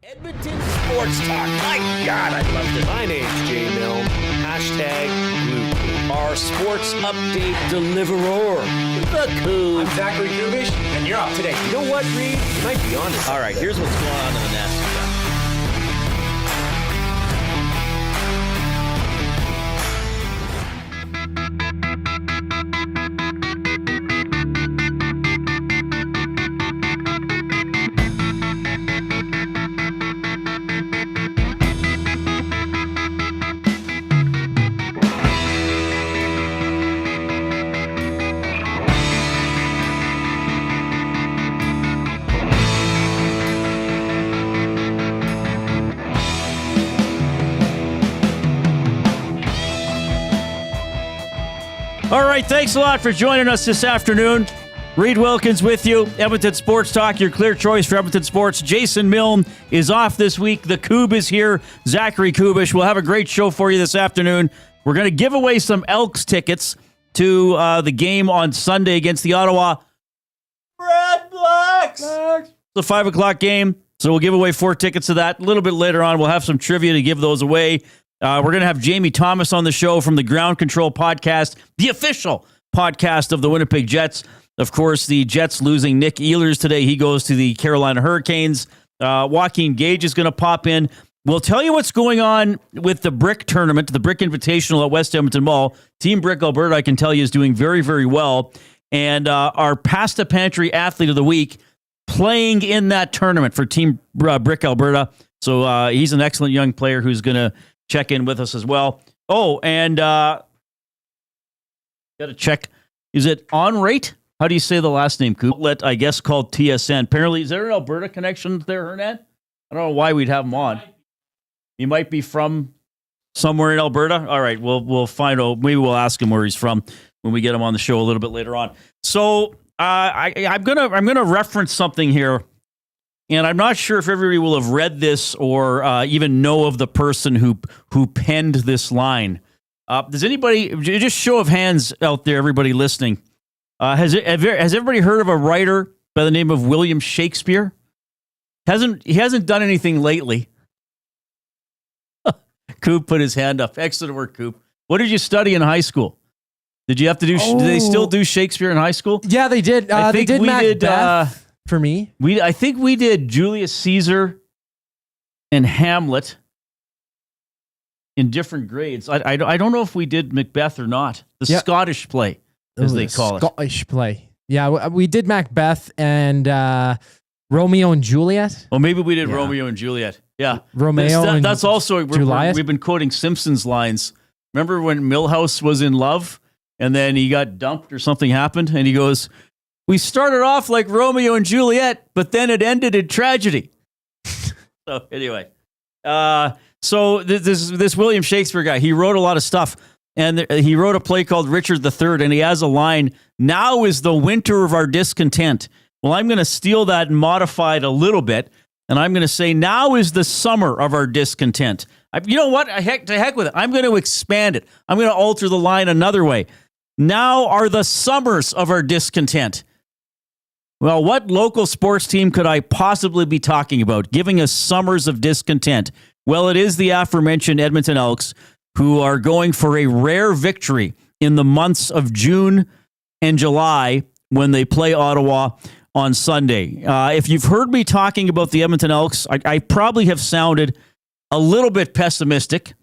Edmonton Sports Talk. My God, I loved it. My name's Jay Milne. Hashtag Blue. Our sports update deliverer, the Coop. I'm Zachary Kubish, and you're up today. You know what, Reid? You might be honest. All right, here's what's going on in the nest. All right, thanks a lot for joining us this afternoon. Reid Wilkins with you. Edmonton Sports Talk, your clear choice for Edmonton sports. Jason Milne is off this week. The Coob is here. Zachary Kubish. We'll have a great show for you this afternoon. We're going to give away some Elks tickets to the game on Sunday against the Ottawa Red Blacks. The 5 o'clock game. So we'll give away 4 tickets to that. A little bit later on, we'll have some trivia to give those away. We're going to have Jamie Thomas on the show from the Ground Control Podcast, the official podcast of the Winnipeg Jets. Of course, the Jets losing Nick Ehlers today. He goes to the Carolina Hurricanes. Joaquin Gage is going to pop in. We'll tell you what's going on with the Brick Tournament, the Brick Invitational at West Edmonton Mall. Team Brick Alberta, I can tell you, is doing very, very well. And our Pasta Pantry Athlete of the Week playing in that tournament for Team Brick Alberta. So he's an excellent young player who's going to check in with us as well. Oh, and got to check. Is it Onrait? How do you say the last name, Coop? Outlet, I guess, called TSN. Apparently, is there an Alberta connection there, Hernan? I don't know why we'd have him on. He might be from somewhere in Alberta. All right, we'll find out. Maybe we'll ask him where he's from when we get him on the show a little bit later on. So I'm gonna reference something here. And I'm not sure if everybody will have read this or even know of the person who penned this line. Does anybody, just show of hands out there, everybody listening, has everybody heard of a writer by the name of William Shakespeare? He hasn't done anything lately. Coop put his hand up. Excellent work, Coop. What did you study in high school? Did you have to do? Do they still do Shakespeare in high school? Yeah, they did. They did Macbeth. For me, I think we did Julius Caesar and Hamlet in different grades. I don't know if we did Macbeth or not. The Scottish play, as they call it. Scottish play. Yeah, we did Macbeth and Romeo and Juliet. Well, maybe we did Romeo and Juliet. Yeah, That's also we've been quoting Simpsons lines. Remember when Milhouse was in love and then he got dumped or something happened, and he goes, "We started off like Romeo and Juliet, but then it ended in tragedy." So anyway, so this William Shakespeare guy, he wrote a lot of stuff, and he wrote a play called Richard III, and he has a line, "Now is the winter of our discontent." Well, I'm going to steal that and modify it a little bit, and I'm going to say, "Now is the summer of our discontent." You know what? To heck with it. I'm going to expand it. I'm going to alter the line another way. "Now are the summers of our discontent." Well, what local sports team could I possibly be talking about giving us summers of discontent? Well, it is the aforementioned Edmonton Elks, who are going for a rare victory in the months of June and July when they play Ottawa on Sunday. If you've heard me talking about the Edmonton Elks, I probably have sounded a little bit pessimistic.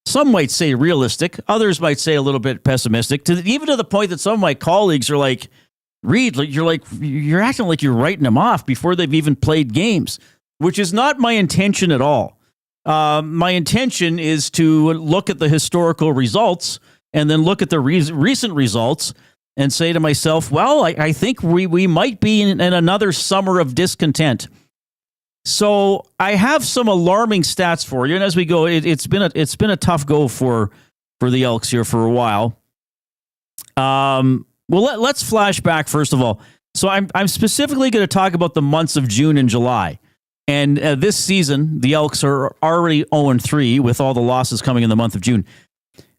Some might say realistic. Others might say a little bit pessimistic, even to the point that some of my colleagues are like, "Reid, you're acting like you're writing them off before they've even played games," which is not my intention at all. My intention is to look at the historical results and then look at the recent results and say to myself, well, I think we might be in another summer of discontent. So I have some alarming stats for you, and as we go, it's been a tough go for the Elks here for a while. Well, let's flash back first of all. So I'm specifically going to talk about the months of June and July. And this season, the Elks are already 0-3 with all the losses coming in the month of June.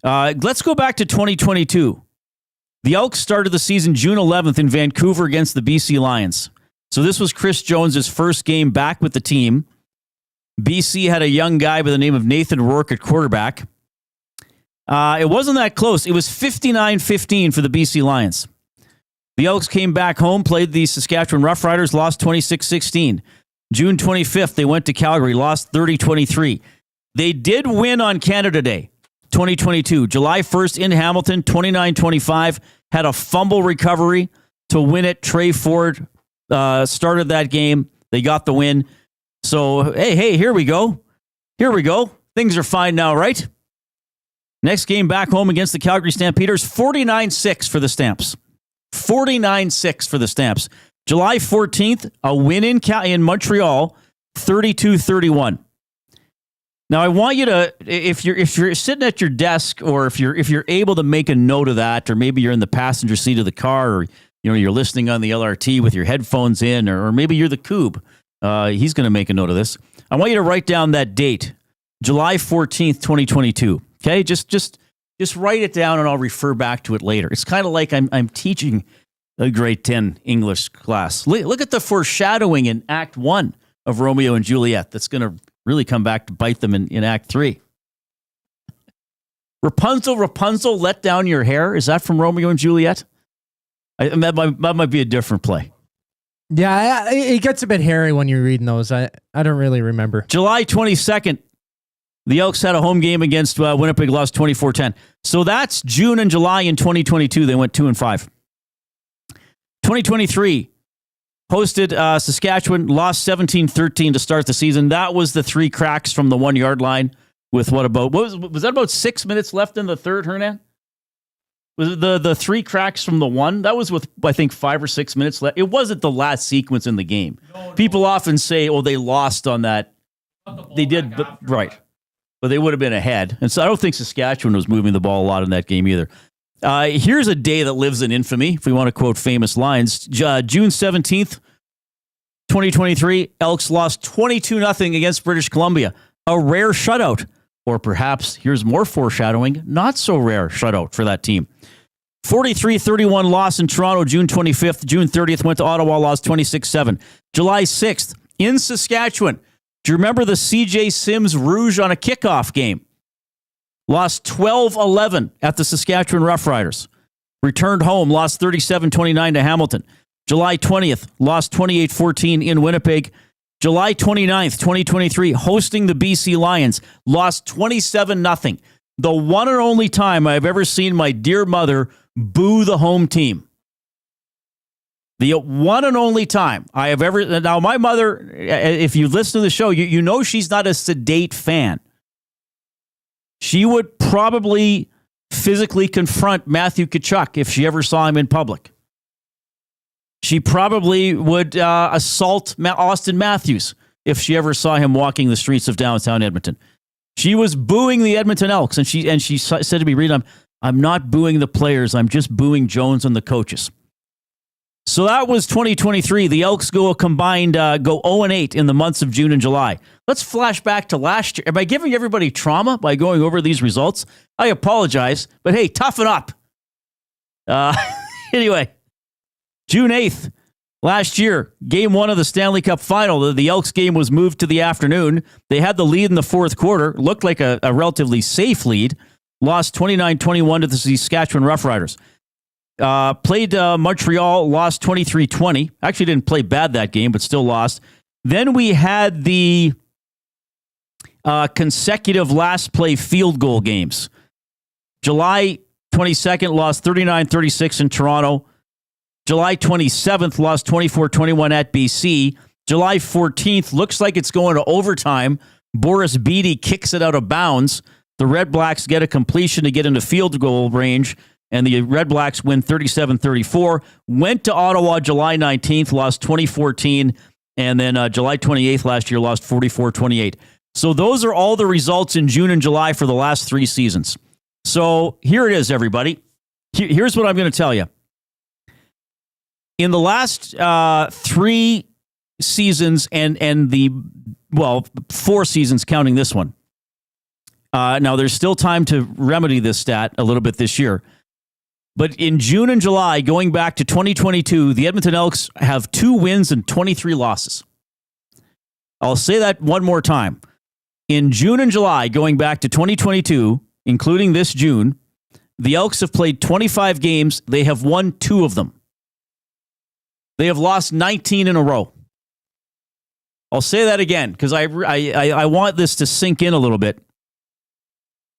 Let's go back to 2022. The Elks started the season June 11th in Vancouver against the BC Lions. So this was Chris Jones' first game back with the team. BC had a young guy by the name of Nathan Rourke at quarterback. It wasn't that close. It was 59-15 for the BC Lions. The Elks came back home, played the Saskatchewan Roughriders, lost 26-16. June 25th, they went to Calgary, lost 30-23. They did win on Canada Day, 2022. July 1st in Hamilton, 29-25. Had a fumble recovery to win it. Trey Ford started that game. They got the win. So, hey, here we go. Here we go. Things are fine now, right? Next game back home against the Calgary Stampeders, 49-6 for the Stamps. 49-6 for the Stamps. July 14th, a win in Montreal, 32-31. Now, I want you to, if you're sitting at your desk, or if you're able to make a note of that, or maybe you're in the passenger seat of the car, or you're listening on the LRT with your headphones in, or maybe you're the Coob. He's going to make a note of this. I want you to write down that date, July 14th, 2022. Okay, just write it down, and I'll refer back to it later. It's kind of like I'm teaching a grade 10 English class. Look at the foreshadowing in Act 1 of Romeo and Juliet. That's going to really come back to bite them in Act 3. Rapunzel, let down your hair. Is that from Romeo and Juliet? That might be a different play. Yeah, it gets a bit hairy when you're reading those. I don't really remember. July 22nd, the Elks had a home game against Winnipeg, lost 24-10. So that's June and July in 2022. They went 2-5. 2023, hosted Saskatchewan, lost 17-13 to start the season. That was the 3 cracks from the 1 yard line with was that about 6 minutes left in the third, Hernan? Was it the 3 cracks from the 1? That was with, I think, 5 or 6 minutes left. It wasn't the last sequence in the game. No. People often say, oh, they lost on that. They did, but, right. But they would have been ahead. And so I don't think Saskatchewan was moving the ball a lot in that game either. Here's a day that lives in infamy, if we want to quote famous lines. June 17th, 2023, Elks lost 22-0 against British Columbia. A rare shutout. Or perhaps, here's more foreshadowing, not so rare shutout for that team. 43-31 loss in Toronto, June 25th. June 30th, went to Ottawa, lost 26-7. July 6th, in Saskatchewan. Do you remember the CJ Sims Rouge on a kickoff game? Lost 12-11 at the Saskatchewan Roughriders. Returned home, lost 37-29 to Hamilton. July 20th, lost 28-14 in Winnipeg. July 29th, 2023, hosting the BC Lions, lost 27-0. The one and only time I've ever seen my dear mother boo the home team. The one and only time I have ever... Now, my mother, if you listen to the show, you know she's not a sedate fan. She would probably physically confront Matthew Tkachuk if she ever saw him in public. She probably would assault Austin Matthews if she ever saw him walking the streets of downtown Edmonton. She was booing the Edmonton Elks, and she said to me, Reid, I'm not booing the players. I'm just booing Jones and the coaches. So that was 2023. The Elks go 0-8 in the months of June and July. Let's flash back to last year. Am I giving everybody trauma by going over these results? I apologize, but hey, toughen up. Anyway, June 8th, last year, Game 1 of the Stanley Cup Final. The Elks game was moved to the afternoon. They had the lead in the fourth quarter. Looked like a relatively safe lead. Lost 29-21 to the Saskatchewan Roughriders. Played Montreal, lost 23-20. Actually didn't play bad that game, but still lost. Then we had the consecutive last play field goal games. July 22nd, lost 39-36 in Toronto. July 27th, lost 24-21 at BC. July 14th, looks like it's going to overtime. Boris Beattie kicks it out of bounds. The Red Blacks get a completion to get into field goal range, and the Red Blacks win 37-34. Went to Ottawa July 19th, lost 20-14, and then July 28th last year, lost 44-28. So those are all the results in June and July for the last 3 seasons. So here it is, everybody. Here's what I'm going to tell you. In the last 3 seasons and 4 seasons counting this one. Now, there's still time to remedy this stat a little bit this year. But in June and July, going back to 2022, the Edmonton Elks have 2 wins and 23 losses. I'll say that one more time. In June and July, going back to 2022, including this June, the Elks have played 25 games. They have won 2 of them. They have lost 19 in a row. I'll say that again because I want this to sink in a little bit.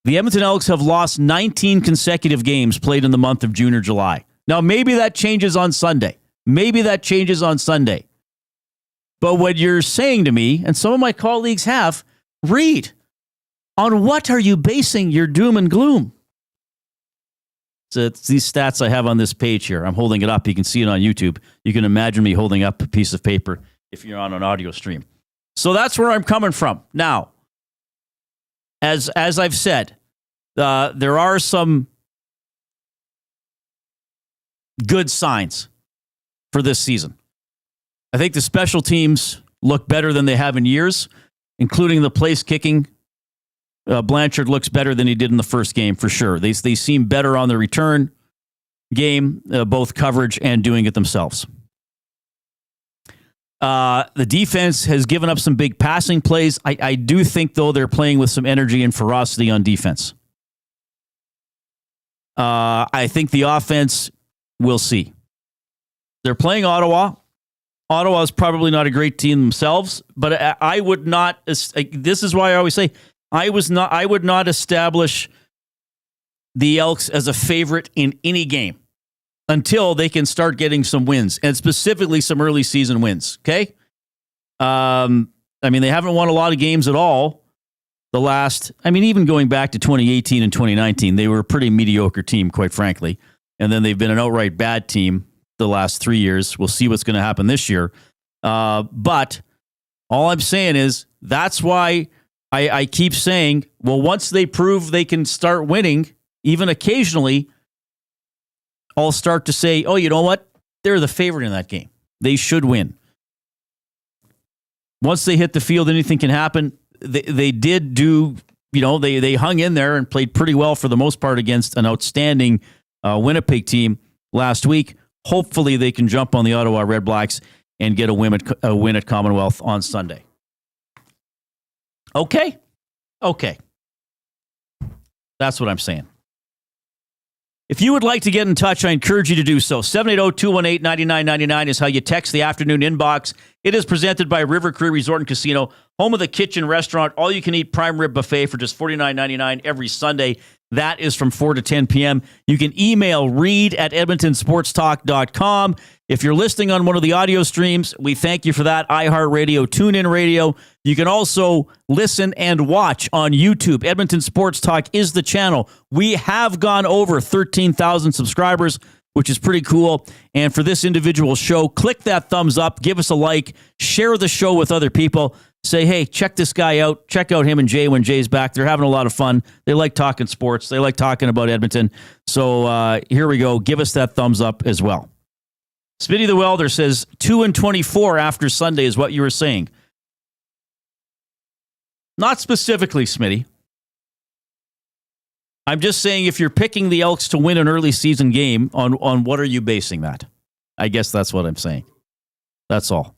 The Edmonton Elks have lost 19 consecutive games played in the month of June or July. Now, maybe that changes on Sunday. But what you're saying to me, and some of my colleagues have, Reid, on what are you basing your doom and gloom? So it's these stats I have on this page here. I'm holding it up. You can see it on YouTube. You can imagine me holding up a piece of paper if you're on an audio stream. So that's where I'm coming from. Now, as I've said, there are some good signs for this season. I think the special teams look better than they have in years, including the place kicking. Blanchard looks better than he did in the first game, for sure. They seem better on the return game, both coverage and doing it themselves. The defense has given up some big passing plays. I do think, though, they're playing with some energy and ferocity on defense. I think the offense, we'll see. They're playing Ottawa. Ottawa is probably not a great team themselves, but I would not. This is why I always say I would not establish the Elks as a favorite in any game until they can start getting some wins, and specifically some early season wins. Okay, I mean they haven't won a lot of games at all. Even going back to 2018 and 2019, they were a pretty mediocre team, quite frankly, and then they've been an outright bad team the last 3 years. We'll see what's going to happen this year. But all I'm saying is that's why I keep saying, well, once they prove they can start winning, even occasionally, I'll start to say, oh, you know what? They're the favorite in that game. They should win. Once they hit the field, anything can happen. They did do, they hung in there and played pretty well for the most part against an outstanding Winnipeg team last week. Hopefully they can jump on the Ottawa Red Blacks and get a win at Commonwealth on Sunday. Okay. That's what I'm saying. If you would like to get in touch, I encourage you to do so. 780-218-9999 is how you text the afternoon inbox. It is presented by River Cree Resort and Casino, home of the kitchen restaurant, all-you-can-eat prime rib buffet for just $49.99 every Sunday. That is from 4 to 10 p.m. You can email Reid at edmontonsportstalk.com. If you're listening on one of the audio streams, we thank you for that. iHeartRadio, TuneIn Radio. You can also listen and watch on YouTube. Edmonton Sports Talk is the channel. We have gone over 13,000 subscribers, which is pretty cool. And for this individual show, click that thumbs up, give us a like, share the show with other people. Say, hey, check this guy out. Check out him and Jay when Jay's back. They're having a lot of fun. They like talking sports. They like talking about Edmonton. So here we go. Give us that thumbs up as well. Smitty the Welder says 2-24 after Sunday is what you were saying. Not specifically, Smitty. I'm just saying if you're picking the Elks to win an early season game, on what are you basing that? I guess that's what I'm saying. That's all.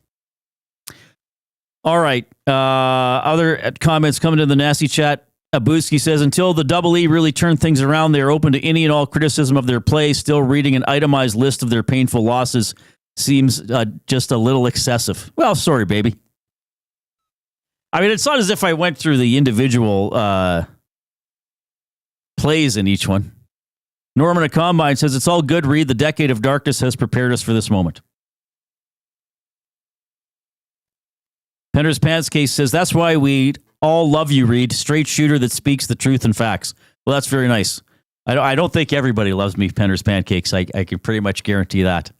All right. Other comments coming to the nasty chat. Abuski says, until the Double E really turn things around, they are open to any and all criticism of their play. Still reading an itemized list of their painful losses seems just a little excessive. Well, sorry, baby. I mean, it's not as if I went through the individual plays in each one. Norman at Combine says, it's all good, Reid. The decade of darkness has prepared us for this moment. Penner's Pants Case says, that's why we all love you, Reid. Straight shooter that speaks the truth and facts. Well, that's very nice. I don't think everybody loves me, Penner's Pancakes. I can pretty much guarantee that.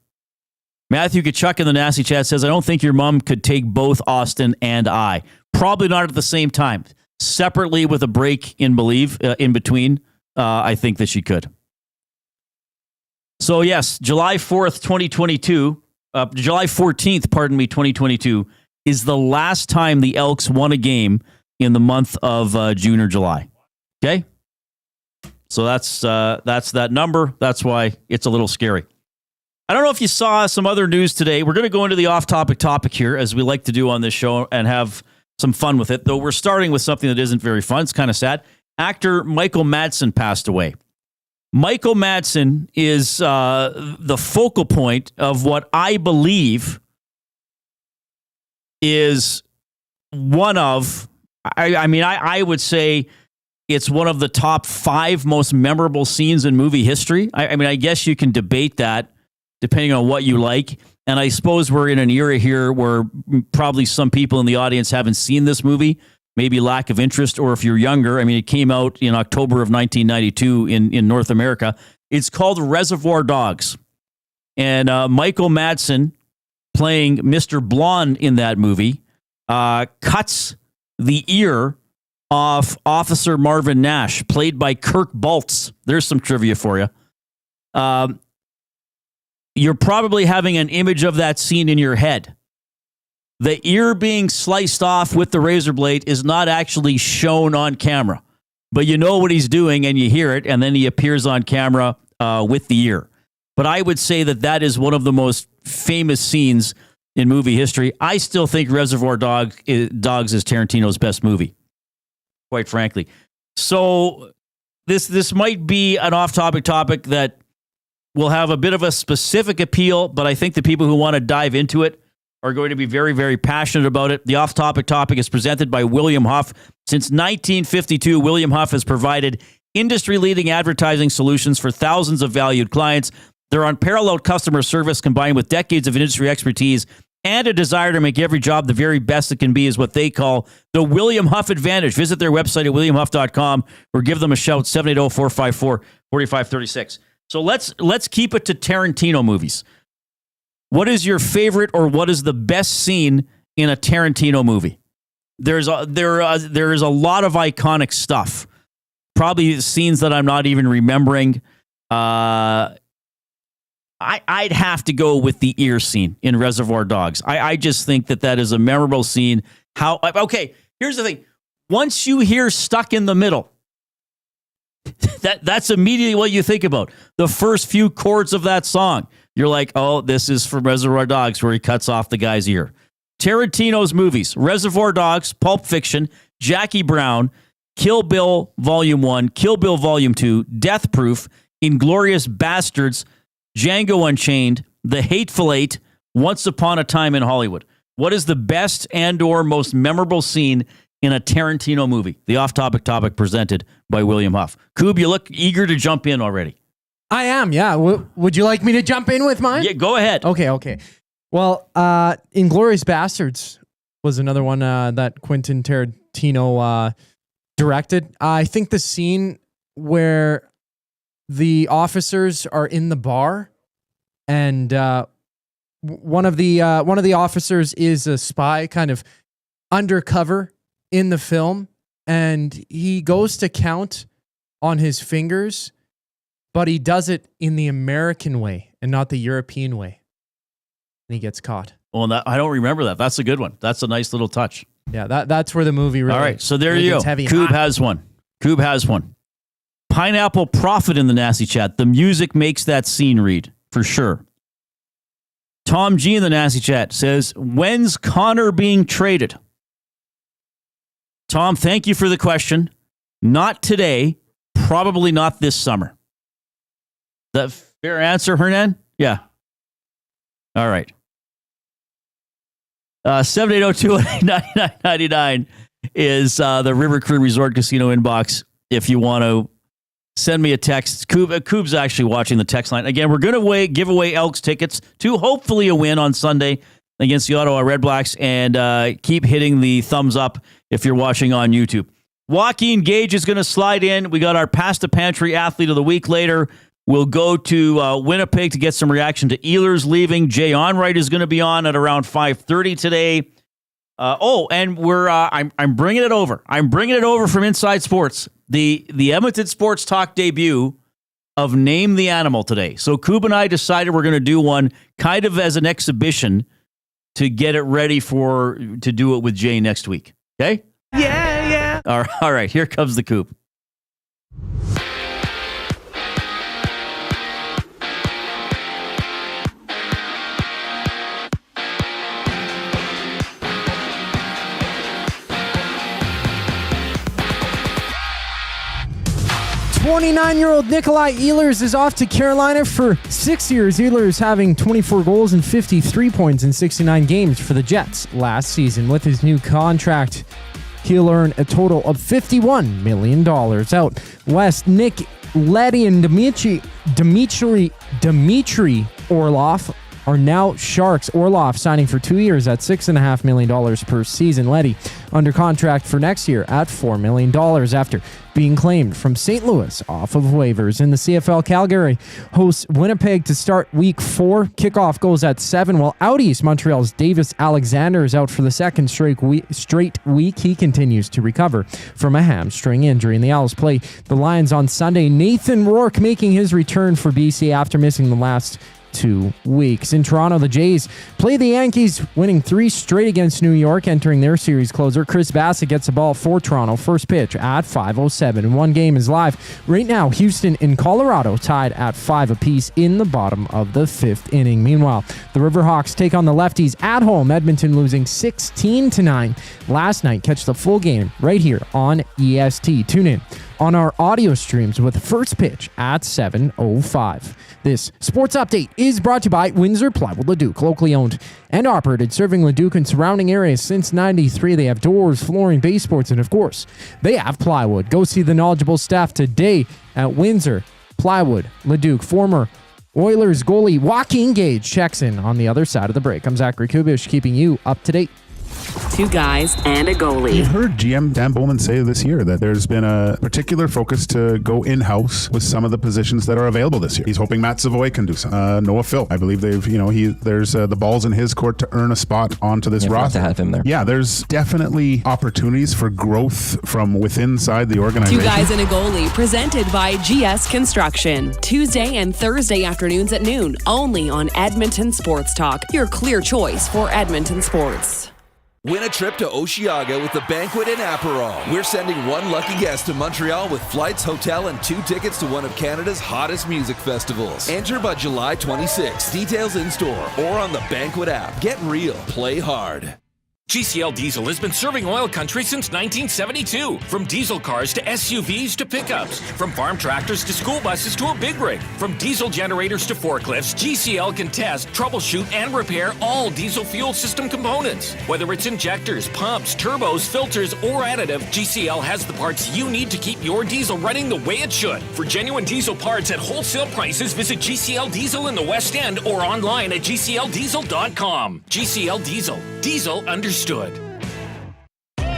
Matthew Kachuk in the nasty chat says, I don't think your mom could take both Austin and I. Probably not at the same time. Separately with a break in between, I think that she could. So yes, July 4th, 2022, July 14th, 2022, is the last time the Elks won a game in the month of June or July. Okay? So that's that number. That's why it's a little scary. I don't know if you saw some other news today. We're going to go into the off-topic topic here, as we like to do on this show, and have some fun with it, though we're starting with something that isn't very fun. It's kind of sad. Actor Michael Madsen passed away. Michael Madsen is the focal point of what I believe is one of, I would say it's one of the top 5 most memorable scenes in movie history. I guess you can debate that depending on what you like. And I suppose we're in an era here where probably some people in the audience haven't seen this movie, maybe lack of interest, or if you're younger, it came out in October of 1992 in North America. It's called Reservoir Dogs. And Michael Madsen, playing Mr. Blonde in that movie, cuts the ear off Officer Marvin Nash, played by Kirk Baltz. There's some trivia for you. You're probably having an image of that scene in your head. The ear being sliced off with the razor blade is not actually shown on camera, but you know what he's doing and you hear it, and then he appears on camera with the ear. But I would say that is one of the most famous scenes in movie history. I still think Reservoir Dogs is Tarantino's best movie, quite frankly. So this might be an off-topic topic that will have a bit of a specific appeal, but I think the people who want to dive into it are going to be very, very passionate about it. The off-topic topic is presented by William Huff. Since 1952, William Huff has provided industry-leading advertising solutions for thousands of valued clients. Their unparalleled customer service, combined with decades of industry expertise and a desire to make every job the very best it can be, is what they call the William Huff Advantage. Visit their website at williamhuff.com or give them a shout, 780-454-4536. So let's keep it to Tarantino movies. What is your favorite, or what is the best scene in a Tarantino movie? There is a lot of iconic stuff. Probably scenes that I'm not even remembering. I'd have to go with the ear scene in Reservoir Dogs. I just think that is a memorable scene. Okay, here's the thing. Once you hear "Stuck in the Middle," that's immediately what you think about. The first few chords of that song, you're like, oh, this is from Reservoir Dogs, where he cuts off the guy's ear. Tarantino's movies: Reservoir Dogs, Pulp Fiction, Jackie Brown, Kill Bill Volume 1, Kill Bill Volume 2, Death Proof, Inglourious Bastards, Django Unchained, The Hateful Eight, Once Upon a Time in Hollywood. What is the best and or most memorable scene in a Tarantino movie? The off-topic topic presented by William Huff. Coob, you look eager to jump in already. I am, yeah. Would you like me to jump in with mine? Yeah, go ahead. Okay. Well, Inglourious Bastards was another one that Quentin Tarantino directed. I think the scene where the officers are in the bar, and one of the officers is a spy, kind of undercover in the film, and he goes to count on his fingers, but he does it in the American way and not the European way, and he gets caught. Well, I don't remember that. That's a good one. That's a nice little touch. Yeah, that's where the movie really. All right, so there really you go. Coob has one. Pineapple Prophet in the Nasty Chat. The music makes that scene, Reid, for sure. Tom G in the Nasty Chat says, when's Connor being traded? Tom, thank you for the question. Not today. Probably not this summer. That fair answer, Hernan? Yeah. All right. 780-289-9999 is the River Cruise Resort Casino inbox if you want to send me a text. Coob's actually watching the text line. Again, we're going to give away Elks tickets to hopefully a win on Sunday against the Ottawa Redblacks, and keep hitting the thumbs up if you're watching on YouTube. Joaquin Gage is going to slide in. We got our Past the Pantry Athlete of the Week later. We'll go to Winnipeg to get some reaction to Oilers leaving. Jay Onrait is going to be on at around 5:30 today. And we're I'm bringing it over. I'm bringing it over from Inside Sports. The Edmonton Sports Talk debut of Name the Animal today. So Coob and I decided we're going to do one kind of as an exhibition to get it ready to do it with Jay next week. Okay? Yeah. All right. Here comes the Coob. 29-year-old Nikolai Ehlers is off to Carolina for 6 years. Ehlers having 24 goals and 53 points in 69 games for the Jets last season. With his new contract, he'll earn a total of $51 million. Out west, Nick Leddy and Dmitry Orlov are now Sharks. Orlov signing for 2 years at $6.5 million per season. Leddy under contract for next year at $4 million after being claimed from St. Louis off of waivers. In the CFL, Calgary hosts Winnipeg to start week 4. Kickoff goes at 7, while out east, Montreal's Davis Alexander is out for the second straight week. He continues to recover from a hamstring injury. And the Owls play the Lions on Sunday. Nathan Rourke making his return for BC after missing the last 2 weeks. In Toronto, the Jays play the Yankees, winning 3 straight against New York, entering their series closer. Chris Bassett gets the ball for Toronto. First pitch at 5:07, and one game is live right now. Houston and Colorado tied at 5 apiece in the bottom of the 5th inning. Meanwhile, the Riverhawks take on the Lefties at home. Edmonton losing 16-9 last night. Catch the full game right here on EST. Tune in on our audio streams with first pitch at 7:05. This sports update is brought to you by Windsor Plywood Leduc, locally owned and operated, serving Leduc and surrounding areas since '93. They have doors, flooring, baseboards, and of course, they have plywood. Go see the knowledgeable staff today at Windsor Plywood Leduc. Former Oilers goalie Joaquin Gage checks in on the other side of the break. I'm Zachary Kubish, keeping you up to date. 2 guys and a goalie. You heard GM Dan Bowman say this year that there's been a particular focus to go in-house with some of the positions that are available this year. He's hoping Matt Savoy can do some. Noah Phil, I believe there's the ball's in his court to earn a spot onto this roster. To have him there. Yeah, there's definitely opportunities for growth from within inside the organization. 2 guys and a goalie, presented by GS Construction. Tuesday and Thursday afternoons at noon, only on Edmonton Sports Talk, your clear choice for Edmonton sports. Win a trip to Osheaga with the Banquet and Aperol. We're sending one lucky guest to Montreal with flights, hotel, and 2 tickets to one of Canada's hottest music festivals. Enter by July 26. Details in store or on the Banquet app. Get real. Play hard. GCL Diesel has been serving oil country since 1972. From diesel cars to SUVs to pickups. From farm tractors to school buses to a big rig. From diesel generators to forklifts, GCL can test, troubleshoot, and repair all diesel fuel system components. Whether it's injectors, pumps, turbos, filters, or additive, GCL has the parts you need to keep your diesel running the way it should. For genuine diesel parts at wholesale prices, visit GCL Diesel in the West End or online at GCLDiesel.com. GCL Diesel. Diesel understood.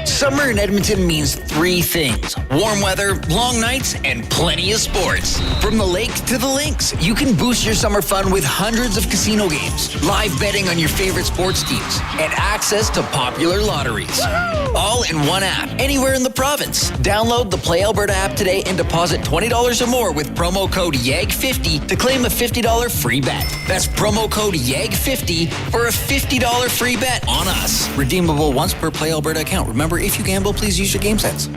Summer in Edmonton means 3 things: warm weather, long nights, and plenty of sports. From the lake to the links, you can boost your summer fun with hundreds of casino games, live betting on your favorite sports teams, and access to popular lotteries. All in one app, anywhere in the province. Download the Play Alberta app today and deposit $20 or more with promo code YAG50 to claim a $50 free bet. That's promo code YAG50 for a $50 free bet on us. Redeemable once per Play Alberta account. Remember, if you gamble, please use your game sense.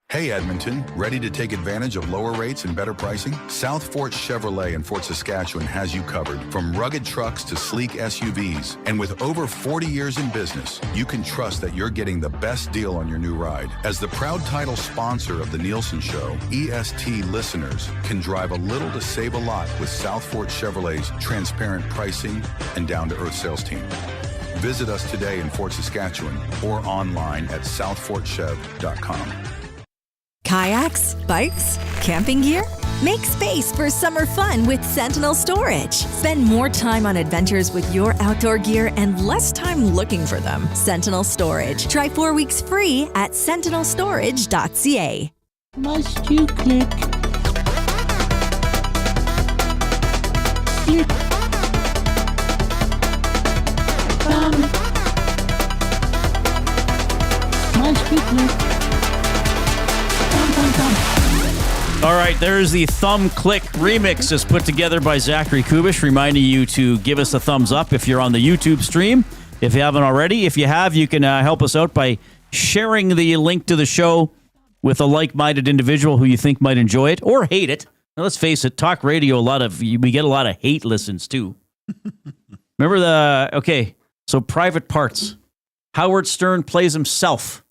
Hey Edmonton, ready to take advantage of lower rates and better pricing? South Fort Chevrolet in Fort Saskatchewan has you covered. From rugged trucks to sleek SUVs. And with over 40 years in business, you can trust that you're getting the best deal on your new ride. As the proud title sponsor of the Nielsen Show, EST listeners can drive a little to save a lot with South Fort Chevrolet's transparent pricing and down-to-earth sales team. Visit us today in Fort Saskatchewan or online at southfortchev.com. Kayaks, bikes, camping gear? Make space for summer fun with Sentinel Storage. Spend more time on adventures with your outdoor gear and less time looking for them. Sentinel Storage. Try 4 weeks free at sentinelstorage.ca. Must you click? Your thumb. Must you click? All right, there's the Thumb Click remix as put together by Zachary Kubish, reminding you to give us a thumbs up if you're on the YouTube stream, if you haven't already. If you have, you can help us out by sharing the link to the show with a like-minded individual who you think might enjoy it or hate it. Now, let's face it, talk radio, we get a lot of hate listens too. Remember so Private Parts. Howard Stern plays himself.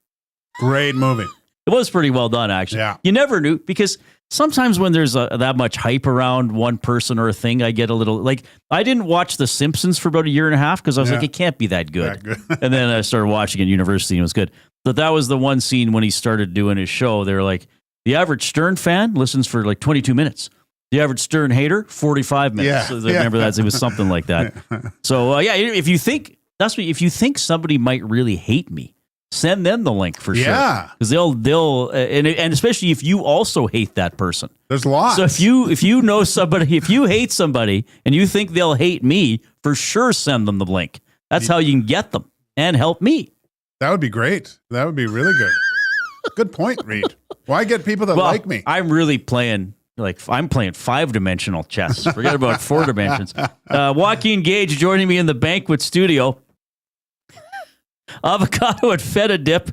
Great movie. It was pretty well done, actually. Yeah. You never knew, because sometimes when there's that much hype around one person or a thing, I get a little like, I didn't watch The Simpsons for about a year and a half because I was like, it can't be that good. And then I started watching at university and it was good. But that was the one scene when he started doing his show. They were like, the average Stern fan listens for like 22 minutes. The average Stern hater, 45 minutes. Yeah. So I remember that. It was something like that. So if you think if you think somebody might really hate me, send them the link for sure. Yeah. Because they'll and especially if you also hate that person. There's lots. So if you know somebody, if you hate somebody and you think they'll hate me, for sure send them the link. That's how you can get them and help me. That would be great. That would be really good. Good point, Reid. Why get people that like me? I'm really playing. I'm playing 5-dimensional chess. Forget about 4 dimensions. Joaquin Gage joining me in the banquet studio. Avocado and feta dip,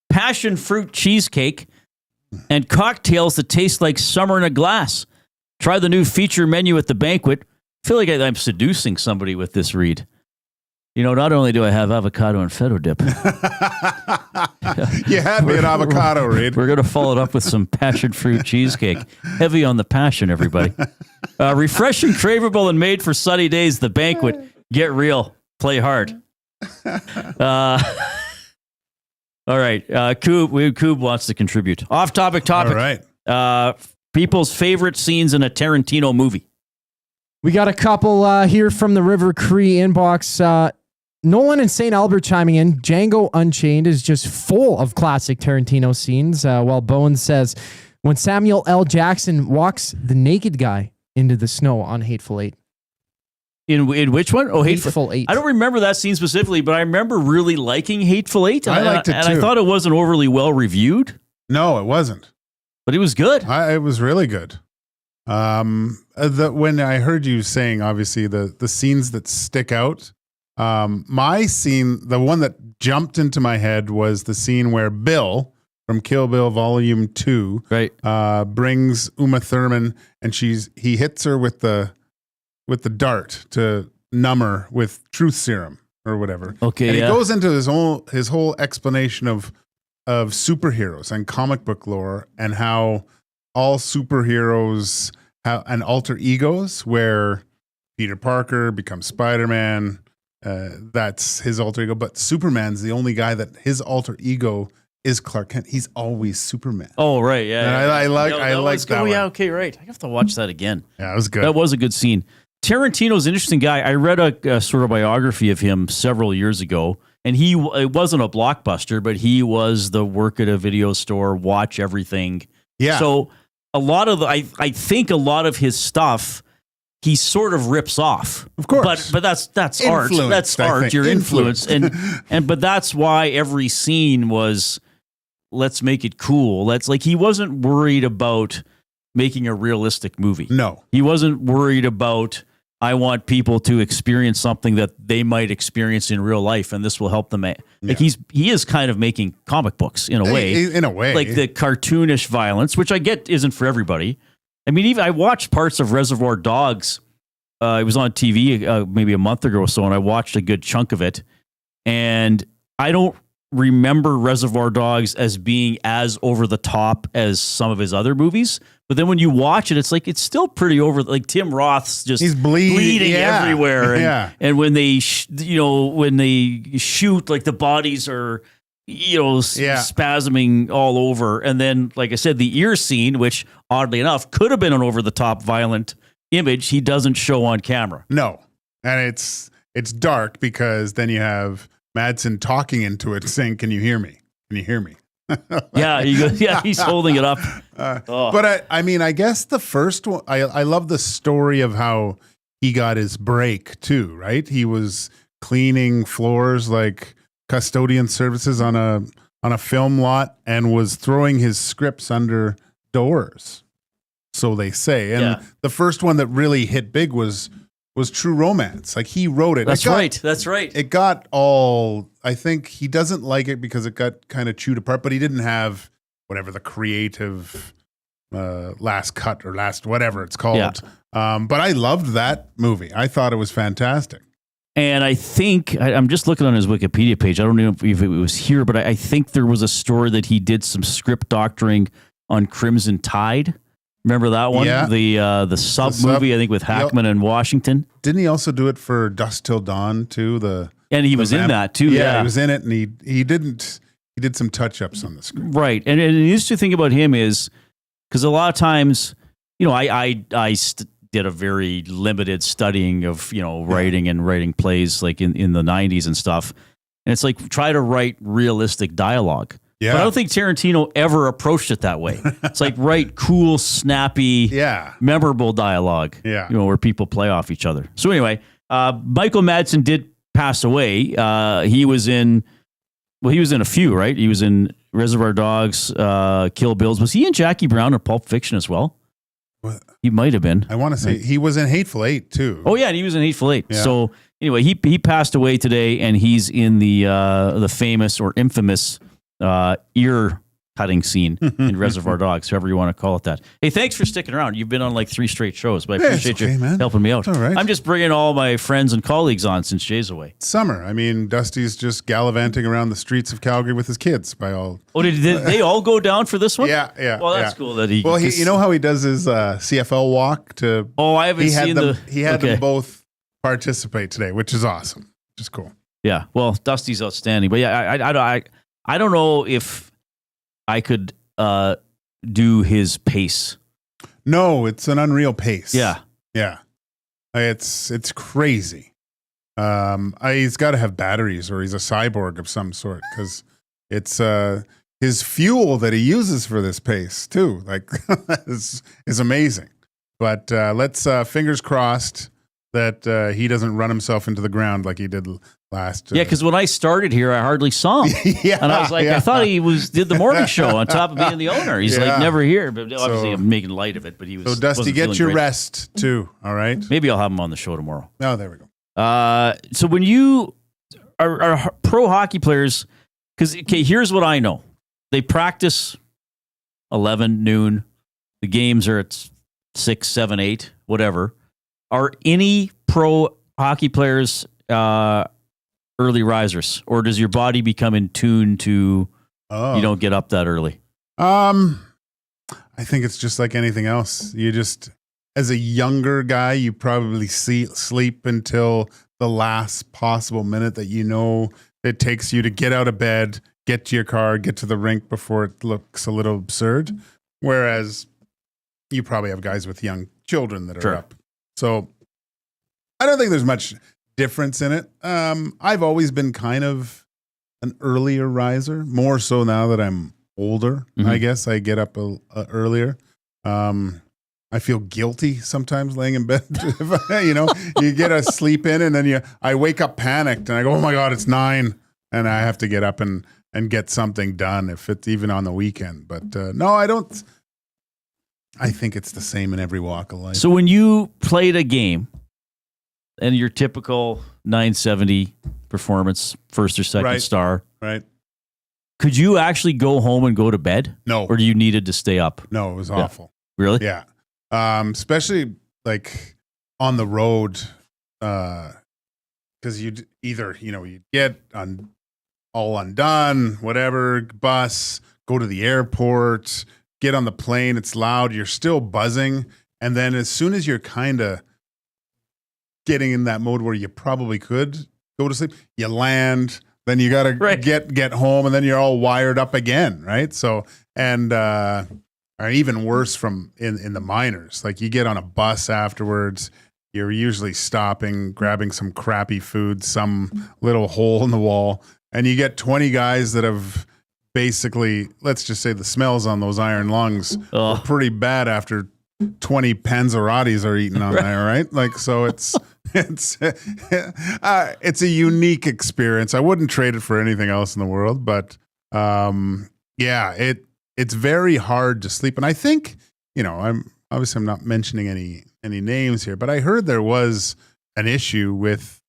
passion fruit cheesecake, and cocktails that taste like summer in a glass. Try the new feature menu at the banquet. I feel like I'm seducing somebody with this, Reid. You know, not only do I have avocado and feta dip. You had me at avocado, Reid. We're going to follow it up with some passion fruit cheesecake. Heavy on the passion, everybody. Refreshing, craveable, and made for sunny days. The banquet. Get real. Play hard. All right. Coob wants to contribute. Off-topic topic. All right. People's favorite scenes in a Tarantino movie. We got a couple here from the River Cree inbox. Nolan and St. Albert chiming in. Django Unchained is just full of classic Tarantino scenes. While Bones says, when Samuel L. Jackson walks the naked guy into the snow on Hateful Eight. In which one? Oh, Hateful Eight. I don't remember that scene specifically, but I remember really liking Hateful Eight. I liked it too. And I thought it wasn't overly well reviewed. No, it wasn't. But it was good. It was really good. When I heard you saying, obviously, the scenes that stick out, my scene, the one that jumped into my head was the scene where Bill from Kill Bill Volume 2 brings Uma Thurman and he hits her with the dart to numb her with truth serum or whatever. Okay, and he goes into his whole explanation of superheroes and comic book lore and how all superheroes have an alter egos where Peter Parker becomes Spider-Man. That's his alter ego. But Superman's the only guy that his alter ego is Clark Kent. He's always Superman. Oh, right. Yeah. And I like that one. Yeah, okay, right. I have to watch that again. Yeah, it was good. That was a good scene. Tarantino's an interesting guy. I read a sort of biography of him several years ago, and it wasn't a blockbuster, but he was the work at a video store, watch everything. Yeah. So a lot of I think a lot of his stuff he sort of rips off. Of course. But that's art. That's art. You're influenced. But that's why every scene was, let's make it cool. He wasn't worried about making a realistic movie. No. He wasn't worried about, I want people to experience something that they might experience in real life, and this will help them. He is kind of making comic books in a way. In a way. Like the cartoonish violence, which I get isn't for everybody. I mean, even I watched parts of Reservoir Dogs. It was on TV maybe a month ago or so, and I watched a good chunk of it. And I don't remember Reservoir Dogs as being as over the top as some of his other movies. But then when you watch it, it's still pretty over. Like Tim Roth's just he's bleeding everywhere, and when they when they shoot, like the bodies are spasming all over. And then, like I said, the ear scene, which oddly enough could have been an over the top violent image, he doesn't show on camera. No, and it's dark because then you have Madsen talking into it, saying, "Can you hear me? Can you hear me?" Yeah, he's holding it up. But I mean, I guess the first one, I love the story of how he got his break too, right? He was cleaning floors like custodian services on a film lot and was throwing his scripts under doors. So they say. And the first one that really hit big was True Romance. Like he wrote it. That's right. It got all, I think he doesn't like it because it got kind of chewed apart, but he didn't have whatever the creative last cut or last whatever it's called. Yeah. But I loved that movie. I thought it was fantastic. And I think, I'm just looking on his Wikipedia page. I don't know if it was here, but I think there was a story that he did some script doctoring on Crimson Tide. Remember that one? Yeah. The sub movie, I think, with Hackman and Washington. Didn't he also do it for Dusk Till Dawn too? And he was in that too. Yeah, he was in it, and he did some touch-ups on the screen. Right. And the interesting thing about him is, because a lot of times, I did a very limited studying of, writing and writing plays like in the 90s and stuff. And it's like, try to write realistic dialogue. Yeah. But I don't think Tarantino ever approached it that way. It's like write cool, snappy, memorable dialogue, where people play off each other. So anyway, Michael Madsen did pass away. He was in a few, right? He was in Reservoir Dogs, Kill Bills. Was he in Jackie Brown or Pulp Fiction as well? What? He might have been. I want to say he was in Hateful Eight too. Oh yeah, and he was in Hateful Eight. Yeah. So anyway, he passed away today, and he's in the famous or infamous ear cutting scene in Reservoir Dogs, however you want to call it that. Hey, thanks for sticking around. You've been on like 3 straight shows, but I appreciate you helping me out. It's all right. I'm just bringing all my friends and colleagues on since Jay's away. Summer. I mean, Dusty's just gallivanting around the streets of Calgary with his kids. Oh, did they all go down for this one? Yeah. Well, that's cool that he. Well, you know how he does his CFL walk to. Oh, I haven't seen He had them both participate today, which is awesome. Which is cool. Yeah. Well, Dusty's outstanding, but yeah, I don't know if I could do his pace. No, it's an unreal pace. Yeah. It's crazy. He's got to have batteries, or he's a cyborg of some sort, because it's his fuel that he uses for this pace too. Like is amazing. But let's fingers crossed that he doesn't run himself into the ground like he did last. Yeah, because when I started here, I hardly saw him. And I was like, I thought he did the morning show on top of being the owner. He's like never here, but obviously I'm making light of it. But he was. So Dusty, get your rest too. All right. Maybe I'll have him on the show tomorrow. Oh, there we go. So when you are pro hockey players, because here's what I know: they practice 11 noon. The games are at 6, 7, 8, whatever. Are any pro hockey players early risers, or does your body become in tune to you don't get up that early? I think it's just like anything else. You just, as a younger guy, you probably sleep until the last possible minute that it takes you to get out of bed, get to your car, get to the rink before it looks a little absurd. Whereas you probably have guys with young children that are up. So I don't think there's much difference in it. I've always been kind of an earlier riser, more so now that I'm older. I guess I get up earlier. I feel guilty sometimes laying in bed. You get a sleep in, and then I wake up panicked, and I go, oh my God, it's 9, and I have to get up and get something done if it's even on the weekend. But no, I don't. I think it's the same in every walk of life. So when you played a game and your typical 970 performance, first or second star, right? Could you actually go home and go to bed? No. Or you needed to stay up? No, it was awful. Really? Yeah. Especially like on the road, because you'd either, you'd get all undone, whatever, bus, go to the airport, get on the plane, it's loud, you're still buzzing. And then as soon as you're kind of getting in that mode where you probably could go to sleep, you land, then you got to get home, and then you're all wired up again, right? So, and or even worse from in the minors, like you get on a bus afterwards, you're usually stopping, grabbing some crappy food, some little hole in the wall, and you get 20 guys that have basically, let's just say the smells on those iron lungs are pretty bad after 20 Panzerottis are eaten on there, right? Like, so it's a unique experience. I wouldn't trade it for anything else in the world, but it's very hard to sleep. And I think, I'm not mentioning any names here, but I heard there was an issue with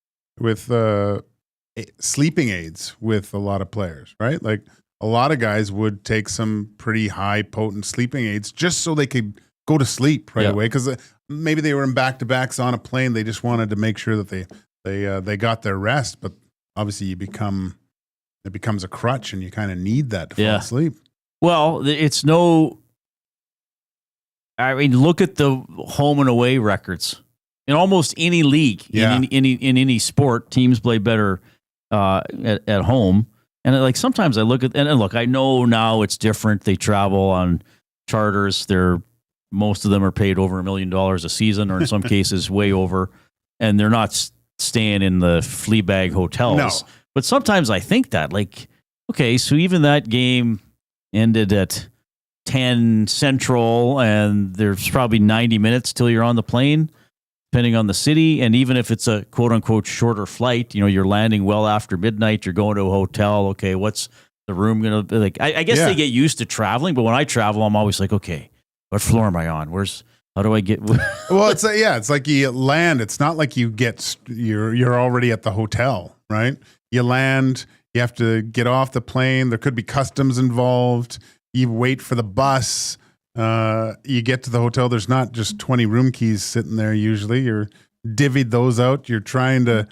sleeping aids with a lot of players, right? Like a lot of guys would take some pretty high potent sleeping aids just so they could go to sleep right away, because maybe they were in back-to-backs on a plane. They just wanted to make sure that they got their rest. But obviously, it becomes a crutch, and you kind of need that to fall asleep. Well, I mean, look at the home and away records in almost any league. Yeah. In any sport, teams play better at home. And like sometimes I look at and look, I know now it's different. They travel on charters. Most of them are paid over $1 million a season, or in some cases way over, and they're not staying in the flea bag hotels. No. But sometimes I think that, like, okay, so even that game ended at 10 Central, and there's probably 90 minutes till you're on the plane, depending on the city. And even if it's a quote unquote shorter flight, you're landing well after midnight, you're going to a hotel. Okay, what's the room going to be like? I guess they get used to traveling, but when I travel, I'm always like, okay, what floor am I on? How do I get? Well, it's like you land. It's not like you're already at the hotel, right? You land, you have to get off the plane. There could be customs involved. You wait for the bus. You get to the hotel. There's not just 20 room keys sitting there. Usually you're divvied those out. You're trying to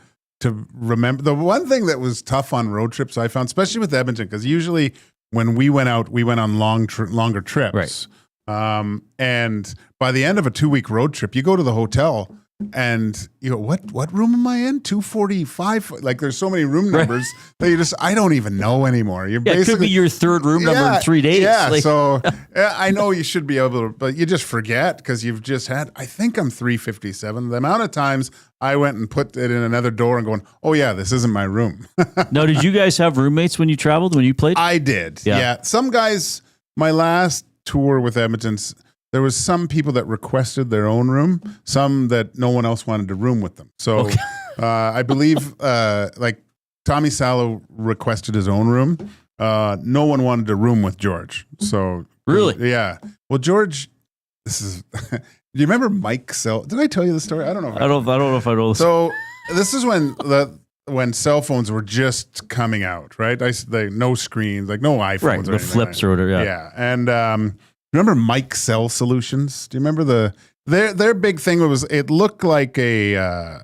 remember. The one thing that was tough on road trips I found, especially with Edmonton, because usually when we went out, we went on longer trips. Right. And by the end of a 2-week road trip, you go to the hotel and you go, what room am I in? 245. Like there's so many room numbers that I don't even know anymore. You're basically, it could be your third room number in 3 days. Yeah. Like, So I know you should be able to, but you just forget because you've just had, I think I'm 357. The amount of times I went and put it in another door and going, oh yeah, this isn't my room. Now, did you guys have roommates when you traveled, when you played? I did. Yeah. Some guys, my last tour with Edmonton's, there was some people that requested their own room, some that no one else wanted to room with them. So I believe like Tommy Salo requested his own room. No one wanted to room with George. So really? Yeah. Well, George, this is, do you remember Mike Sell? Did I tell you the story? I don't know. I don't know if I know. So this is when cell phones were just coming out, right? No screens, like no iPhones. Right, the flips or whatever. Yeah. And remember Mike Cell Solutions? Do you remember their big thing was it looked like a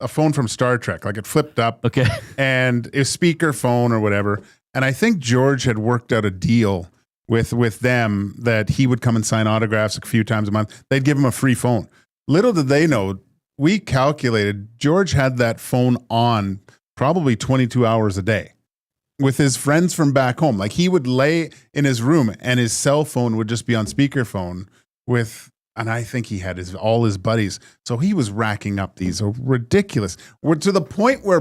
phone from Star Trek, like it flipped up. Okay. And a speaker phone or whatever. And I think George had worked out a deal with them that he would come and sign autographs a few times a month. They'd give him a free phone. Little did they know, we calculated George had that phone on probably 22 hours a day with his friends from back home. Like he would lay in his room and his cell phone would just be on speakerphone and I think he had all his buddies. So he was racking up these ridiculous. We're to the point where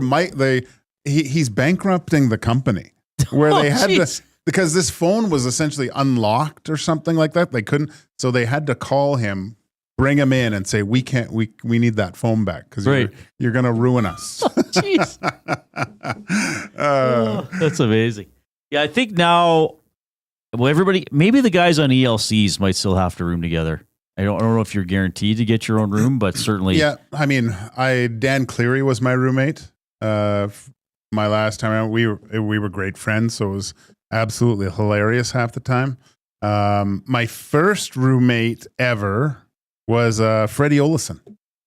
he's bankrupting the company where they had to, because this phone was essentially unlocked or something like that. They couldn't, so they had to call him, bring him in and say, we need that phone back because you're going to ruin us. Jeez. That's amazing. Yeah, I think now, maybe the guys on ELCs might still have to room together. I don't know if you're guaranteed to get your own room, but certainly. Yeah, I mean, Dan Cleary was my roommate. My last time out, we were great friends, so it was absolutely hilarious half the time. My first roommate ever was Freddie Olesen.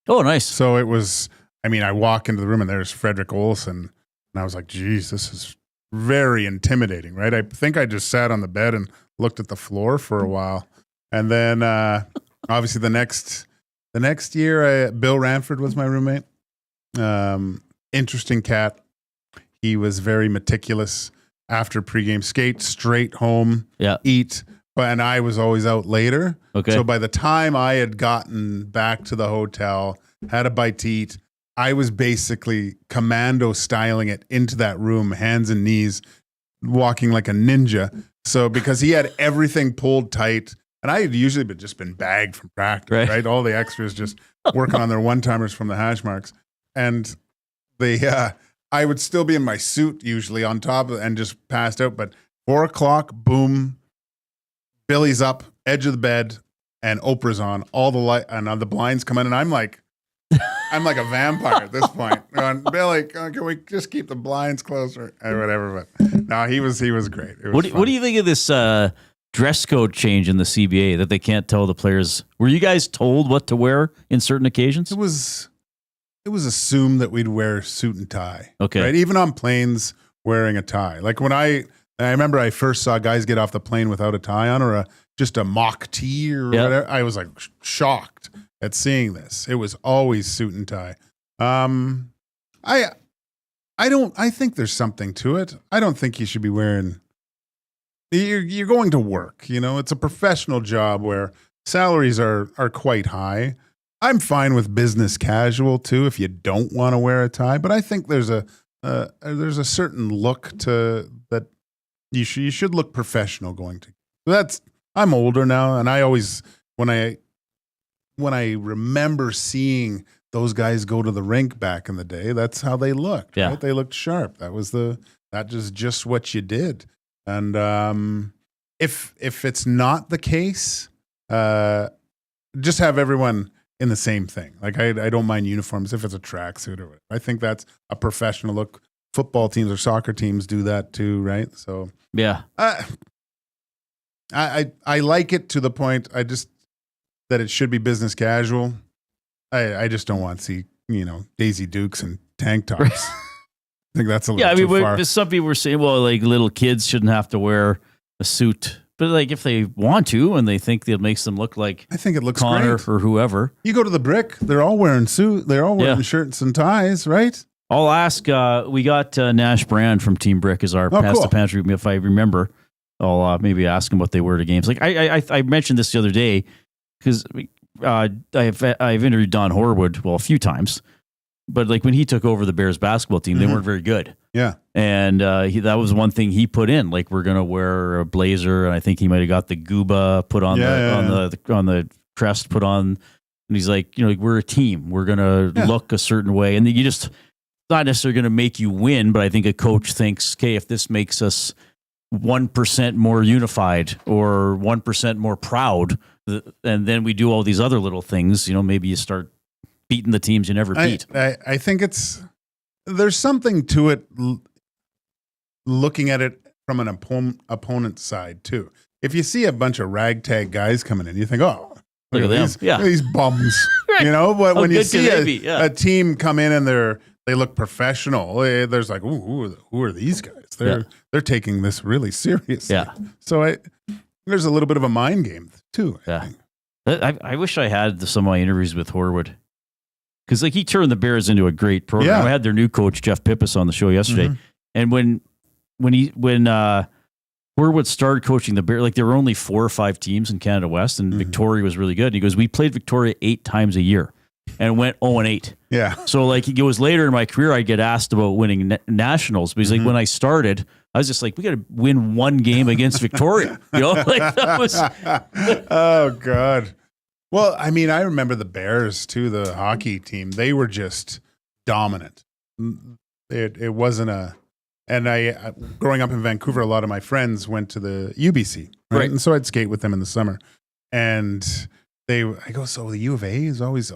Oh, nice. So it was, I walk into the room and there's Frederick Olesen, and I was like, geez, this is very intimidating, right? I think I just sat on the bed and looked at the floor for a while. And then obviously the next year, Bill Ranford was my roommate. Interesting cat. He was very meticulous. After pregame, skate straight home, eat. And I was always out later. Okay. So by the time I had gotten back to the hotel, had a bite to eat, I was basically commando styling it into that room, hands and knees, walking like a ninja. So because he had everything pulled tight, and I had usually just been bagged from practice, right? All the extras just working on their one-timers from the hash marks. And I would still be in my suit usually on top of, and just passed out. But 4 o'clock, boom, Billy's up, edge of the bed, and Oprah's on. All the light and the blinds come in, and I'm like a vampire at this point. Going, Billy, can we just keep the blinds closer or whatever? But no, he was great. What do you think of this dress code change in the CBA that they can't tell the players? Were you guys told what to wear in certain occasions? It was assumed that we'd wear suit and tie. Okay, right? Even on planes, wearing a tie. Like when I remember I first saw guys get off the plane without a tie on, or just a mock tee or whatever. I was like shocked at seeing this. It was always suit and tie. I think there's something to it. I don't think you should be wearing. You're going to work. It's a professional job where salaries are quite high. I'm fine with business casual too if you don't want to wear a tie, but I think there's a certain look to that. You should look professional going to. I'm older now, and I always when I remember seeing those guys go to the rink back in the day, that's how they looked. Yeah. Right? They looked sharp. That was just what you did. And if it's not the case, just have everyone in the same thing. Like I don't mind uniforms if it's a tracksuit or whatever. I think that's a professional look. Football teams or soccer teams do that too, right? So yeah, I like it to the point that it should be business casual. I just don't want to see Daisy Dukes and tank tops. I think that's a little too far. Some people were saying, well, like little kids shouldn't have to wear a suit. But like if they want to and they think it makes them look like I think it looks Connor great. or whoever. You go to the Brick, they're all wearing they're all wearing shirts and ties, right? I'll ask, we got Nash Brand from Team Brick as our Pass the Pantry, if I remember. I'll maybe ask him what they wear to games. Like I mentioned this the other day because I've interviewed Don Horwood, a few times. But like when he took over the Bears basketball team, they weren't very good. Yeah. And that was one thing he put in. Like we're gonna wear a blazer, and I think he might have got the Gooba put on on the crest put on. And he's like, we're a team. We're gonna look a certain way, and you just not necessarily gonna make you win. But I think a coach thinks, okay, if this makes us 1% more unified or 1% more proud, and then we do all these other little things. Maybe you start beating the teams you never beat. I think there's something to it looking at it from an opponent's side too. If you see a bunch of ragtag guys coming in, you think, oh, look at these bums, right. But when you see a team come in and they look professional, there's like, ooh, who are these guys? They're taking this really seriously. Yeah. So there's a little bit of a mind game too. I wish I had some of my interviews with Horwood. Because like he turned the Bears into a great program. I had their new coach Jeff Pippis on the show yesterday, and when Horwood started coaching the Bears, like there were only 4 or 5 teams in Canada West, and Victoria was really good. And he goes, we played Victoria 8 times a year, and went 0-8. Yeah. So like it was later in my career, I'd get asked about winning nationals, but he's like, when I started, I was just like, we got to win one game against Victoria. Like that was. Oh God. Well, I mean, I remember the Bears too, the hockey team. They were just dominant. It wasn't and growing up in Vancouver, a lot of my friends went to the UBC, right? And so I'd skate with them in the summer. And I go, so the U of A is always,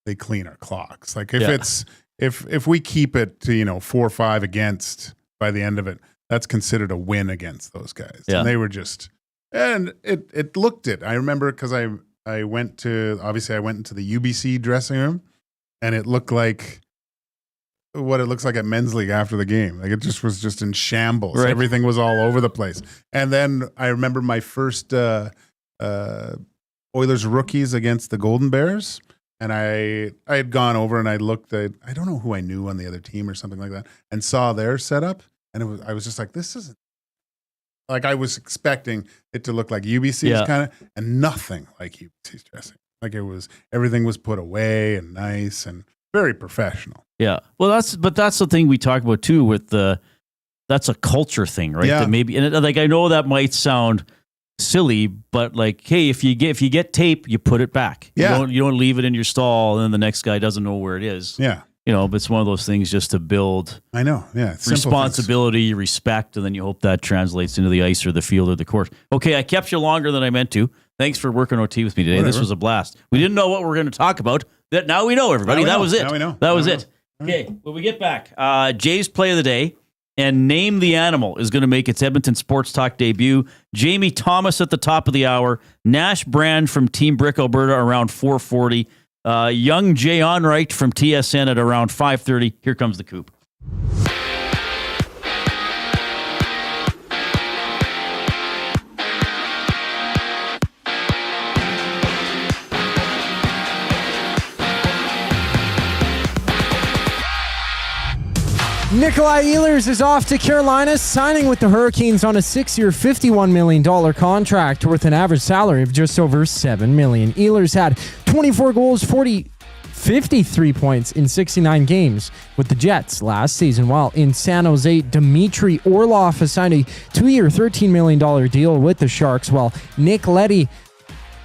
they clean our clocks. Like if we keep it to, 4-5 against by the end of it, that's considered a win against those guys. Yeah. And they were just, and it looked it. I remember because I went into the UBC dressing room, and it looked like what it looks like at men's league after the game. Like it was just in shambles. Right. Everything was all over the place. And then I remember my first Oilers rookies against the Golden Bears. And I had gone over and I looked at, I don't know who I knew on the other team or something like that, and saw their setup. And I was just like, this isn't, like I was expecting it to look like UBC's kind of, and nothing like UBC's dressing. Like everything was put away and nice and very professional. Yeah. Well, that's the thing we talk about too with that's a culture thing, right? Yeah. That maybe, and like, I know that might sound silly, but like, hey, if you get tape, you put it back. Yeah. You don't leave it in your stall and then the next guy doesn't know where it is. Yeah. But it's one of those things just to build. I know. Yeah. Responsibility, respect, and then you hope that translates into the ice or the field or the court. Okay, I kept you longer than I meant to. Thanks for working OT with me today. Whatever. This was a blast. We didn't know what we were going to talk about. That now we know, everybody. That was it. Now we know. That was it. Okay, when we get back, Jay's play of the day and Name the Animal is going to make its Edmonton Sports Talk debut. Jamie Thomas at the top of the hour. Nash Brand from Team Brick Alberta around 4:40. Young Jay Onrait from TSN at around 5:30. Here comes the Coop. Nikolai Ehlers is off to Carolina, signing with the Hurricanes on a 6-year, $51 million contract worth an average salary of just over $7 million. Ehlers had 24 goals, 53 points in 69 games with the Jets last season, while in San Jose, Dmitry Orlov has signed a 2-year, $13 million deal with the Sharks, while Nick Leddy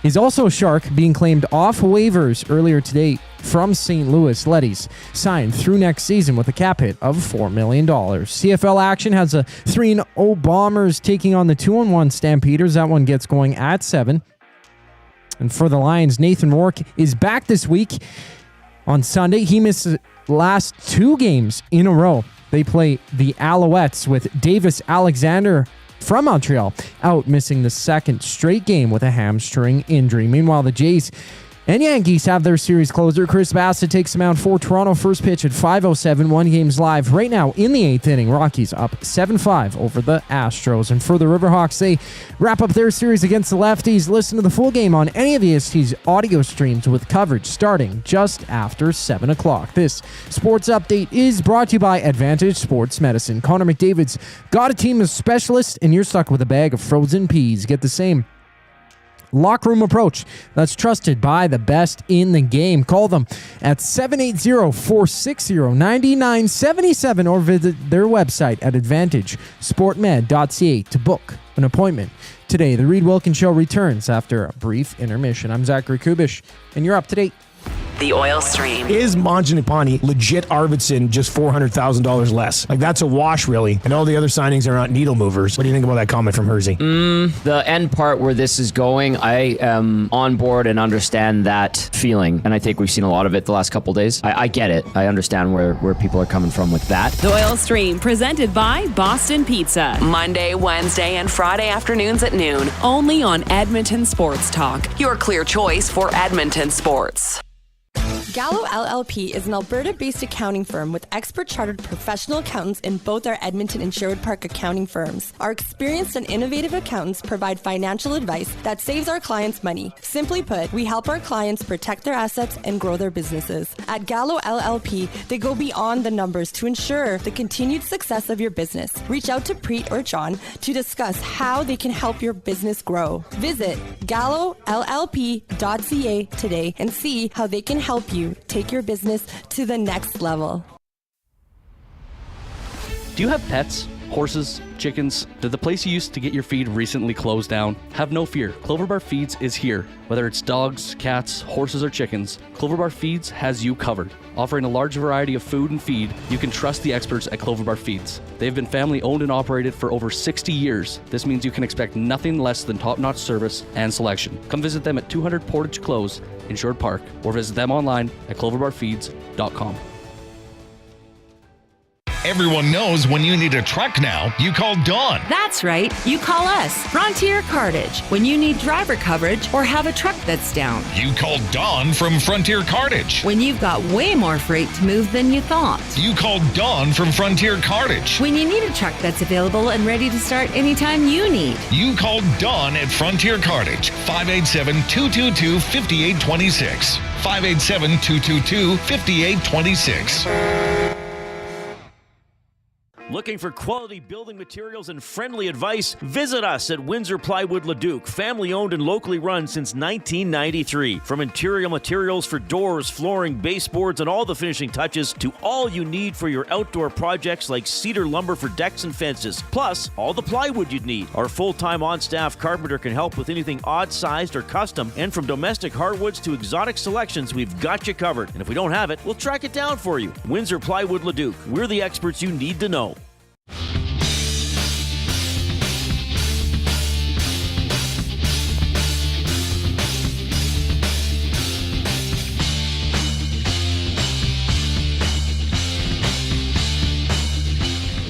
is also a Shark, being claimed off waivers earlier today from St. Louis. Leddy's signed through next season with a cap hit of $4 million. CFL action has a 3-0 Bombers taking on the 2-1 Stampeders. That one gets going at 7. And for the Lions, Nathan Rourke is back this week. On Sunday, he missed the last 2 games in a row. They play the Alouettes with Davis Alexander from Montreal out, missing the second straight game with a hamstring injury. Meanwhile, the Jays and Yankees have their series closer. Chris Bassett takes them out for Toronto. First pitch at 5:07. 1 game's live right now in the 8th inning. Rockies up 7-5 over the Astros. And for the Riverhawks, they wrap up their series against the Lefties. Listen to the full game on any of the EST's audio streams with coverage starting just after 7 o'clock. This sports update is brought to you by Advantage Sports Medicine. Connor McDavid's got a team of specialists, and you're stuck with a bag of frozen peas. Get the same locker room approach that's trusted by the best in the game. Call them at 780-460-9977 or visit their website at advantagesportmed.ca to book an appointment today. The Reid Wilkins Show returns after a brief intermission. I'm Zachary Kubish, and you're up to date. The Oil Stream. Is Mangiapane legit Arvidsson just $400,000 less? Like, that's a wash, really. And all the other signings are not needle movers. What do you think about that comment from Hersey? The end part where this is going, I am on board and understand that feeling. And I think we've seen a lot of it the last couple days. I get it. I understand where people are coming from with that. The Oil Stream, presented by Boston Pizza. Monday, Wednesday, and Friday afternoons at noon. Only on Edmonton Sports Talk. Your clear choice for Edmonton sports. Gallo LLP is an Alberta-based accounting firm with expert chartered professional accountants in both our Edmonton and Sherwood Park accounting firms. Our experienced and innovative accountants provide financial advice that saves our clients money. Simply put, we help our clients protect their assets and grow their businesses. At Gallo LLP, they go beyond the numbers to ensure the continued success of your business. Reach out to Preet or John to discuss how they can help your business grow. Visit gallollp.ca today and see how they can help you take your business to the next level. Do you have pets? Horses? Chickens? Did the place you used to get your feed recently close down? Have no fear. Clover Bar Feeds is here. Whether it's dogs, cats, horses, or chickens, Clover Bar Feeds has you covered. Offering a large variety of food and feed, you can trust the experts at Clover Bar Feeds. They've been family owned and operated for over 60 years. This means you can expect nothing less than top-notch service and selection. Come visit them at 200 Portage Close in Sherwood Park or visit them online at cloverbarfeeds.com. Everyone knows when you need a truck now, you call Dawn. That's right. You call us, Frontier Cartage, when you need driver coverage or have a truck that's down. You call Dawn from Frontier Cartage. When you've got way more freight to move than you thought. You call Dawn from Frontier Cartage. When you need a truck that's available and ready to start anytime you need. You call Dawn at Frontier Cartage, 587-222-5826. 587-222-5826. Looking for quality building materials and friendly advice? Visit us at Windsor Plywood Leduc, family owned and locally run since 1993. From interior materials for doors, flooring, baseboards, and all the finishing touches to all you need for your outdoor projects like cedar lumber for decks and fences, plus all the plywood you'd need. Our full-time on-staff carpenter can help with anything odd-sized or custom, and from domestic hardwoods to exotic selections, we've got you covered. And if we don't have it, we'll track it down for you. Windsor Plywood Leduc. We're the experts you need to know.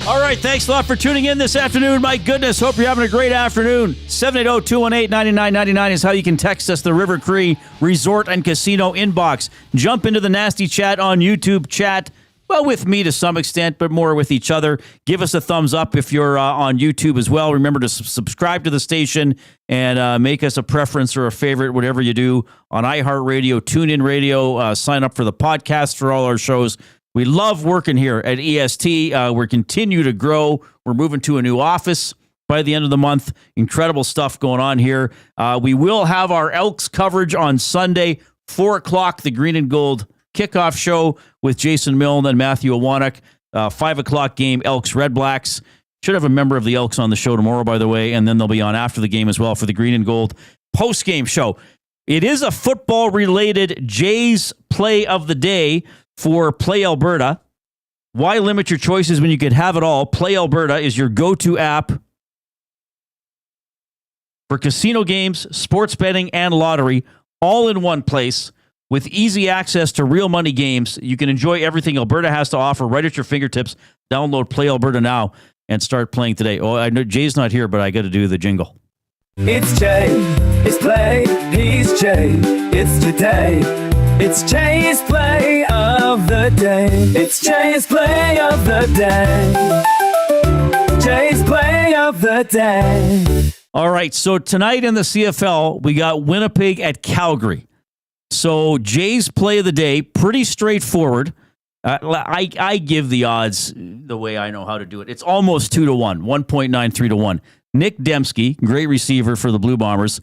All right, thanks a lot for tuning in this afternoon. My goodness, hope you're having a great afternoon. 780-218-9999 is how you can text us the River Cree Resort and Casino inbox. Jump into the nasty chat on YouTube chat. Well, with me to some extent, but more with each other. Give us a thumbs up if you're on YouTube as well. Remember to subscribe to the station and make us a preference or a favorite, whatever you do, on iHeartRadio, TuneIn Radio. Sign up for the podcast for all our shows. We love working here at EST. We're continue to grow. We're moving to a new office by the end of the month. Incredible stuff going on here. We will have our Elks coverage on Sunday, 4 o'clock, the Green and Gold kickoff show with Jason Milne and Matthew Awanek. 5 o'clock game, Elks Red Blacks. Should have a member of the Elks on the show tomorrow, by the way, and then they'll be on after the game as well for the Green and Gold post-game show. It is a football-related Jays play of the day for Play Alberta. Why limit your choices when you could have it all? Play Alberta is your go-to app for casino games, sports betting, and lottery, all in one place. With easy access to real money games, you can enjoy everything Alberta has to offer right at your fingertips. Download Play Alberta now and start playing today. Oh, I know Jay's not here, but I got to do the jingle. It's Jay, it's Play, he's Jay, it's today. It's Jay's Play of the Day. It's Jay's Play of the Day. Jay's Play of the Day. All right, so tonight in the CFL, we got Winnipeg at Calgary. So Jay's Play of the Day, pretty straightforward. I give the odds the way I know how to do it. It's almost 2-1, 1.93 to 1. Nick Dembski, great receiver for the Blue Bombers,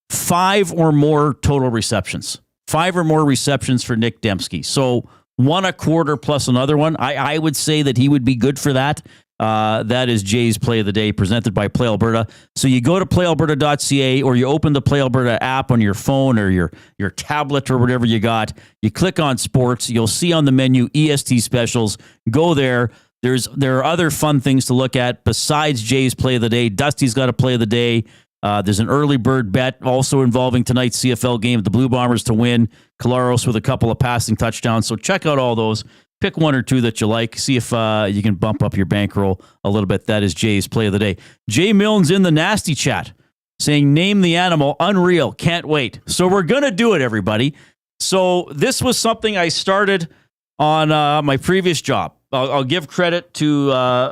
5 or more total receptions. 5 or more receptions for Nick Dembski. So 1.25 plus another one. I would say that he would be good for that. That is Jay's Play of the Day, presented by Play Alberta. So you go to playalberta.ca, or you open the Play Alberta app on your phone or your tablet or whatever you got. You click on sports. You'll see on the menu EST specials. Go there. There are other fun things to look at besides Jay's Play of the Day. Dusty's got a Play of the Day. There's an early bird bet also involving tonight's CFL game, the Blue Bombers to win. Colaros with a couple of passing touchdowns. So check out all those. Pick 1 or 2 that you like. See if you can bump up your bankroll a little bit. That is Jay's Play of the Day. Jay Milne's in the nasty chat saying, name the animal. Unreal. Can't wait. So we're going to do it, everybody. So this was something I started on my previous job. I'll give credit to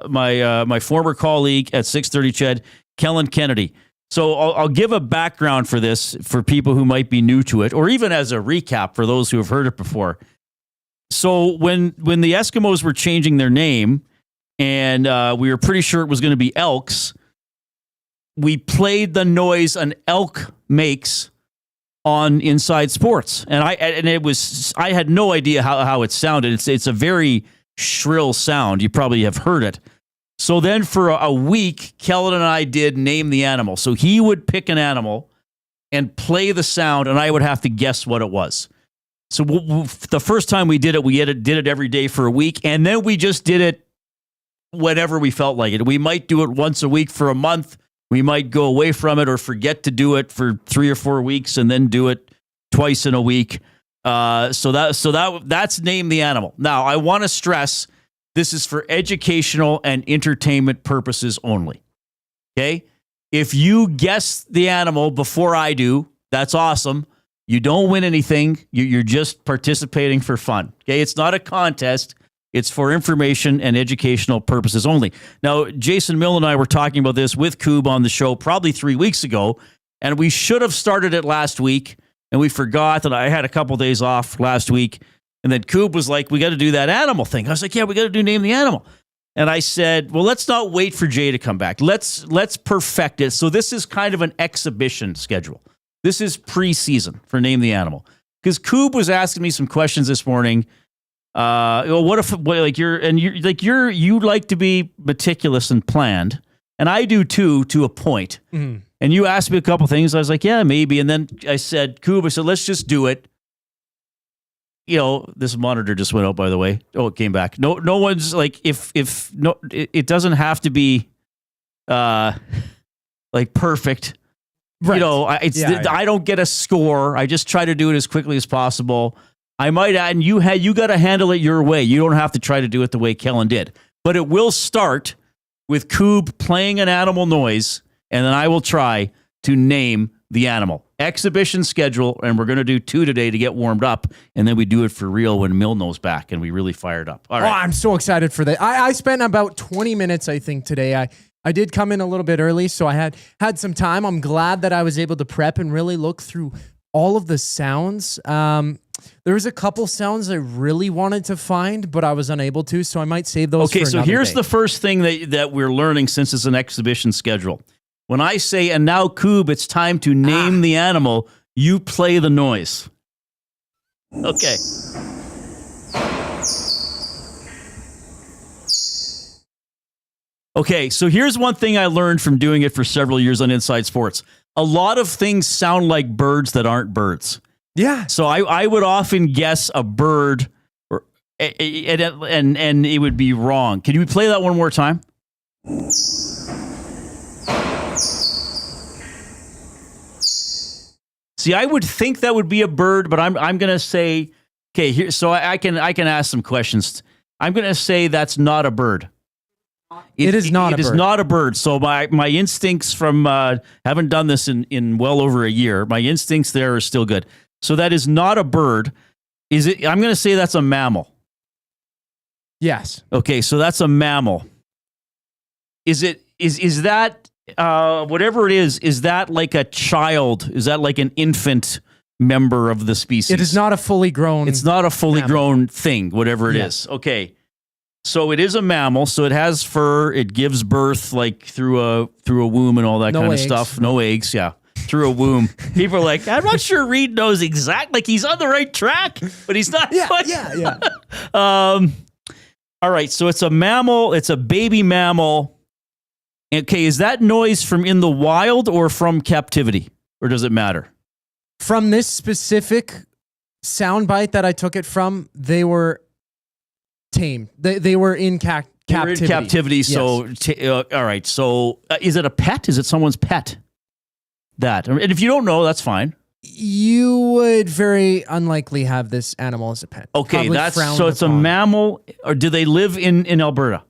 my former colleague at 630 Ched, Kellen Kennedy. So I'll give a background for this for people who might be new to it, or even as a recap for those who have heard it before. So when the Eskimos were changing their name, and we were pretty sure it was going to be Elks, we played the noise an elk makes on Inside Sports, and I had no idea how it sounded. It's a very shrill sound. You probably have heard it. So then for a week, Kellen and I did Name the Animal. So he would pick an animal and play the sound, and I would have to guess what it was. So the first time we did it every day for a week, and then we just did it whenever we felt like it. We might do it once a week for a month. We might go away from it or forget to do it for 3 or 4 weeks and then do it twice in a week. So that's Name the Animal. Now, I want to stress this is for educational and entertainment purposes only. Okay? If you guess the animal before I do, that's awesome. You don't win anything. You're just participating for fun. Okay? It's not a contest. It's for information and educational purposes only. Now, Jason Milne and I were talking about this with Coob on the show probably 3 weeks ago, and we should have started it last week, and we forgot that I had a couple days off last week. And then Coob was like, we got to do that animal thing. I was like, yeah, we got to do Name the Animal. And I said, well, let's not wait for Jay to come back. Let's perfect it. So this is kind of an exhibition schedule. This is preseason for Name the Animal. Because Coob was asking me some questions this morning. What if you like to be meticulous and planned, and I do too, to a point. Mm-hmm. And you asked me a couple things. I was like, yeah, maybe. And then I said, Coob, I said, let's just do it. You know, this monitor just went out, by the way. Oh, it came back. No one's like, it doesn't have to be, like perfect. Right. You know, I don't get a score. I just try to do it as quickly as possible. I might add, and you got to handle it your way. You don't have to try to do it the way Kellen did. But it will start with Coob playing an animal noise, and then I will try to name the animal. Exhibition schedule, and we're going to do 2 today to get warmed up, and then we do it for real when Milno's back, and we really fired up. All right. Oh, I'm so excited for that. I spent about 20 minutes, I think, today. I did come in a little bit early, so I had some time. I'm glad that I was able to prep and really look through all of the sounds. There was a couple sounds I really wanted to find, but I was unable to, so I might save those. Okay, for so another here's day. the first thing that we're learning since it's an exhibition schedule. When I say, and now, Coob, it's time to name the animal, you play the noise. Okay. Okay, so here's one thing I learned from doing it for several years on Inside Sports. A lot of things sound like birds that aren't birds. Yeah. So I would often guess a bird, and it would be wrong. Can you play that one more time? See, I would think that would be a bird, but I'm going to say, okay, here. So I can ask some questions. I'm going to say that's not a bird. It is not a bird. It is not a bird. So my instincts from haven't done this in well over a year. My instincts there are still good. So that is not a bird. Is it? I'm going to say that's a mammal. Yes. Okay, so that's a mammal. Is it? Is that whatever it is that like a child? Is that like an infant member of the species? It is not a fully grown. It's not a fully mammal. grown thing. Whatever it is. Okay. So it is a mammal, so it has fur, it gives birth like through a womb and all that No kind eggs. of stuff. No eggs, yeah. Through a womb. People are like, I'm not sure Reid knows exactly, like he's on the right track, but he's not. Yeah. All right, so it's a mammal, it's a baby mammal. Okay, is that noise from in the wild or from captivity? Or does it matter? From this specific soundbite that I took it from, they were tame. They were in captivity. They were in captivity, Yes. so, all right. So is it a pet? Is it someone's pet? That. And if you don't know, that's fine. You would very unlikely have this animal as a pet. Okay, Probably frowned it's a upon. mammal, or do they live in Alberta?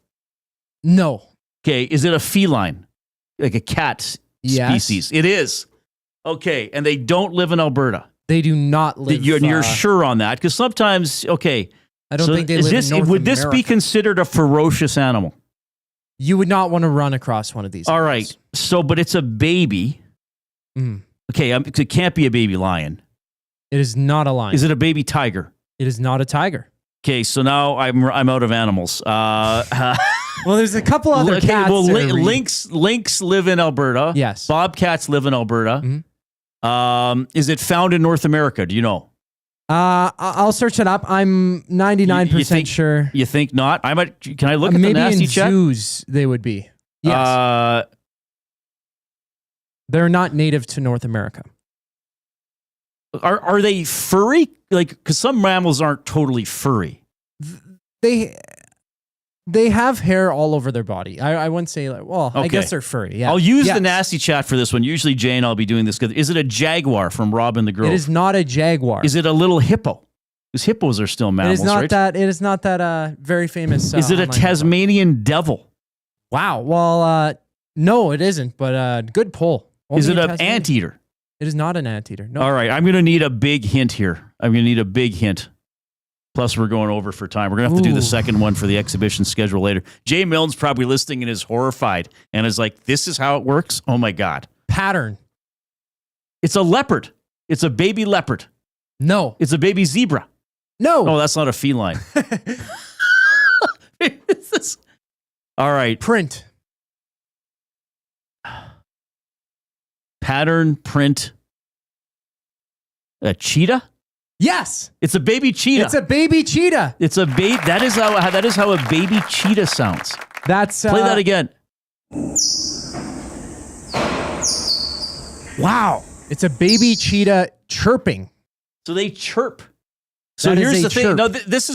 No. Okay, is it a feline? Like a cat Yes. species? It is. Okay, and they don't live in Alberta. They do not live. You're sure on that? Because sometimes, okay. I don't think they is live this, in North would this be America. considered a ferocious animal? You would not want to run across one of these. All right. So, but it's a baby. Mm. Okay, it can't be a baby lion. It is not a lion. Is it a baby tiger? It is not a tiger. Okay, so now I'm out of animals. Well, there's a couple other cats. Well, that are lynx live in Alberta. Yes. Bobcats live in Alberta. Mhm. Is it found in North America? Do you know? I'll search it up. I'm 99% sure. You think not? I might. Can I look at the Maybe nasty in chat? zoos they would be. Yes. They're not native to North America. Are they furry? Like, because some mammals aren't totally furry. They have hair all over their body. I wouldn't say like, well, I Okay. guess they're furry. Yeah. I'll use Yes. the nasty chat for this one. Usually, Jane, I'll be doing this. Is it a jaguar from Robin the Grove? It is not a jaguar. Is it a little hippo? Because hippos are still It mammals, is not right? that. It is not that very famous. Is it a online hippo. Tasmanian devil? Wow. Well, no, it isn't. But good pull. Is Only it in an Tasmania. anteater? It is not an anteater. No. All right, I'm going to need a big hint here. I'm going to need a big hint. Plus, we're going over for time. We're going to have to do the second one for the exhibition schedule later. Jay Milne's probably listening and is horrified and is like, this is how it works? Oh, my God. Pattern. It's a leopard. It's a baby leopard. No. It's a baby zebra. No. Oh, that's not a feline. All right. Print. Pattern, print. A cheetah? Yes. It's a baby cheetah. It's a baby cheetah. It's a baby. That is how a baby cheetah sounds. That's Play that again. Wow. It's a baby cheetah chirping. So they chirp. So That is here's a the thing. chirp. No, this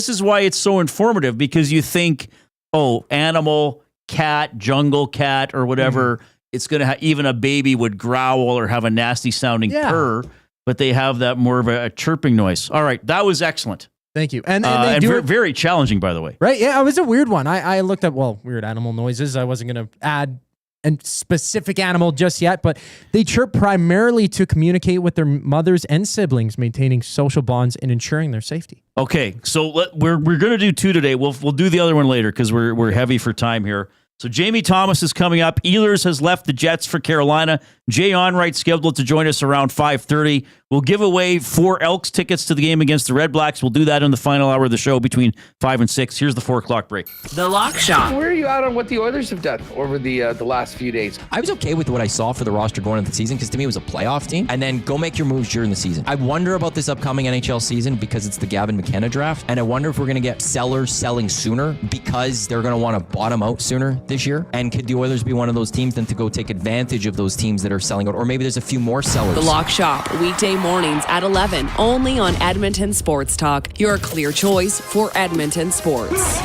is why it's so informative, because you think, oh, animal, cat, jungle cat, or whatever. It's going to even a baby would growl or have a nasty sounding purr, but they have that more of a chirping noise. All right, that was excellent. Thank you. And they do very, it very challenging, by the way. right. Yeah, it was a weird one. I looked up weird animal noises. I wasn't going to add a specific animal just yet, but they chirp primarily to communicate with their mothers and siblings, maintaining social bonds and ensuring their safety. Okay, so we're going to do two today. We'll do the other one later because we're heavy for time here. So Jamie Thomas is coming up. Ehlers has left the Jets for Carolina. Jay Onrait scheduled to join us around 5:30. We'll give away 4 Elks tickets to the game against the Red Blacks. We'll do that in the final hour of the show between 5 and 6. Here's the 4 o'clock break. The Lock Shop. Where are you at on what the Oilers have done over the last few days? I was okay with what I saw for the roster going into the season because to me it was a playoff team. And then go make your moves during the season. I wonder about this upcoming NHL season because it's the Gavin McKenna draft. And I wonder if we're going to get sellers selling sooner because they're going to want to bottom out sooner this year. And could the Oilers be one of those teams then to go take advantage of those teams that are selling out? Or maybe there's a few more sellers. The Lock Shop, weekday mornings at 11, only on Edmonton Sports Talk, your clear choice for Edmonton sports.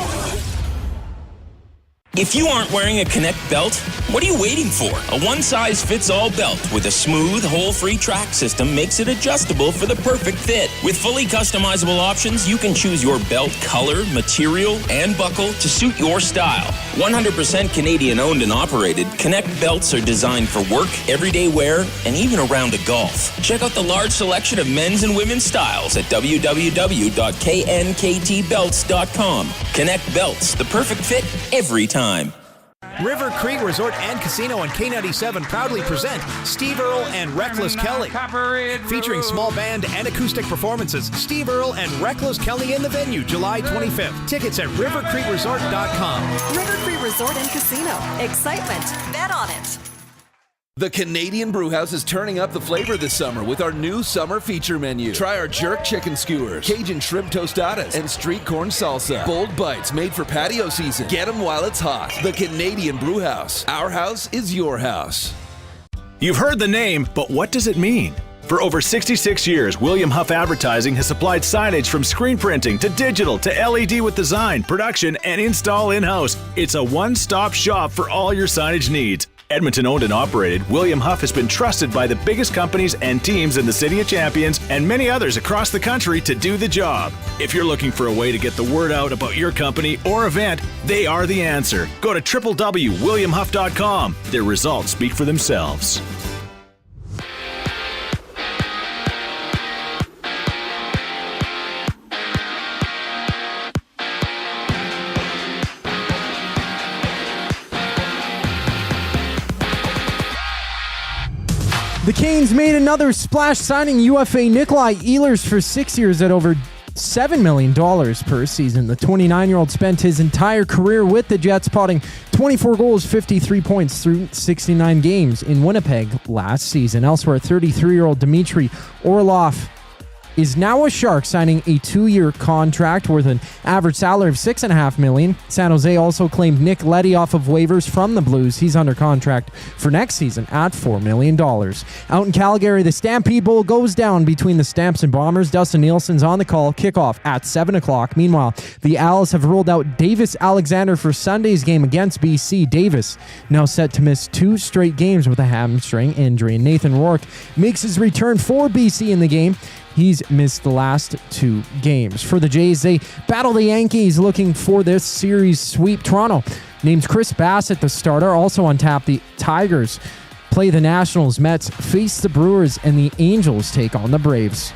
If you aren't wearing a Connect belt, what are you waiting for? A one-size-fits-all belt with a smooth, hole-free track system makes it adjustable for the perfect fit. With fully customizable options, you can choose your belt color, material, and buckle to suit your style. 100% Canadian-owned and operated, Connect belts are designed for work, everyday wear, and even a round of golf. Check out the large selection of men's and women's styles at www.knktbelts.com. Connect belts, the perfect fit every time. River Creek Resort and Casino on K97 proudly present Steve Earle and Reckless Kelly. Featuring small band and acoustic performances, Steve Earle and Reckless Kelly in the venue July 25th. Tickets at rivercreekresort.com. River Creek Resort and Casino. Excitement. Bet on it. The Canadian Brewhouse is turning up the flavor this summer with our new summer feature menu. Try our jerk chicken skewers, Cajun shrimp tostadas, and street corn salsa. Bold bites made for patio season. Get them while it's hot. The Canadian Brewhouse. Our house is your house. You've heard the name, but what does it mean? For over 66 years, William Huff Advertising has supplied signage from screen printing to digital to LED with design, production, and install in-house. It's a one-stop shop for all your signage needs. Edmonton owned and operated, William Huff has been trusted by the biggest companies and teams in the City of Champions and many others across the country to do the job. If you're looking for a way to get the word out about your company or event, they are the answer. Go to www.williamhuff.com. Their results speak for themselves. The Canes made another splash signing UFA Nikolai Ehlers for 6 years at over $7 million per season. The 29-year-old spent his entire career with the Jets, potting 24 goals, 53 points through 69 games in Winnipeg last season. Elsewhere, 33-year-old Dmitry Orlov is now a Shark, signing a 2-year contract worth an average salary of $6.5 million. San Jose also claimed Nick Leddy off of waivers from the Blues. He's under contract for next season at $4 million. Out in Calgary, the Stampede Bowl goes down between the Stamps and Bombers. Dustin Nielsen's on the call. Kickoff at 7 o'clock. Meanwhile, the Owls have ruled out Davis Alexander for Sunday's game against BC. Davis now set to miss 2 straight games with a hamstring injury. And Nathan Rourke makes his return for BC in the game. He's missed the last 2 games. For the Jays, they battle the Yankees looking for this series sweep. Toronto names Chris Bassett the starter. Also on tap, the Tigers play the Nationals. Mets face the Brewers, and the Angels take on the Braves.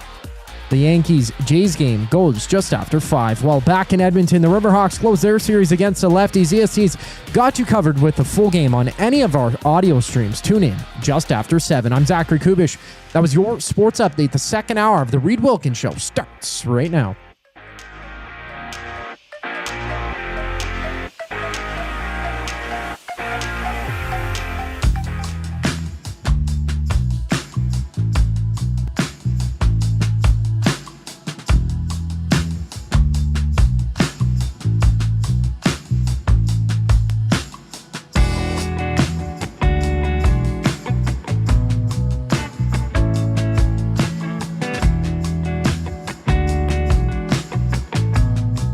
The Yankees-Jays game goes just after 5. While back in Edmonton, the Riverhawks close their series against the Lefties. ESC's got you covered with the full game on any of our audio streams. Tune in just after 7. I'm Zachary Kubish. That was your sports update. The second hour of the Reid Wilkins Show starts right now.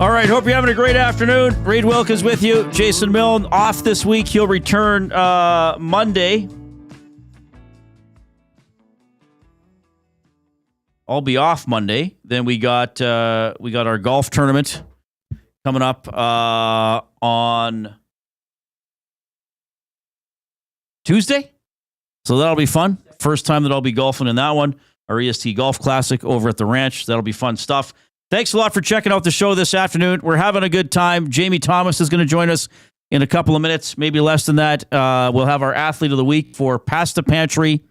All right, hope you're having a great afternoon. Reid Wilkins with you. Jason Milne off this week. He'll return Monday. I'll be off Monday. Then we got our golf tournament coming up on Tuesday. So that'll be fun. First time that I'll be golfing in that one. Our EST Golf Classic over at the ranch. That'll be fun stuff. Thanks a lot for checking out the show this afternoon. We're having a good time. Jamie Thomas is going to join us in a couple of minutes, maybe less than that. We'll have our Athlete of the Week for Past the Pantry.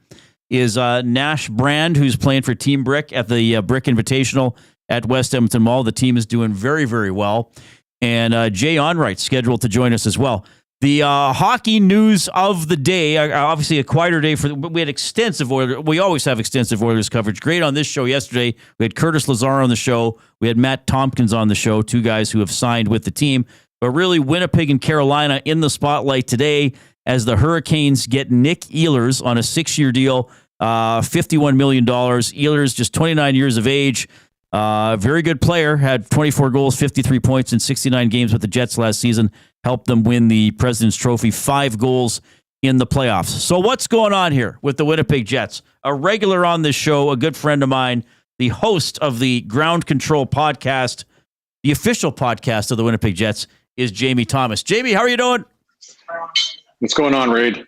is Nash Brand, who's playing for Team Brick at the Brick Invitational at West Edmonton Mall. The team is doing very, very well. And Jay Onrait scheduled to join us as well. The hockey news of the day, obviously a quieter day we had extensive Oilers. We always have extensive Oilers coverage. Great on this show yesterday. We had Curtis Lazar on the show. We had Matt Tompkins on the show, two guys who have signed with the team. But really, Winnipeg and Carolina in the spotlight today as the Hurricanes get Nick Ehlers on a 6-year deal, $51 million. Ehlers, just 29 years of age. Very good player, had 24 goals, 53 points in 69 games with the Jets last season. Helped them win the President's Trophy, 5 goals in the playoffs. So what's going on here with the Winnipeg Jets? A regular on this show, a good friend of mine, the host of the Ground Control podcast, the official podcast of the Winnipeg Jets, is Jamie Thomas. Jamie, how are you doing? What's going on, Reid?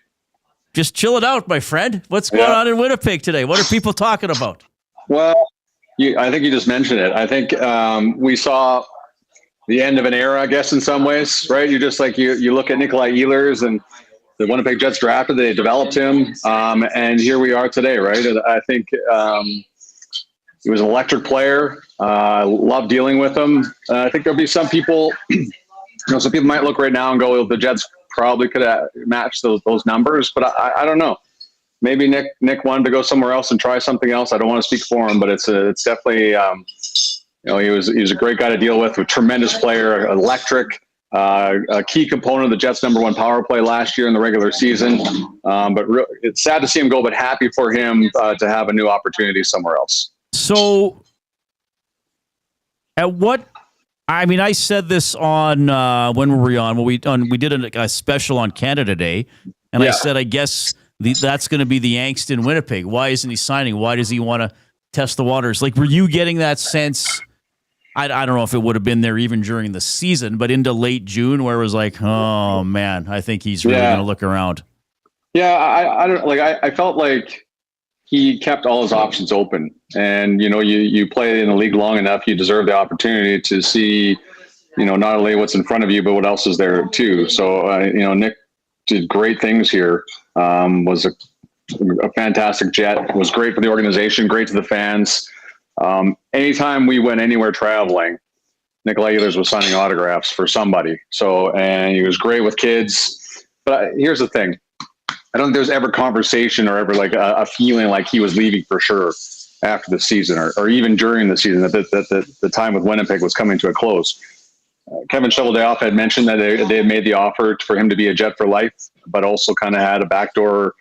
Just chill it out, my friend. What's going on in Winnipeg today? What are people talking about? Well, I think you just mentioned it. I think we saw the end of an era, I guess, in some ways, right? You just like you look at Nikolai Ehlers and the Winnipeg Jets drafted, they developed him, and here we are today, right? I think he was an electric player. Love dealing with him. I think there'll be some people, some people might look right now and go, well, the Jets probably could have matched those numbers, but I don't know. Maybe Nick wanted to go somewhere else and try something else. I don't want to speak for him, but it's definitely. He was a great guy to deal with, a tremendous player, electric, a key component of the Jets' #1 power play last year in the regular season. But it's sad to see him go, but happy for him to have a new opportunity somewhere else. So, I said this on when were we on? Well, we did a special on Canada Day, and I said I guess that's going to be the angst in Winnipeg. Why isn't he signing? Why does he want to test the waters? Like, were you getting that sense? I don't know if it would have been there even during the season, but into late June where it was like, oh man, I think he's really going to look around. Yeah, I don't like. I felt like he kept all his options open, and you play in the league long enough, you deserve the opportunity to see, not only what's in front of you, but what else is there too. So Nick did great things here. Was a fantastic Jet. Was great for the organization, great to the fans. Anytime we went anywhere traveling, Nikolai Ehlers was signing autographs for somebody. And he was great with kids. But here's the thing. I don't think there's ever conversation or ever like a feeling like he was leaving for sure after the season or even during the season, that the time with Winnipeg was coming to a close. Kevin Shoveldayoff had mentioned that they had made the offer for him to be a Jet for life, but also kind of had a backdoor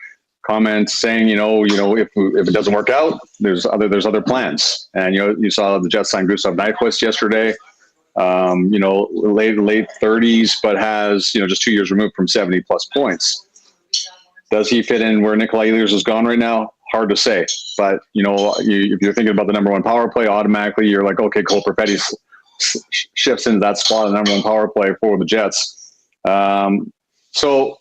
comment saying, if it doesn't work out, there's other plans. And you saw the Jets sign Gustav Nyquist yesterday. Late 30s, but has just 2 years removed from 70+ points. Does he fit in where Nikolai Ehlers is gone right now? Hard to say. But if you're thinking about the #1 power play, automatically you're like, okay, Cole Perfetti shifts into that spot, the #1 power play for the Jets. So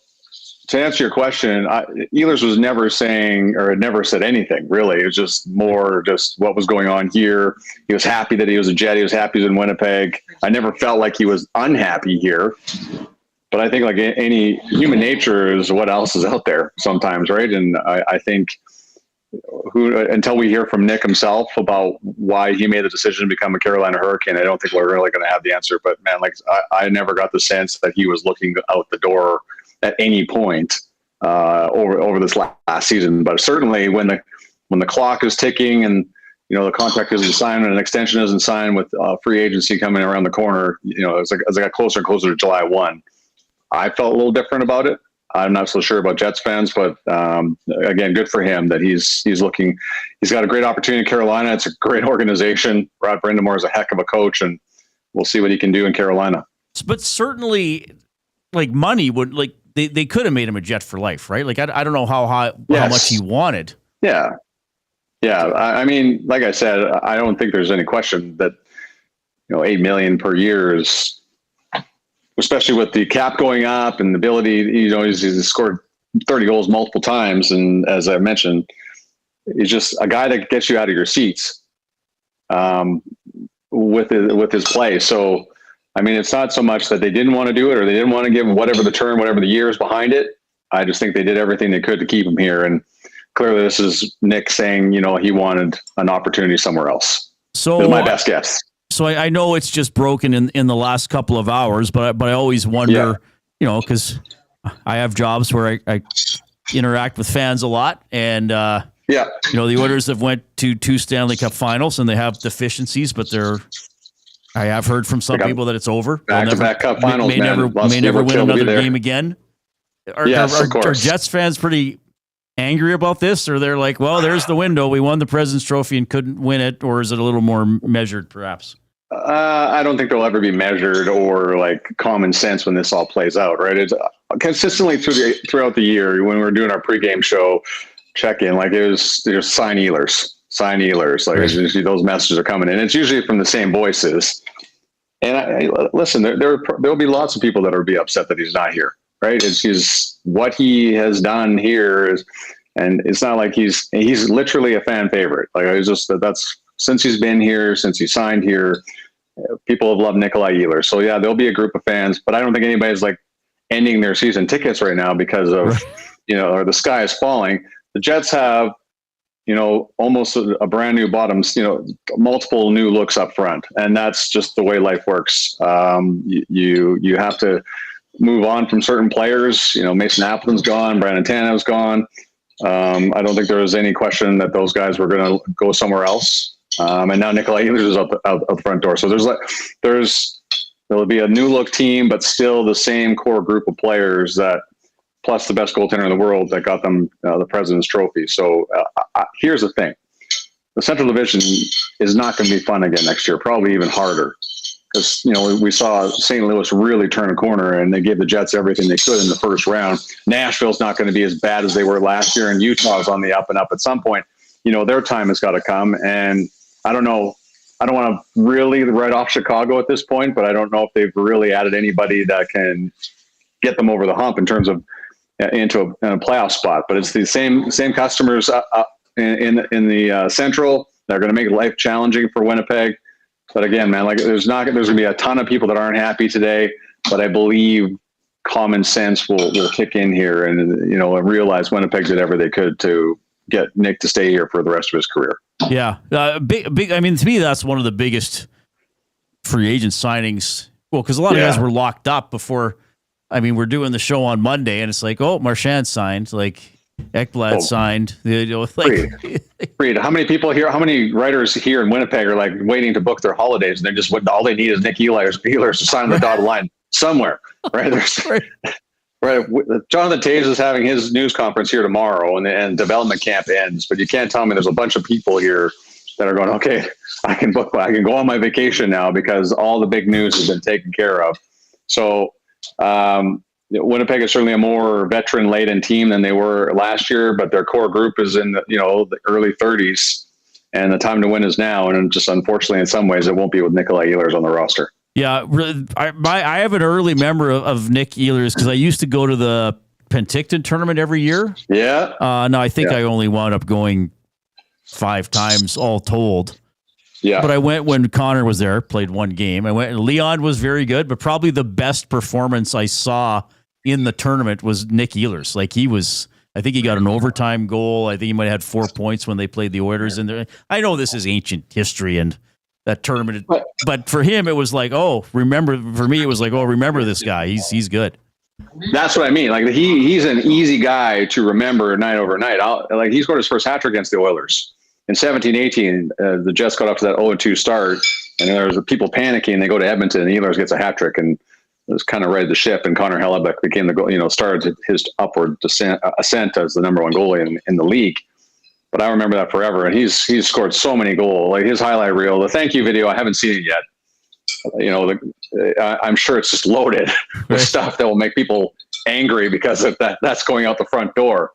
to answer your question, Ehlers was never saying or had never said anything, really. It was just more just what was going on here. He was happy that he was a Jet. He was happy he was in Winnipeg. I never felt like he was unhappy here. But I think like any human nature is what else is out there sometimes, right? And I think until we hear from Nick himself about why he made the decision to become a Carolina Hurricane, I don't think we're really going to have the answer. But man, I never got the sense that he was looking out the door at any point over this last season. But certainly when the clock is ticking and the contract isn't signed and an extension isn't signed with free agency coming around the corner, as I got closer and closer to July 1, I felt a little different about it. I'm not so sure about Jets fans, but again, good for him that he's looking. He's got a great opportunity in Carolina. It's a great organization. Rod Brindamore is a heck of a coach, and we'll see what he can do in Carolina. But certainly, like money would they could have made him a Jet for life, right? Like I don't know how much he wanted. Yeah. I mean, like I said, I don't think there's any question that $8 million per year is, especially with the cap going up and the ability, he's scored 30 goals multiple times. And as I mentioned, he's just a guy that gets you out of your seats with his play. So, I mean, it's not so much that they didn't want to do it or they didn't want to give him whatever the years behind it. I just think they did everything they could to keep him here. And clearly this is Nick saying, he wanted an opportunity somewhere else. So is my best guess. So I know it's just broken in the last couple of hours, but I always wonder, because I have jobs where I interact with fans a lot, and the Oilers have went to 2 Stanley Cup finals and they have deficiencies, but I have heard from some people that it's over. Back-to-back Cup finals, may never win another game again. Are Jets fans pretty angry about this, or they're like, well, there's the window. We won the President's Trophy and couldn't win it, or is it a little more measured, perhaps? I don't think they'll ever be measured or like common sense when this all plays out, right? It's consistently throughout the year when we were doing our pregame show check-in, like there's sign Eilers. Like usually those messages are coming in. It's usually from the same voices. And listen, there'll be lots of people that will be upset that he's not here, right? It's what he has done here and it's not like he's literally a fan favorite. Like that's since he's been here, since he signed here, people have loved Nikolai Ehlers. So yeah, there'll be a group of fans, but I don't think anybody's like ending their season tickets right now because of, or the sky is falling. The Jets have, almost a brand new bottoms, multiple new looks up front. And that's just the way life works. You have to move on from certain players. Mason Appleton's gone, Brandon Tanev's gone. I don't think there was any question that those guys were going to go somewhere else. And now Nikolai Ehlers is out the front door. So there'll be a new look team, but still the same core group of players plus the best goaltender in the world that got them the President's Trophy. So here's the thing. The Central Division is not going to be fun again next year, probably even harder. Because, we saw St. Louis really turn a corner and they gave the Jets everything they could in the first round. Nashville's not going to be as bad as they were last year, and Utah's on the up and up. At some point, their time has got to come. And I don't know. I don't want to really write off Chicago at this point, but I don't know if they've really added anybody that can get them over the hump in terms of into a playoff spot. But it's the same customers in the Central. They're going to make life challenging for Winnipeg. But again, man, like there's going to be a ton of people that aren't happy today, but I believe common sense will kick in here and realize Winnipeg did everything they could to get Nick to stay here for the rest of his career. Yeah. Big. I mean, to me, that's one of the biggest free agent signings. Well, because a lot of guys were locked up before. I mean, we're doing the show on Monday, and it's like, oh, Marchand signed, like Ekblad signed. Reid, how many people here? How many writers here in Winnipeg are like waiting to book their holidays, and they're just all they need is Nick Ehlers to sign the dotted line somewhere, right? Right. Jonathan Toews is having his news conference here tomorrow, and development camp ends. But you can't tell me there's a bunch of people here that are going, okay, I can go on my vacation now because all the big news has been taken care of. So Winnipeg is certainly a more veteran-laden team than they were last year, but their core group is in the early 30s, and the time to win is now. And just unfortunately, in some ways, it won't be with Nikolai Ehlers on the roster. Yeah, I have an early memory of Nick Ehlers because I used to go to the Penticton tournament every year. Yeah. No, I think I only wound up going 5 times all told. Yeah. But I went when Connor was there, played one game. I went, and Leon was very good, but probably the best performance I saw in the tournament was Nick Ehlers. Like I think he got an overtime goal. I think he might have had 4 points when they played the Oilers in there. I know this is ancient history and that tournament, but for him, it was like, remember this guy. He's good. That's what I mean. Like he's an easy guy to remember night over night. He scored his first hat trick against the Oilers. In 17-18, the Jets got off to that 0-2 start, and there was people panicking. They go to Edmonton, and Ehlers gets a hat trick, and it was kind of righted the ship. And Connor Hellebuck became started his upward ascent as the number 1 goalie in the league. But I remember that forever, and he's scored so many goals. Like his highlight reel, the thank you video, I haven't seen it yet. I'm sure it's just loaded with stuff that will make people angry because of that's going out the front door.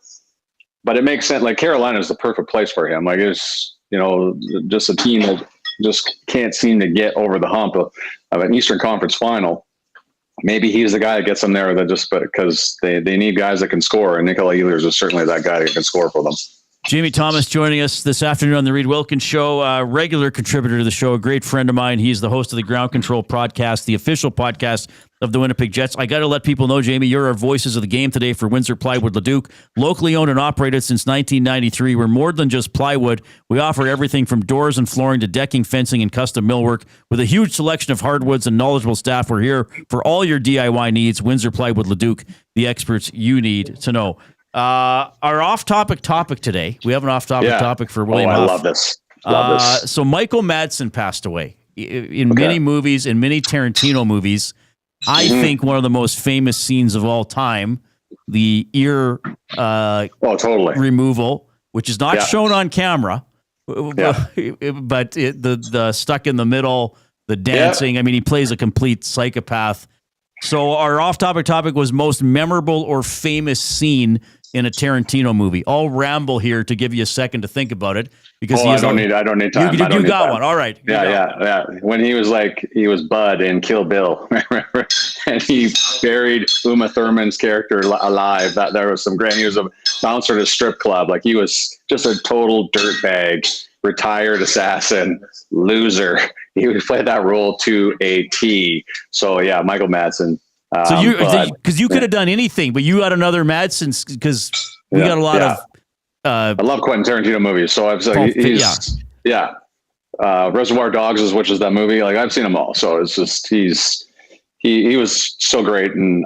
But it makes sense. Like Carolina is the perfect place for him. Like it's, just a team that just can't seem to get over the hump of an Eastern Conference final. Maybe he's the guy that gets them there because they need guys that can score. And Nikolai Ehlers is certainly that guy that can score for them. Jamie Thomas joining us this afternoon on the Reid Wilkins Show, regular contributor to the show, a great friend of mine. He's the host of the Ground Control podcast, the official podcast of the Winnipeg Jets. I got to let people know, Jamie, you're our voices of the game today for Windsor Plywood Leduc, locally owned and operated since 1993. We're more than just plywood. We offer everything from doors and flooring to decking, fencing, and custom millwork. With a huge selection of hardwoods and knowledgeable staff, we're here for all your DIY needs. Windsor Plywood Leduc, the experts you need to know. Our off-topic topic today, we have an off-topic topic for William Huff. I love this. Love this. So Michael Madsen passed away in many movies, in many Tarantino movies. I think one of the most famous scenes of all time, the ear removal, which is not shown on camera, but the stuck in the middle, the dancing. I mean, he plays a complete psychopath. So our off-topic topic was most memorable or famous scene in a Tarantino movie. I'll ramble here to give you a second to think about it because I don't need time. You got one. All right. Yeah. When he was Bud in Kill Bill, remember? And he buried Uma Thurman's character alive. That there was some great. He was a bouncer at a strip club. Like he was just a total dirtbag, retired assassin, loser. He played that role to a T. So yeah, Michael Madsen. So because you could have done anything, but you got another Madsen because we got a lot of. I love Quentin Tarantino movies, so I've Reservoir Dogs which is that movie. Like I've seen them all, so it's just he was so great in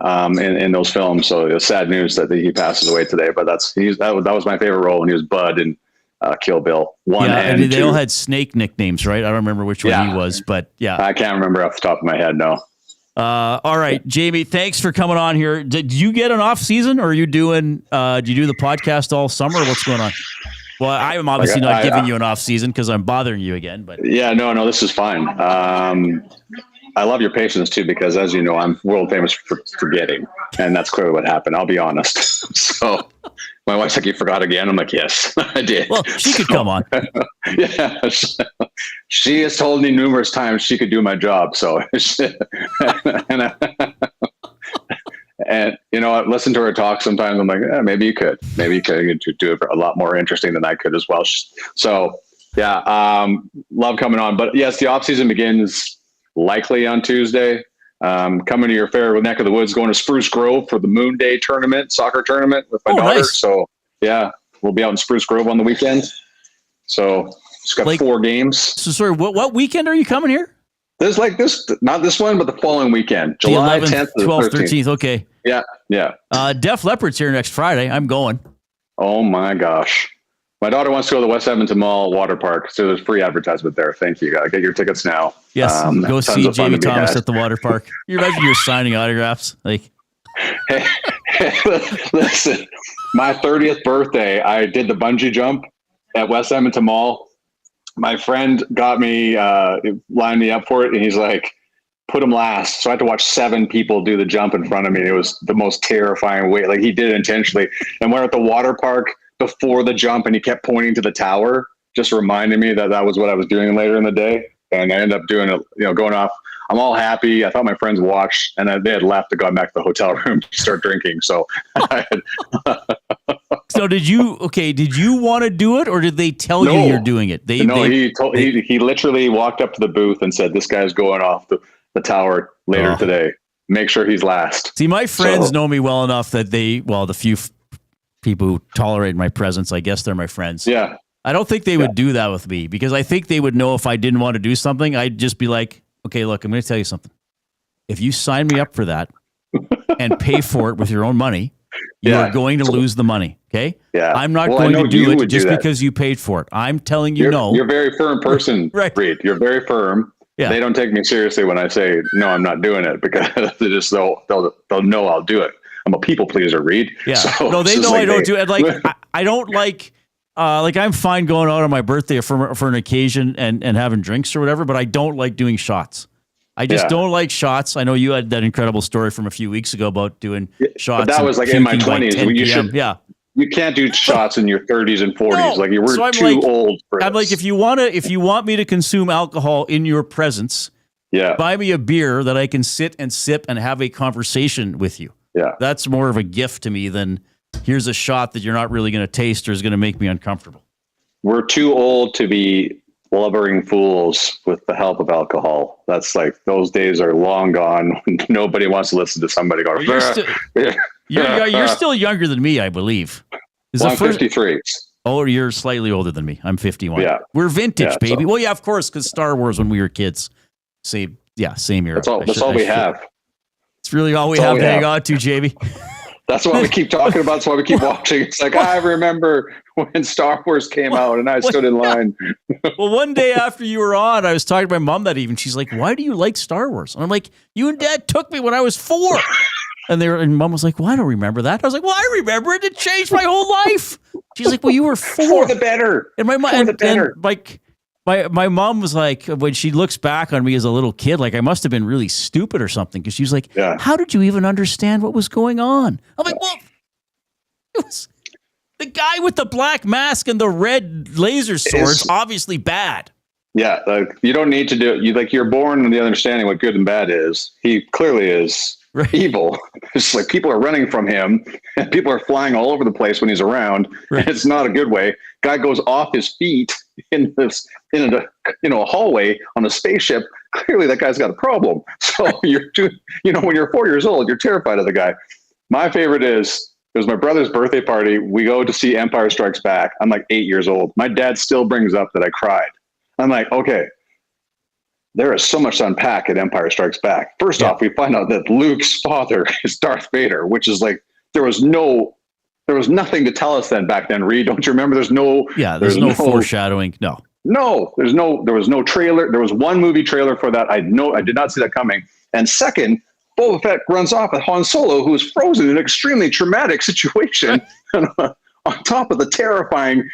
those films. So it's sad news that he passes away today. But that was my favorite role when he was Bud in Kill Bill 1 and 2. They all had snake nicknames, right? I don't remember which one he was, but I can't remember off the top of my head. No. All right, Jamie, thanks for coming on here. Did you get an off season or are you doing, did you do the podcast all summer? What's going on? Well, I am obviously not giving you an off season because I'm bothering you again, but no, this is fine. I love your patience too, because as you know, I'm world famous for forgetting, and that's clearly what happened. I'll be honest. So my wife's like, "You forgot again?" I'm like, "Yes, I did." Well, she could come on. Yeah, she has told me numerous times she could do my job. So, and you know, I listen to her talk sometimes. I'm like, maybe you could do it a lot more interesting than I could as well. So, love coming on. But yes, the off season begins likely on Tuesday. Coming to your fair neck of the woods, going to Spruce Grove for the Moon Day soccer tournament with my daughter. Nice. So we'll be out in Spruce Grove on the weekend. So just got 4 games. So sorry, what weekend are you coming here? There's not this one, but the following weekend, July 10th, 12th, 13th. Okay. Yeah. Def Leppard's here next Friday. I'm going. Oh my gosh. My daughter wants to go to the West Edmonton Mall water park, so there's free advertisement there. Thank you. Get your tickets now. Yes, go see Jamie Thomas at the water park. You imagine you're signing autographs. Like, hey, listen, my 30th birthday, I did the bungee jump at West Edmonton Mall. My friend got me, lined me up for it, and he's like, put him last. So I had to watch 7 people do the jump in front of me. It was the most terrifying way. Like he did it intentionally. And we're at the water park before the jump, and he kept pointing to the tower, just reminding me that was what I was doing later in the day. And I ended up doing it, going off. I'm all happy. I thought my friends watched, and they had left to go back to the hotel room to start drinking. So, so did you want to do it, or did they tell you you're doing it? He literally walked up to the booth and said, "This guy's going off the tower later today. Make sure he's last." See, my friends know me well enough that the few people who tolerate my presence, I guess they're my friends. Yeah. I don't think they would do that with me, because I think they would know if I didn't want to do something, I'd just be like, okay, look, I'm going to tell you something. If you sign me up for that and pay for it with your own money, you are going to lose the money. Okay. Yeah. I'm not going to do it just because you paid for it. I'm telling you no. You're a very firm person, right? Reid. You're very firm. Yeah. They don't take me seriously when I say, no, I'm not doing it, because they just, they'll know I'll do it. I'm a people pleaser, Reid. Yeah. So no, they know I don't do it. Like, I don't like I'm fine going out on my birthday for an occasion and having drinks or whatever, but I don't like doing shots. I just don't like shots. I know you had that incredible story from a few weeks ago about doing shots. But that was like in my 20s. You can't do shots in your 30s and 40s. No. Like we're too old for this. I'm like, if you want me to consume alcohol in your presence, buy me a beer that I can sit and sip and have a conversation with you. Yeah. That's more of a gift to me than here's a shot that you're not really going to taste or is going to make me uncomfortable. We're too old to be blubbering fools with the help of alcohol. That's like, those days are long gone. Nobody wants to listen to somebody go, you're still younger than me, I believe. I'm 53. Oh, you're slightly older than me. I'm 51. Yeah. We're vintage, baby. So. Well, yeah, of course, because Star Wars when we were kids. Same era. That's all we have. It's really all we have to hang on to, JB. That's why we keep talking about. That's why we keep watching. It's like, I remember when Star Wars came out and I stood in line. Well, one day after you were on, I was talking to my mom that evening. She's like, why do you like Star Wars? And I'm like, you and Dad took me when I was 4. And Mom was like, well, I don't remember that. I was like, well, I remember it. It changed my whole life. She's like, well, you were 4. For the better. And my mom, my mom was like, when she looks back on me as a little kid, like I must have been really stupid or something. Because she was like, how did you even understand what was going on? I'm like, well, it was the guy with the black mask and the red laser swords, obviously bad. Yeah, like you don't need to do it. You're born with the understanding what good and bad is. He clearly is evil. It's like people are running from him and people are flying all over the place when he's around. And it's not a good way. Guy goes off his feet in a hallway on a spaceship. Clearly that guy's got a problem. So when you're 4 years old, you're terrified of the guy. My favorite is, it was my brother's birthday party. We go to see Empire Strikes Back. I'm like 8 years old. My dad still brings up that I cried. I'm like, okay, there is so much to unpack at Empire Strikes Back. First off, we find out that Luke's father is Darth Vader, which is like, there was nothing to tell us back then, Reid. Don't you remember? There's no foreshadowing. No, there was no trailer. There was one movie trailer for that. I did not see that coming. And second, Boba Fett runs off with Han Solo, who is frozen in an extremely traumatic situation on top of the terrifying,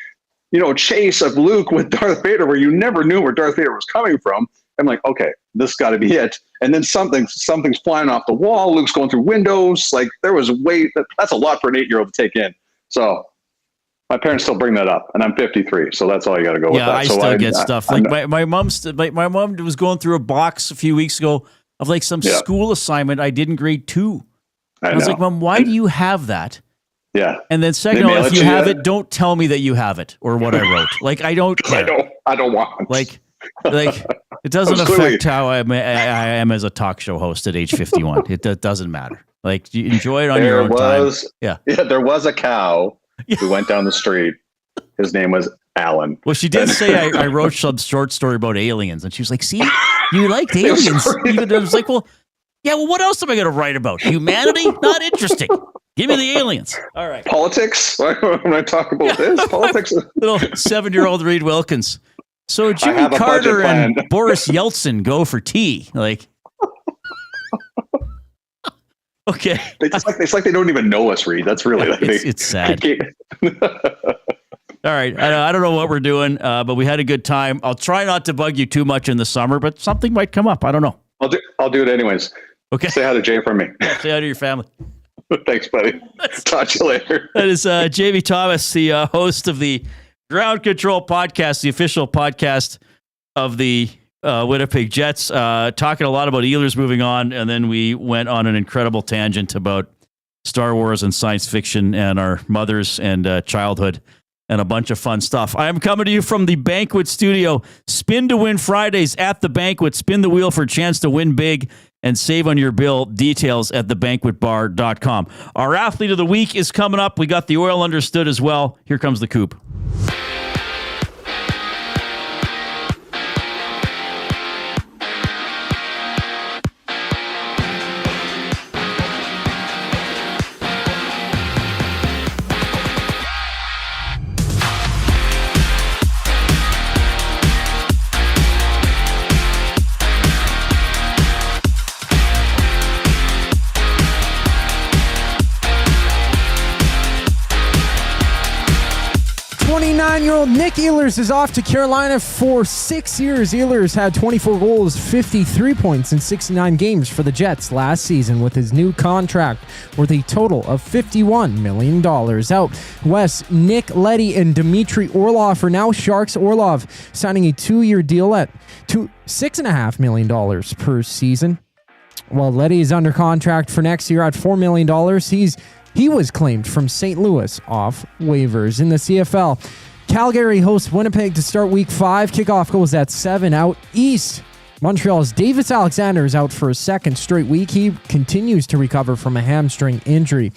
chase of Luke with Darth Vader, where you never knew where Darth Vader was coming from. I'm like, okay, this got to be it. And then something's flying off the wall. Luke's going through windows. Like there was that's a lot for an 8-year-old to take in. So my parents still bring that up, and I'm 53, so that's all you got to go with that. I still get stuff. Like my mom was going through a box a few weeks ago of like some school assignment I did in grade 2. I was like, Mom, why do you have that? Yeah. And then second, if you have it, don't tell me that you have it or what I wrote. Like I don't care. I don't want. Like it doesn't affect how I am as a talk show host at age 51. It doesn't matter. Like you enjoy it on your own time. Yeah. There was a cow who went down the street. His name was Alan. Well, she did say I wrote some short story about aliens, and she was like, "See, you liked aliens." Even I was like, "Well, yeah. Well, what else am I going to write about? Humanity? Not interesting. Give me the aliens." All right. Politics? When I talk about this, politics. Little 7-year-old Reid Wilkins. So Jimmy Carter and Boris Yeltsin go for tea. Like, okay. It's like they don't even know us, Reid. That's really it's sad. All right. I don't know what we're doing, but we had a good time. I'll try not to bug you too much in the summer, but something might come up. I don't know. I'll do it anyways. Okay. Say hi to Jay from me. Yeah, say hi to your family. Thanks, buddy. Talk to you later. That is Jamie Thomas, the host of the Ground Control Podcast, the official podcast of the Winnipeg Jets, talking a lot about Oilers moving on, and then we went on an incredible tangent about Star Wars and science fiction and our mothers and childhood and a bunch of fun stuff. I am coming to you from the Banquet Studio. Spin to win Fridays at the Banquet. Spin the wheel for a chance to win big and save on your bill. Details at thebanquetbar.com. Our athlete of the week is coming up. We got the oil understood as well. Here comes the Coop. Year-old Nick Ehlers is off to Carolina for 6 years. Ehlers had 24 goals, 53 points in 69 games for the Jets last season with his new contract worth a total of $51 million. Out west, Nick Leddy and Dmitry Orlov are now Sharks. Orlov signing a 2-year deal at $6.5 million per season. While Leddy is under contract for next year at $4 million, he's He was claimed from St. Louis off waivers. In the CFL, Calgary hosts Winnipeg to start Week 5. Kickoff goes at 7 out east. Montreal's Davis Alexander is out for a second straight week. He continues to recover from a hamstring injury.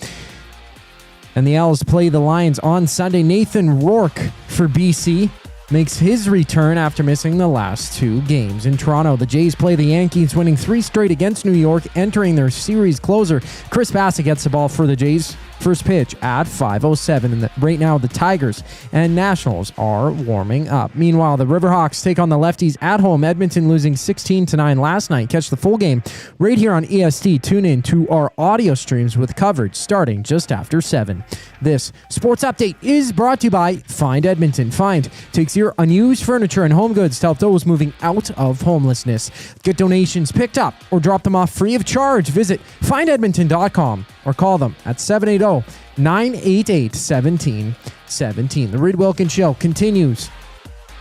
And the Elks play the Lions on Sunday. Nathan Rourke for BC makes his return after missing the last 2 games. In Toronto, the Jays play the Yankees, winning 3 straight against New York, entering their series closer. Chris Bassett gets the ball for the Jays. First pitch at 5:07. And right now, the Tigers and Nationals are warming up. Meanwhile, the Riverhawks take on the Lefties at home. Edmonton losing 16-9 last night. Catch the full game right here on EST. Tune in to our audio streams with coverage starting just after 7. This sports update is brought to you by Find Edmonton. Find takes your unused furniture and home goods to help those moving out of homelessness. Get donations picked up or drop them off free of charge. Visit findedmonton.com or call them at 780-988-1717. The Reid Wilkins Show continues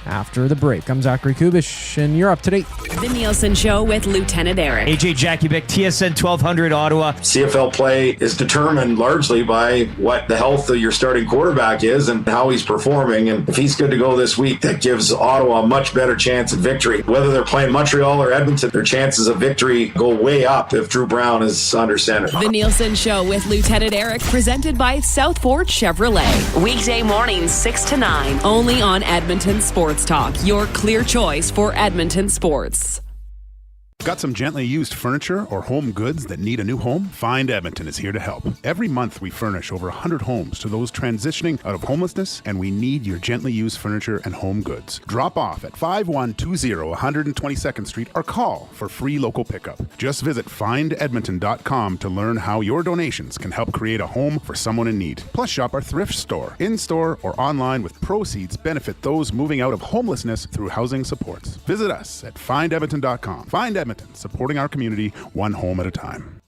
after the break. I'm Zachary Kubish, and you're up to date. The Nielsen Show with Lieutenant Eric. AJ Jackiebick, TSN 1200 Ottawa. CFL play is determined largely by what the health of your starting quarterback is and how he's performing. And if he's good to go this week, that gives Ottawa a much better chance at victory. Whether they're playing Montreal or Edmonton, their chances of victory go way up if Drew Brown is under center. The Nielsen Show with Lieutenant Eric, presented by Southport Chevrolet. Weekday mornings 6 to 9, only on Edmonton Sports Talk, your clear choice for Edmonton sports. Got some gently used furniture or home goods that need a new home? Find Edmonton is here to help. Every month we furnish over 100 homes to those transitioning out of homelessness, and we need your gently used furniture and home goods. Drop off at 5120 122nd Street or call for free local pickup. Just visit findedmonton.com to learn how your donations can help create a home for someone in need. Plus shop our thrift store, in-store or online, with proceeds benefit those moving out of homelessness through housing supports. Visit us at findedmonton.com. Find Edmonton, supporting our community one home at a time.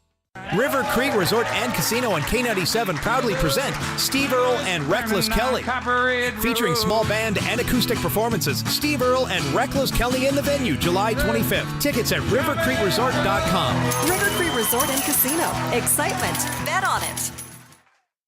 River Creek Resort and Casino on K97 proudly present Steve Earle and Reckless Kelly. Featuring small band and acoustic performances, Steve Earle and Reckless Kelly in the venue July 25th. Tickets at rivercreekresort.com. River Creek Resort and Casino. Excitement. Bet on it.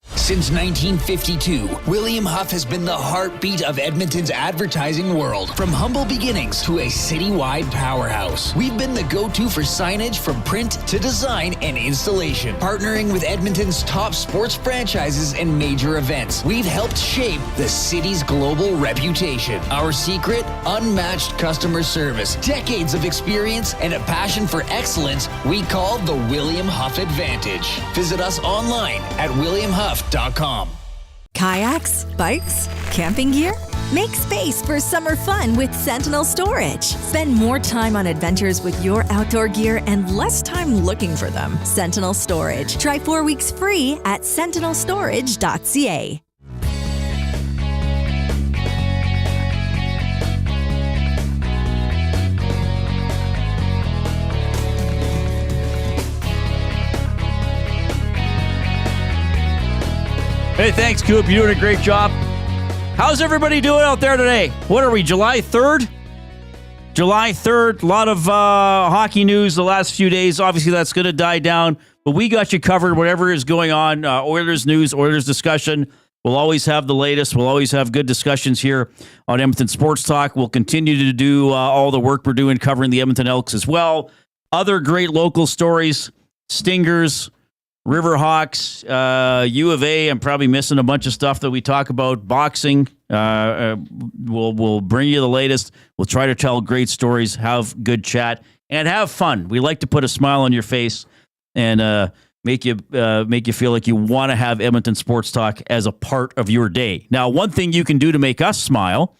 Since 1952, William Huff has been the heartbeat of Edmonton's advertising world. From humble beginnings to a citywide powerhouse, we've been the go-to for signage from print to design and installation. Partnering with Edmonton's top sports franchises and major events, we've helped shape the city's global reputation. Our secret? Unmatched customer service, decades of experience, and a passion for excellence we call the William Huff Advantage. Visit us online at williamhuff.com. Kayaks, bikes, camping gear? Make space for summer fun with Sentinel Storage. Spend more time on adventures with your outdoor gear and less time looking for them. Sentinel Storage. Try 4 weeks free at sentinelstorage.ca. Hey, thanks, Coop. You're doing a great job. How's everybody doing out there today? What are we, July 3rd? July 3rd. A lot of hockey news the last few days. Obviously, that's going to die down. But we got you covered, whatever is going on. Oilers news, Oilers discussion. We'll always have the latest. We'll always have good discussions here on Edmonton Sports Talk. We'll continue to do all the work we're doing covering the Edmonton Elks as well. Other great local stories, Stingers, Riverhawks, U of A. I'm probably missing a bunch of stuff that we talk about. Boxing. We'll bring you the latest. We'll try to tell great stories, have good chat, and have fun. We like to put a smile on your face and make you feel like you want to have Edmonton Sports Talk as a part of your day. Now, one thing you can do to make us smile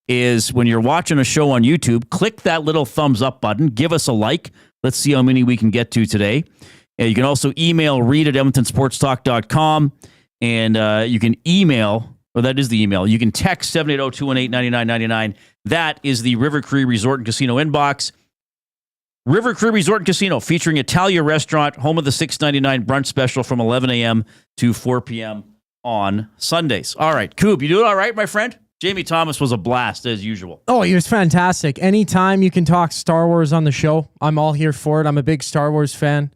is when you're watching a show on YouTube, click that little thumbs up button. Give us a like. Let's see how many we can get to today. You can also email Reid at edmontonsportstalk.com, and you can email, well, that is the email. You can text 780-218-9999. That is the River Cree Resort and Casino inbox. River Cree Resort and Casino, featuring Italia Restaurant, home of the $6.99 brunch special from 11 a.m. to 4 p.m. on Sundays. All right, Coop, you doing all right, my friend? Jamie Thomas was a blast, as usual. Oh, he was fantastic. Anytime you can talk Star Wars on the show, I'm all here for it. I'm a big Star Wars fan.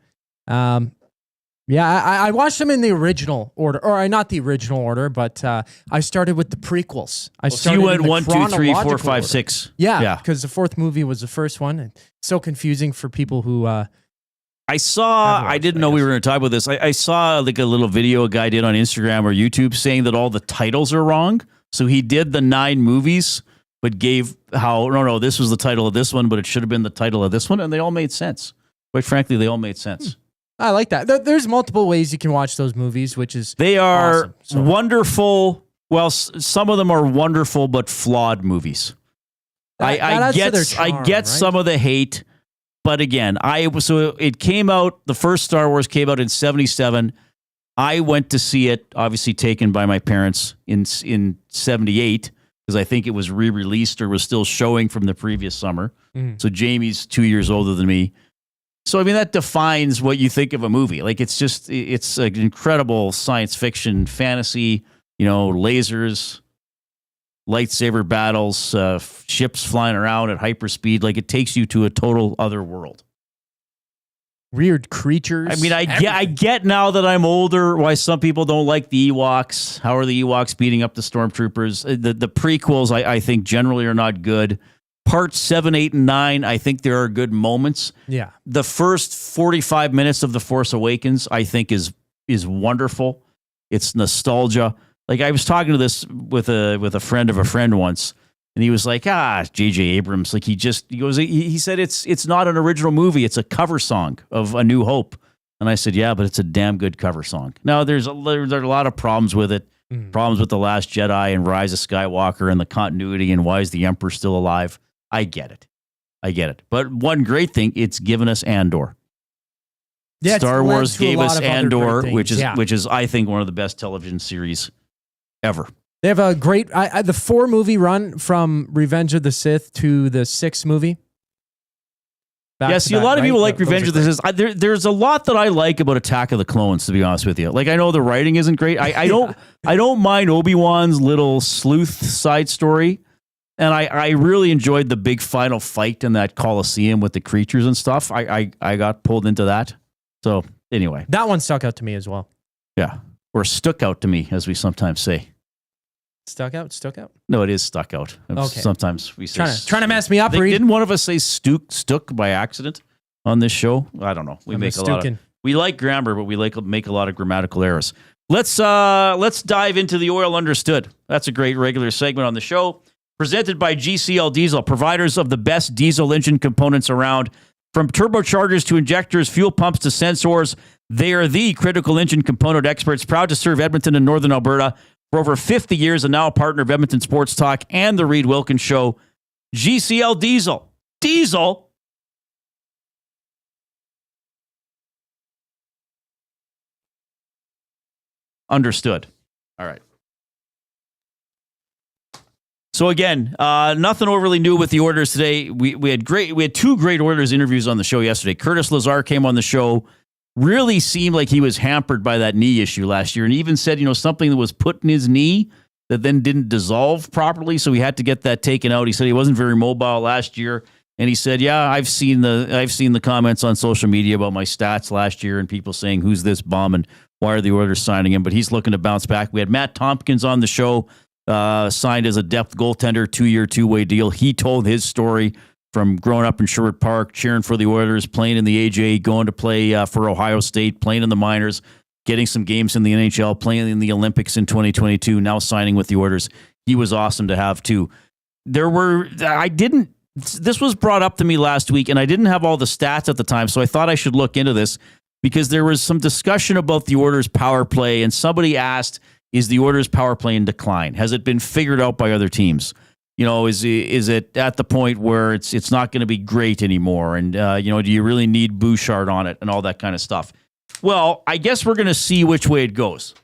Yeah, I watched them in the original order, or not the original order, but I started with the prequels. So you went 1, 2, 3, 4, 5, 6. Yeah, because the fourth movie was the first one. And it's so confusing for people who. I didn't know we were going to talk about this. I saw like a little video a guy did on Instagram or YouTube saying that all the titles are wrong. So he did the 9 movies, but gave no, this was the title of this one, but it should have been the title of this one, and they all made sense. Quite frankly, they all made sense. I like that. There's multiple ways you can watch those movies, which is they are awesome, wonderful. Well, some of them are wonderful but flawed movies. I get some of the hate, but again, it came out. The first Star Wars came out in '77. I went to see it, obviously taken by my parents in '78 because I think it was re-released or was still showing from the previous summer. Mm. So Jamie's 2 years older than me. So, I mean, that defines what you think of a movie. Like, it's an incredible science fiction fantasy, lasers, lightsaber battles, ships flying around at hyperspeed. Like, it takes you to a total other world. Weird creatures. I mean, I get now that I'm older why some people don't like the Ewoks. How are the Ewoks beating up the stormtroopers? The prequels, I think, generally are not good. Parts 7, 8, and 9, I think there are good moments. Yeah. The first 45 minutes of The Force Awakens, I think, is wonderful. It's nostalgia. Like, I was talking to this with a friend of a friend once, and he was like, J.J. Abrams. Like, he said it's not an original movie. It's a cover song of A New Hope. And I said, yeah, but it's a damn good cover song. Now, there's a lot of problems with it. Problems with The Last Jedi and Rise of Skywalker and the continuity and why is the Emperor still alive. I get it. But one great thing, it's given us Andor. Yeah, Star Wars gave us Andor, which is I think one of the best television series ever. They have a great the 4 movie run from Revenge of the Sith to the 6th movie. A lot of people like Revenge of the Sith. There's a lot that I like about Attack of the Clones, to be honest with you. Like, I know the writing isn't great. I don't mind Obi-Wan's little sleuth side story. And I really enjoyed the big final fight in that Coliseum with the creatures and stuff. I got pulled into that. So anyway. That one stuck out to me as well. Yeah. Or stuck out to me, as we sometimes say. Stuck out? No, it is stuck out. Okay. Sometimes we say... Trying to mess me up, Reid. Didn't one of us say stuck by accident on this show? I don't know. We like grammar, but we make a lot of grammatical errors. Let's dive into the Oil Understood. That's a great regular segment on the show. Presented by GCL Diesel, providers of the best diesel engine components around. From turbochargers to injectors, fuel pumps to sensors, they are the critical engine component experts, proud to serve Edmonton and Northern Alberta for over 50 years and now a partner of Edmonton Sports Talk and the Reid Wilkins Show. GCL Diesel. Diesel? Understood. All right. So again, nothing overly new with the orders today. We had 2 great orders interviews on the show yesterday. Curtis Lazar came on the show, really seemed like he was hampered by that knee issue last year, and even said, something that was put in his knee that then didn't dissolve properly, so he had to get that taken out. He said he wasn't very mobile last year, and he said, "Yeah, I've seen the comments on social media about my stats last year, and people saying who's this bum and why are the orders signing him?" But he's looking to bounce back. We had Matt Tompkins on the show. Signed as a depth goaltender, 2-year, 2-way deal. He told his story from growing up in Sherwood Park, cheering for the Oilers, playing in the AJ, going to play for Ohio State, playing in the minors, getting some games in the NHL, playing in the Olympics in 2022, now signing with the Oilers. He was awesome to have too. This was brought up to me last week, and I didn't have all the stats at the time, so I thought I should look into this because there was some discussion about the Oilers' power play, and somebody asked, is the Oilers' power play in decline? Has it been figured out by other teams? Is it at the point where it's not going to be great anymore? And, do you really need Bouchard on it and all that kind of stuff? Well, I guess we're going to see which way it goes.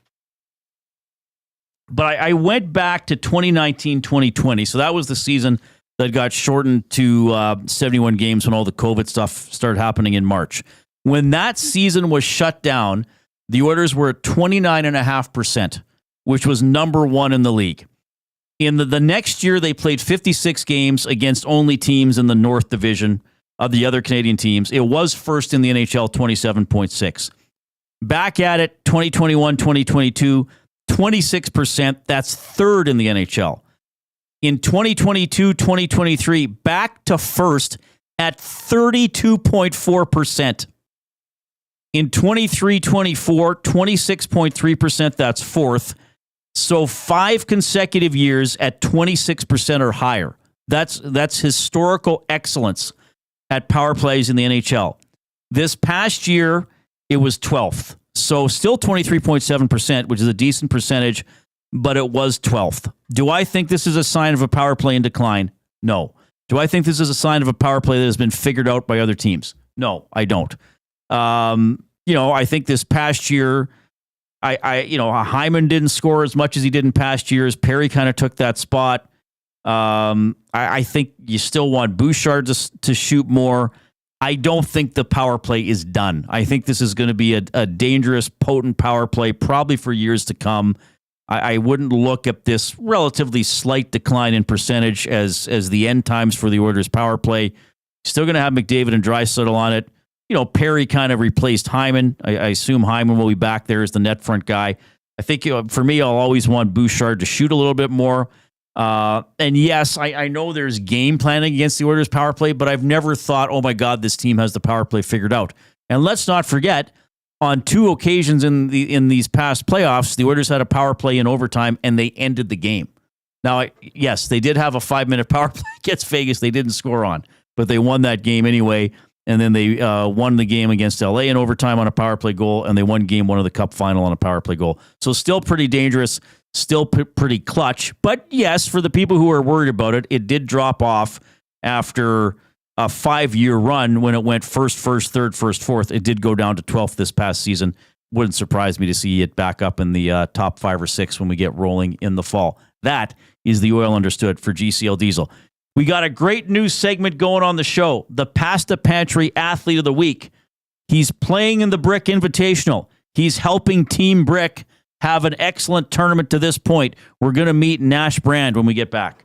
But I went back to 2019, 2020. So that was the season that got shortened to 71 games when all the COVID stuff started happening in March. When that season was shut down, the Oilers were at 29.5%. Which was number 1 in the league. In the next year, they played 56 games against only teams in the North Division of the other Canadian teams. It was first in the NHL, 27.6. Back at it, 2021, 2022, 26%. That's third in the NHL. In 2022, 2023, back to first at 32.4%. In 23-24, 26.3%, that's fourth. So 5 consecutive years at 26% or higher. That's historical excellence at power plays in the NHL. This past year, it was 12th. So still 23.7%, which is a decent percentage, but it was 12th. Do I think this is a sign of a power play in decline? No. Do I think this is a sign of a power play that has been figured out by other teams? No, I don't. I think this past year, Hyman didn't score as much as he did in past years. Perry kind of took that spot. I think you still want Bouchard to shoot more. I don't think the power play is done. I think this is going to be a dangerous, potent power play probably for years to come. I wouldn't look at this relatively slight decline in percentage as the end times for the Oilers power play. Still going to have McDavid and Draisaitl on it. Perry kind of replaced Hyman. I assume Hyman will be back there as the net front guy. I think for me, I'll always want Bouchard to shoot a little bit more. And yes, I know there's game planning against the Oilers power play, but I've never thought, oh my God, this team has the power play figured out. And let's not forget, on 2 occasions in these past playoffs, the Oilers had a power play in overtime and they ended the game. Now, yes, they did have a 5-minute power play against Vegas they didn't score on, but they won that game anyway. And then they won the game against LA in overtime on a power play goal, and they won game 1 of the Cup final on a power play goal. So still pretty dangerous, still pretty clutch. But yes, for the people who are worried about it, it did drop off after a 5-year run when it went first, third, first, fourth. It did go down to 12th this past season. Wouldn't surprise me to see it back up in the top 5 or 6 when we get rolling in the fall. That is the Oil Understood for GCL Diesel. We got a great new segment going on the show, the Pasta Pantry Athlete of the Week. He's playing in the Brick Invitational. He's helping Team Brick have an excellent tournament to this point. We're going to meet Nash Brand when we get back.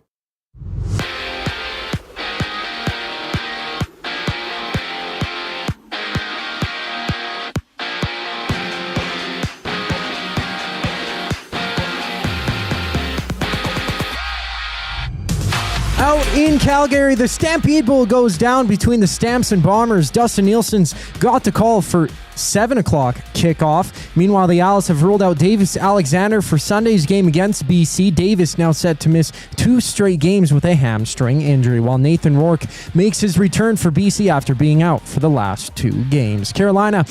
Out in Calgary, the Stampede Bowl goes down between the Stamps and Bombers. Dustin Nielsen's got the call for 7 o'clock kickoff. Meanwhile, the Owls have ruled out Davis Alexander for Sunday's game against BC. Davis now set to miss 2 straight games with a hamstring injury, while Nathan Rourke makes his return for BC after being out for the last 2 games. Carolina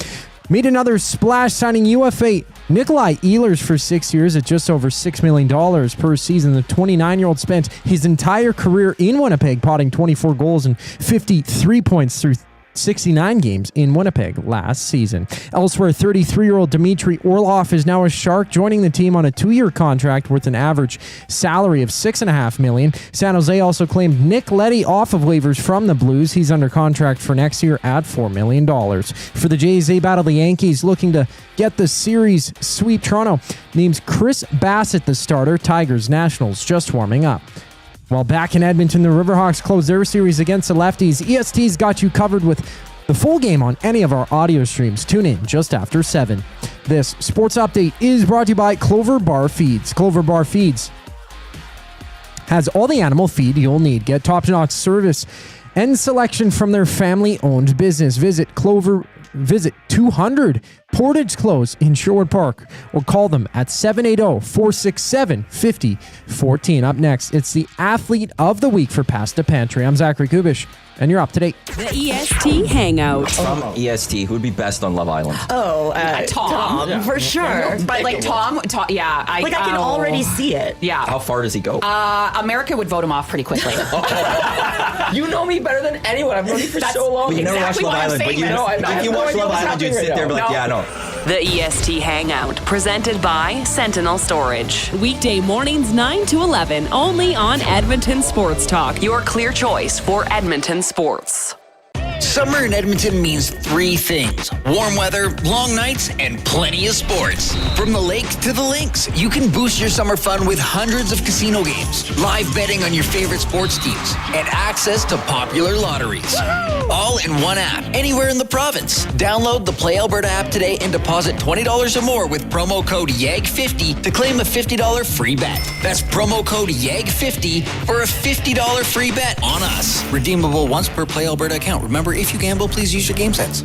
made another splash signing UFA Nikolai Ehlers for 6 years at just over $6 million per season. The 29-year-old spent his entire career in Winnipeg, potting 24 goals and 53 points through 69 games in Winnipeg last season. Elsewhere, 33-year-old Dmitry Orlov is now a Shark, joining the team on a 2-year contract worth an average salary of $6.5 million. San Jose also claimed Nick Leddy off of waivers from the Blues. He's under contract for next year at $4 million. For the Jays, they battle the Yankees, looking to get the series sweep. Toronto names Chris Bassett the starter. Tigers, Nationals just warming up. While back in Edmonton, the Riverhawks close their series against the Lefties. EST's got you covered with the full game on any of our audio streams. Tune in just after 7. This sports update is brought to you by Clover Bar Feeds. Clover Bar Feeds has all the animal feed you'll need. Get top-notch service and selection from their family-owned business. Visit 200 Portage Close in Sherwood Park or call them at 780-467-5014. Up next, it's the Athlete of the Week for Pasta Pantry. I'm Zachary Kubish, and you're up to date. The EST Hangout. From EST, who would be best on Love Island? Tom, for sure. But like Tom, yeah. I can already see it. Yeah. How far does he go? America would vote him off pretty quickly. You know me better than anyone. I've known you for so long. You never watched Love Island, but if you watch Love Island, you'd sit there and be like, yeah, I know. The EST Hangout, presented by Sentinel Storage. Weekday mornings 9 to 11, only on Edmonton Sports Talk. Your clear choice for Edmonton sports. Summer in Edmonton means three things: warm weather, long nights, and plenty of sports. From the lake to the links, you can boost your summer fun with hundreds of casino games, live betting on your favorite sports teams, and access to popular lotteries. All in one app, anywhere in the province. Download the Play Alberta app today and deposit $20 or more with promo code YAG50 to claim a $50 free bet. That's promo code YAG50 for a $50 free bet on us. Redeemable once per Play Alberta account. Remember, if you gamble, please use your game sense.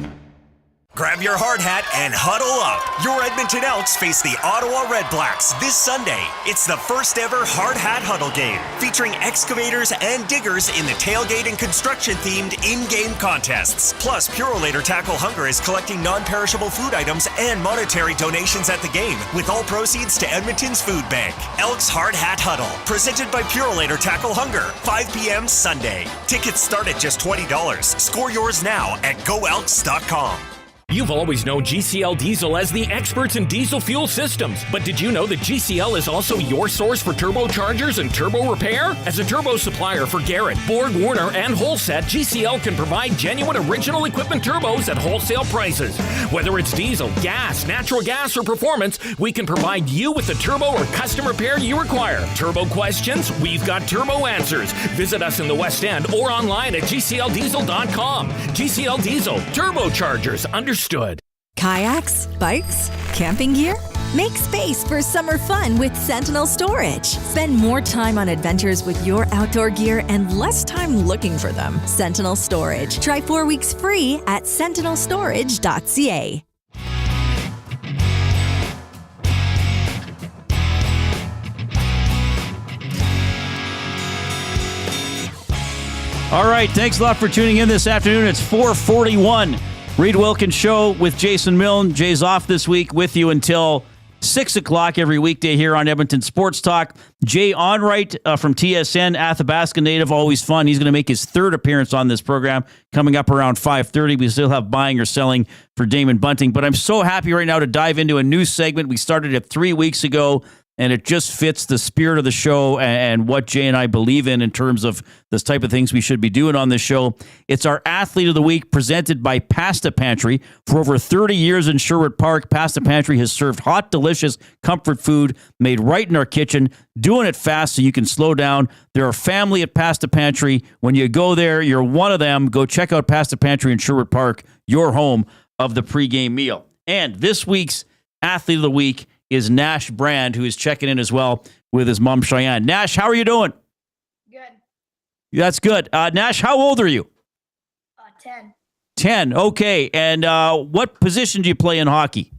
Grab your hard hat and huddle up. Your Edmonton Elks face the Ottawa Red Blacks this Sunday. It's the first ever hard hat huddle game, featuring excavators and diggers in the tailgate and construction themed in-game contests. Plus, Purolator Tackle Hunger is collecting non-perishable food items and monetary donations at the game, with all proceeds to Edmonton's food bank. Elks Hard Hat Huddle, presented by Purolator Tackle Hunger, 5 p.m. Sunday. Tickets start at just $20. Score yours now at goelks.com. You've always known GCL Diesel as the experts in diesel fuel systems, but did you know that GCL is also your source for turbochargers and turbo repair? As a turbo supplier for Garrett, Borg Warner, and Holset, GCL can provide genuine original equipment turbos at wholesale prices. Whether it's diesel, gas, natural gas, or performance, we can provide you with the turbo or custom repair you require. Turbo questions? We've got turbo answers. Visit us in the West End or online at gcldiesel.com. GCL Diesel, turbochargers, understood. Kayaks, bikes, camping gear? Make space for summer fun with Sentinel Storage. Spend more time on adventures with your outdoor gear and less time looking for them. Sentinel Storage. Try 4 weeks free at sentinelstorage.ca. All right, thanks a lot for tuning in this afternoon. It's 4:41. Reid Wilkins Show with Jason Milne. Jay's off this week with you until 6 o'clock every weekday here on Edmonton Sports Talk. Jay Onrait from TSN, Athabasca native, always fun. He's going to make his third appearance on this program coming up around 5:30. We still have buying or selling for Damon Bunting. But I'm so happy right now to dive into a new segment. We started it 3 weeks ago, and it just fits the spirit of the show and what Jay and I believe in terms of this type of things we should be doing on this show. It's our Athlete of the Week presented by Pasta Pantry. For over 30 years in Sherwood Park, Pasta Pantry has served hot, delicious comfort food made right in our kitchen, doing it fast so you can slow down. They're a family at Pasta Pantry. When you go there, you're one of them. Go check out Pasta Pantry in Sherwood Park, your home of the pregame meal. And this week's Athlete of the Week is Nash Brand, who is checking in as well with his mom, Cheyenne. Nash, how are you doing? Good. That's good. Nash, how old are you? 10. 10. Okay. And what position do you play in hockey?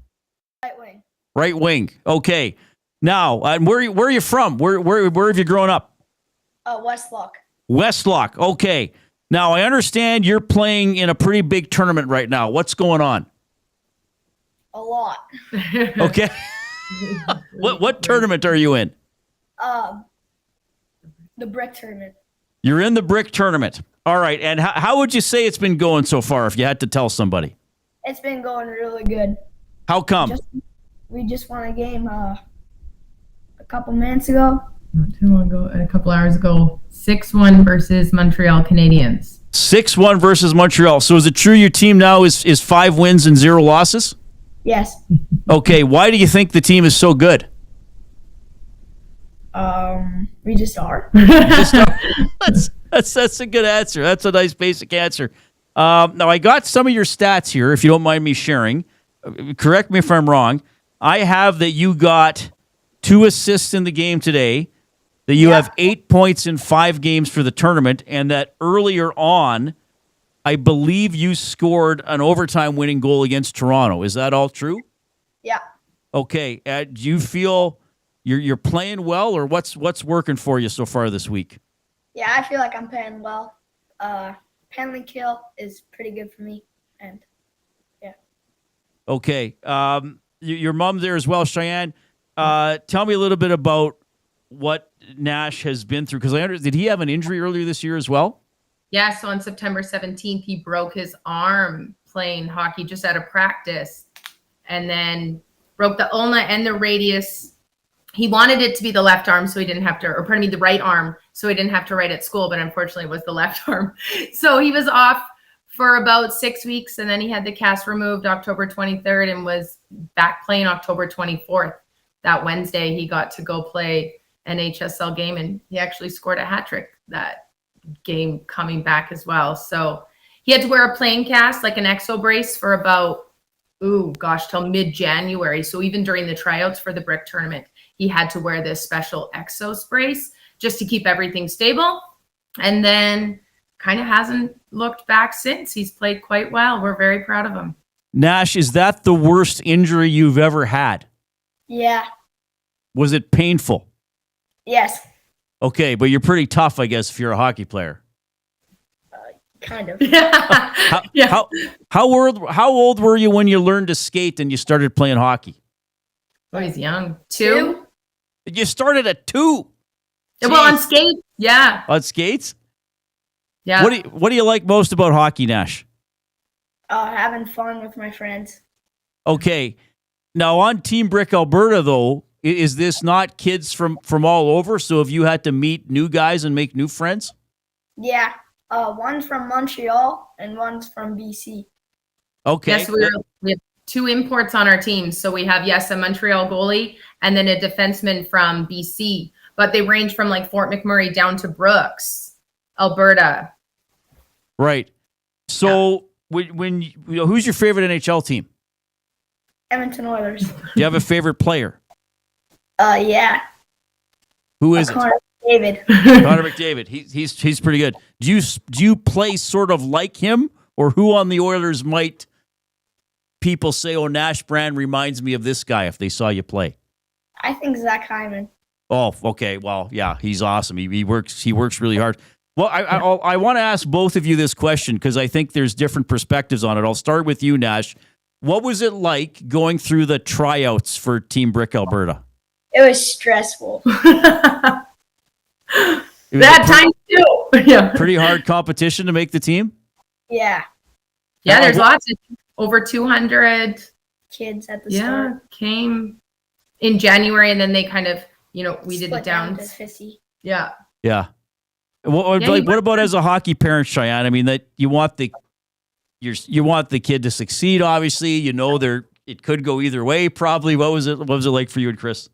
Right wing. Right wing. Okay. Now, where are you from? Where have you grown up? Westlock. Westlock. Okay. Now, I understand you're playing in a pretty big tournament right now. What's going on? A lot. Okay. What tournament are you in? The brick tournament. You're in the brick tournament. All right. And how would you say it's been going so far if you had to tell somebody? It's been going really good. How come? We just won a game a couple minutes ago. Not too long ago, a couple hours ago. 6-1 versus Montreal Canadiens. 6-1 versus Montreal. So is it true your team now is 5 wins and 0 losses? Yes. Okay, why do you think the team is so good? We just are. That's a good answer. That's a nice basic answer. Now, I got some of your stats here, if you don't mind me sharing. Correct me if I'm wrong. I have that you got 2 assists in the game today, that you have 8 points in 5 games for the tournament, and that earlier on, I believe you scored an overtime winning goal against Toronto. Is that all true? Yeah. Okay. Do you feel you're playing well, or what's working for you so far this week? Yeah, I feel like I'm playing well. Penalty kill is pretty good for me, and yeah. Okay. Your mom there as well, Cheyenne. Tell me a little bit about what Nash has been through, because did he have an injury earlier this year as well? Yeah, so on September 17th, he broke his arm playing hockey just out of practice, and then broke the ulna and the radius. He wanted it to be the left arm, so he didn't have to, or pardon me, the right arm, so he didn't have to write at school, but unfortunately it was the left arm. So he was off for about 6 weeks, and then he had the cast removed October 23rd and was back playing October 24th. That Wednesday, he got to go play an HSL game, and he actually scored a hat trick that game coming back as well. So he had to wear a playing cast, like an exo brace, for about, till mid-January. So even during the tryouts for the Brick tournament, he had to wear this special exo brace just to keep everything stable. And then kind of hasn't looked back since. He's played quite well. We're very proud of him. Nash, is that the worst injury you've ever had? Yeah. Was it painful? Yes. Okay, but you're pretty tough, I guess, if you're a hockey player. Kind of. How old were you when you learned to skate and you started playing hockey? Oh, he's young. 2. You started at 2. Jeez. Well, on skates, yeah. On skates? Yeah. What do you like most about hockey, Nash? Having fun with my friends. Okay. Now, on Team Brick Alberta, though, is this not kids from all over? So have you had to meet new guys and make new friends? Yeah. One's from Montreal and one's from BC. Okay. Yes, we have 2 imports on our team. So we have, a Montreal goalie and then a defenseman from BC. But they range from like Fort McMurray down to Brooks, Alberta. Right. So when who's your favorite NHL team? Edmonton Oilers. Do you have a favorite player? Yeah. Who is Connor McDavid. Connor McDavid. He's pretty good. Do you play sort of like him, or who on the Oilers might people say, "Oh, Nash Brand reminds me of this guy" if they saw you play? I think Zach Hyman. Oh, okay. Well, yeah, he's awesome. He works really hard. Well, I want to ask both of you this question because I think there's different perspectives on it. I'll start with you, Nash. What was it like going through the tryouts for Team Brick Alberta? It was stressful. That time too. Yeah. Pretty hard competition to make the team? Yeah. Yeah, there's lots of over 200 kids at the start. Came in January, and then they kind of, we did it down to 50. Yeah. Yeah. What about as a hockey parent, Cheyenne? I mean, that you want the kid to succeed. Obviously, it could go either way. Probably. What was it like for you and Chris?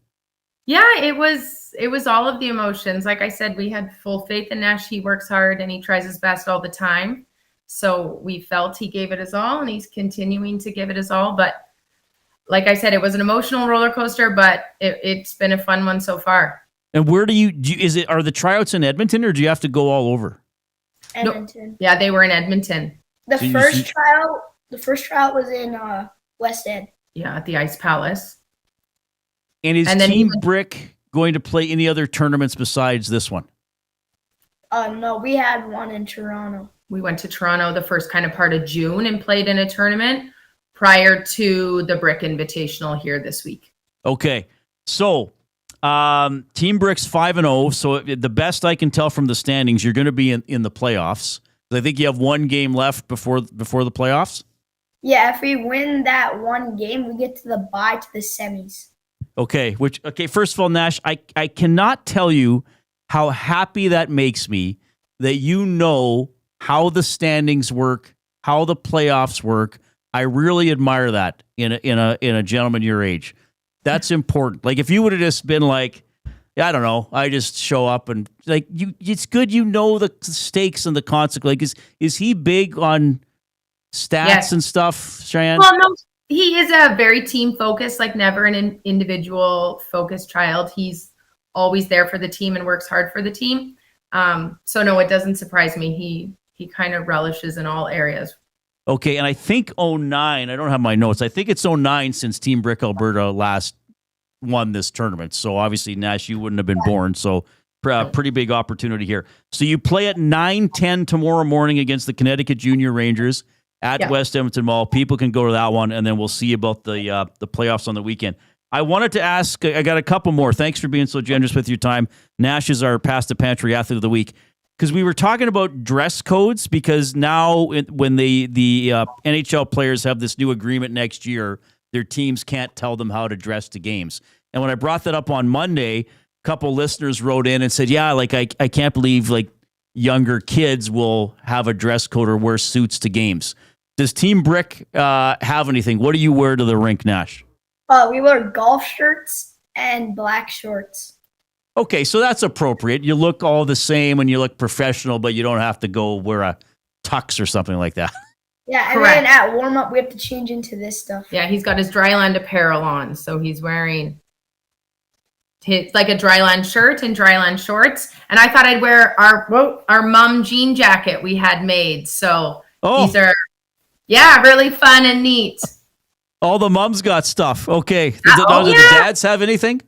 Yeah, it was all of the emotions. Like I said, we had full faith in Nash. He works hard and he tries his best all the time. So we felt he gave it his all, and he's continuing to give it his all. But like I said, it was an emotional roller coaster, but it's been a fun one so far. And where are the tryouts in Edmonton, or do you have to go all over? Edmonton. No. Yeah, they were in Edmonton. The first tryout was in West End. Yeah, at the Ice Palace. And is Team Brick going to play any other tournaments besides this one? No, we had one in Toronto. We went to Toronto the first kind of part of June and played in a tournament prior to the Brick Invitational here this week. Okay. So Team Brick's 5-0. So the best I can tell from the standings, you're going to be in the playoffs. I think you have one game left before the playoffs. Yeah, if we win that one game, we get to the bye to the semis. Okay. First of all, Nash, I cannot tell you how happy that makes me that you know how the standings work, how the playoffs work. I really admire that in a gentleman your age. That's important. Like if you would have just been like, I don't know, I just show up and like it's good the stakes and the consequences. Is he big on stats and stuff, Cheyenne? Well, no, he is a very team focused, like never an individual focused child. He's always there for the team and works hard for the team. So no, it doesn't surprise me. He kind of relishes in all areas. Okay, and I think 2009, I don't have my notes. I think it's 2009 since Team Brick Alberta last won this tournament. So obviously, Nash, you wouldn't have been born. So pretty big opportunity here. So you play at 9:10 tomorrow morning against the Connecticut Junior Rangers at West Edmonton Mall. People can go to that one, and then we'll see about the playoffs on the weekend. I wanted to ask, I got a couple more. Thanks for being so generous with your time. Nash is our Pass the Pantry Athlete of the Week. Because we were talking about dress codes, because now when the NHL players have this new agreement next year, their teams can't tell them how to dress to games. And when I brought that up on Monday, a couple listeners wrote in and said, yeah, like I can't believe like younger kids will have a dress code or wear suits to games. Does Team Brick have anything? What do you wear to the rink, Nash? We wear golf shirts and black shorts. Okay, so that's appropriate. You look all the same and you look professional, but you don't have to go wear a tux or something like that. Yeah, and Correct. then at warm-up, we have to change into this stuff. Yeah, he's got his Dryland apparel on, so he's wearing like a Dryland shirt and Dryland shorts. And I thought I'd wear our mom jean jacket we had made. So these are, really fun and neat. All the moms got stuff. Okay. Do the dads have anything?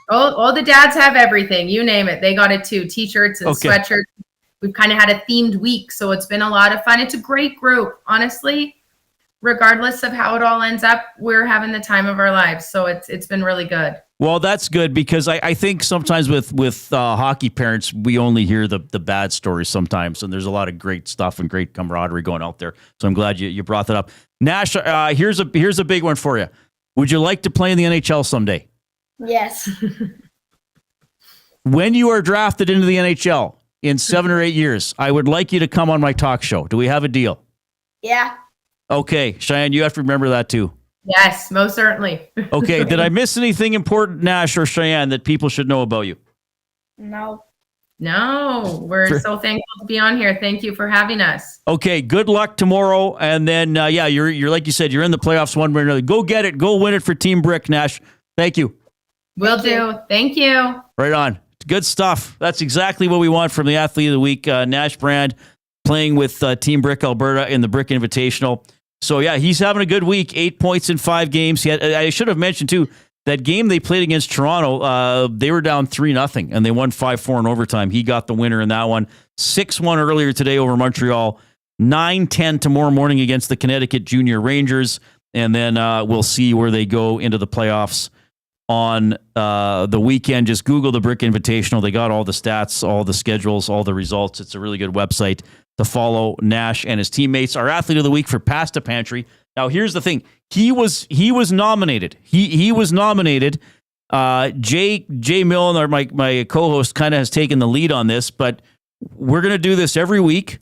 All the dads have everything. You name it. They got it too. T-shirts and sweatshirts. We've kind of had a themed week, so it's been a lot of fun. It's a great group. Honestly, regardless of how it all ends up, we're having the time of our lives. So it's been really good. Well, that's good because I think sometimes with hockey parents, we only hear the bad stories sometimes, and there's a lot of great stuff and great camaraderie going out there. So I'm glad you brought that up. Nash, here's a big one for you. Would you like to play in the NHL someday? Yes. When you are drafted into the NHL in 7 or 8 years, I would like you to come on my talk show. Do we have a deal? Yeah. Okay, Cheyenne, you have to remember that too. Yes, most certainly. Okay, did I miss anything important, Nash or Cheyenne, that people should know about you? No. No, we're so thankful to be on here. Thank you for having us. Okay, good luck tomorrow. And then, you're like you said, you're in the playoffs one way or another. Go get it. Go win it for Team Brick, Nash. Thank you. Will do. Thank you. Right on. Good stuff. That's exactly what we want from the Athlete of the Week. Nash Brand playing with Team Brick Alberta in the Brick Invitational. So, he's having a good week. 8 points in 5 games. I should have mentioned, too, that game they played against Toronto, they were down 3-0, and they won 5-4 in overtime. He got the winner in that one. 6-1 earlier today over Montreal. 9-10 tomorrow morning against the Connecticut Junior Rangers. And then we'll see where they go into the playoffs on the weekend. Just Google the Brick Invitational. They got all the stats, all the schedules, all the results. It's a really good website to follow Nash and his teammates. Our Athlete of the Week for Pasta Pantry. Now, here's the thing. He was nominated. He was nominated. Jay Millen, my co-host, kind of has taken the lead on this, but we're going to do this every week,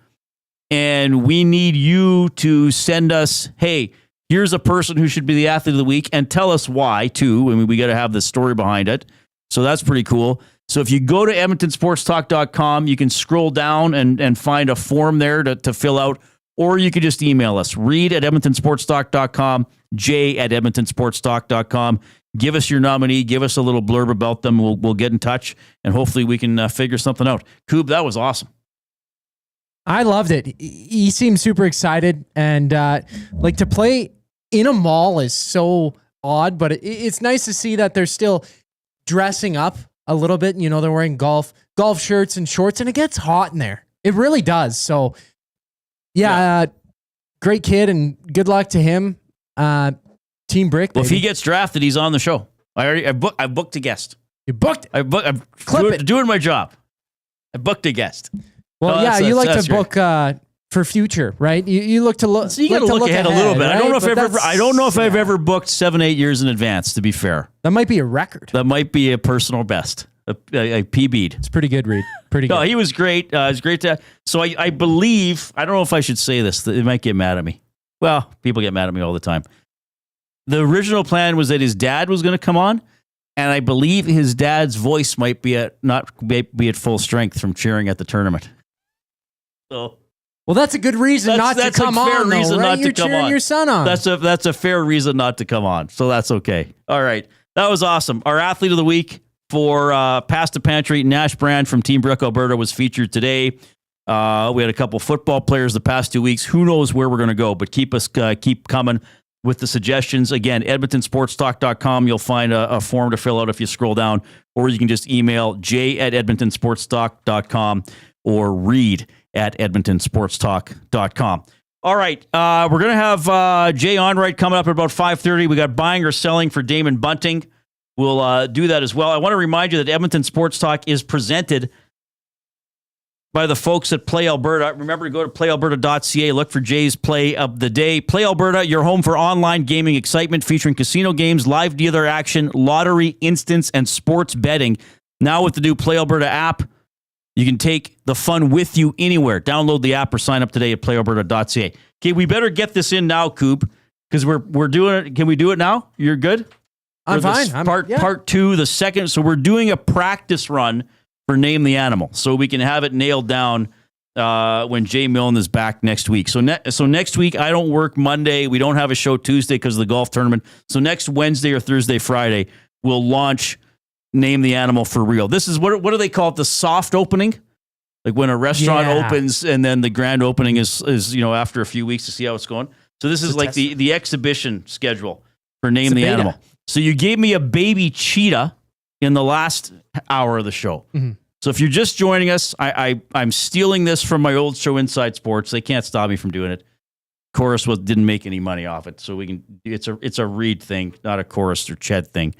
and we need you to send us, hey, here's a person who should be the Athlete of the Week, and tell us why, too. I mean, we got to have the story behind it. So that's pretty cool. So if you go to EdmontonSportsTalk.com, you can scroll down and find a form there to fill out, or you could just email us, Reid at EdmontonSportsTalk.com, Jay at EdmontonSportsTalk.com. Give us your nominee. Give us a little blurb about them. We'll get in touch, and hopefully we can figure something out. Coob, that was awesome. I loved it. He seemed super excited, and to play in a mall is so odd, but it's nice to see that they're still dressing up a little bit. You know, they're wearing golf shirts and shorts, and it gets hot in there. It really does. So, great kid, and good luck to him. Team Brick. Well, if he gets drafted, he's on the show. I booked a guest. You booked? I'm doing my job. I booked a guest. Well, you like to book for future, right? You look to look. So you got to look ahead a little bit. Right? I don't know if I've ever booked 7-8 years in advance. To be fair, that might be a record. That might be a personal best. A PB'd. It's pretty good, Reid. Pretty good. No, he was great. It was great to. So I believe, I don't know if I should say this. They might get mad at me. Well, people get mad at me all the time. The original plan was that his dad was going to come on, and I believe his dad's voice might be at full strength from cheering at the tournament. So, well, that's a good reason not to come on. That's a fair reason not to come on. You're cheering your son on. That's a fair reason not to come on. So that's okay. All right, that was awesome. Our Athlete of the Week for Pasta Pantry, Nash Brand from Team Brick Alberta was featured today. We had a couple football players the past 2 weeks. Who knows where we're going to go? But keep coming with the suggestions. Again, EdmontonSportsTalk.com. You'll find a form to fill out if you scroll down, or you can just email Jay at EdmontonSportsTalk.com or Reid at EdmontonSportsTalk.com. All right, we're going to have Jay Onrait coming up at about 5:30. We got buying or selling for Damon Bunting. We'll do that as well. I want to remind you that Edmonton Sports Talk is presented by the folks at Play Alberta. Remember to go to playalberta.ca. Look for Jay's Play of the Day. Play Alberta, your home for online gaming excitement, featuring casino games, live dealer action, lottery, instants, and sports betting. Now with the new Play Alberta app, You can take the fun with you anywhere. Download the app or sign up today at playalberta.ca. Okay, we better get this in now, Coop, because we're doing it. Can we do it now? You're good? I'm fine. Part 2, the second. So we're doing a practice run for Name the Animal, so we can have it nailed down when Jay Milne is back next week. So next week, I don't work Monday. We don't have a show Tuesday because of the golf tournament. So next Wednesday or Thursday, Friday, we'll launch Name the Animal for real. This is what do they call it? The soft opening, like when a restaurant opens, and then the grand opening is after a few weeks to see how it's going. So this is like the exhibition schedule for Name the Animal. So you gave me a baby cheetah in the last hour of the show. Mm-hmm. So if you're just joining us, I'm stealing this from my old show Inside Sports. They can't stop me from doing it. Chorus didn't make any money off it, so we can. It's a Reid thing, not a Chorus or Ched thing.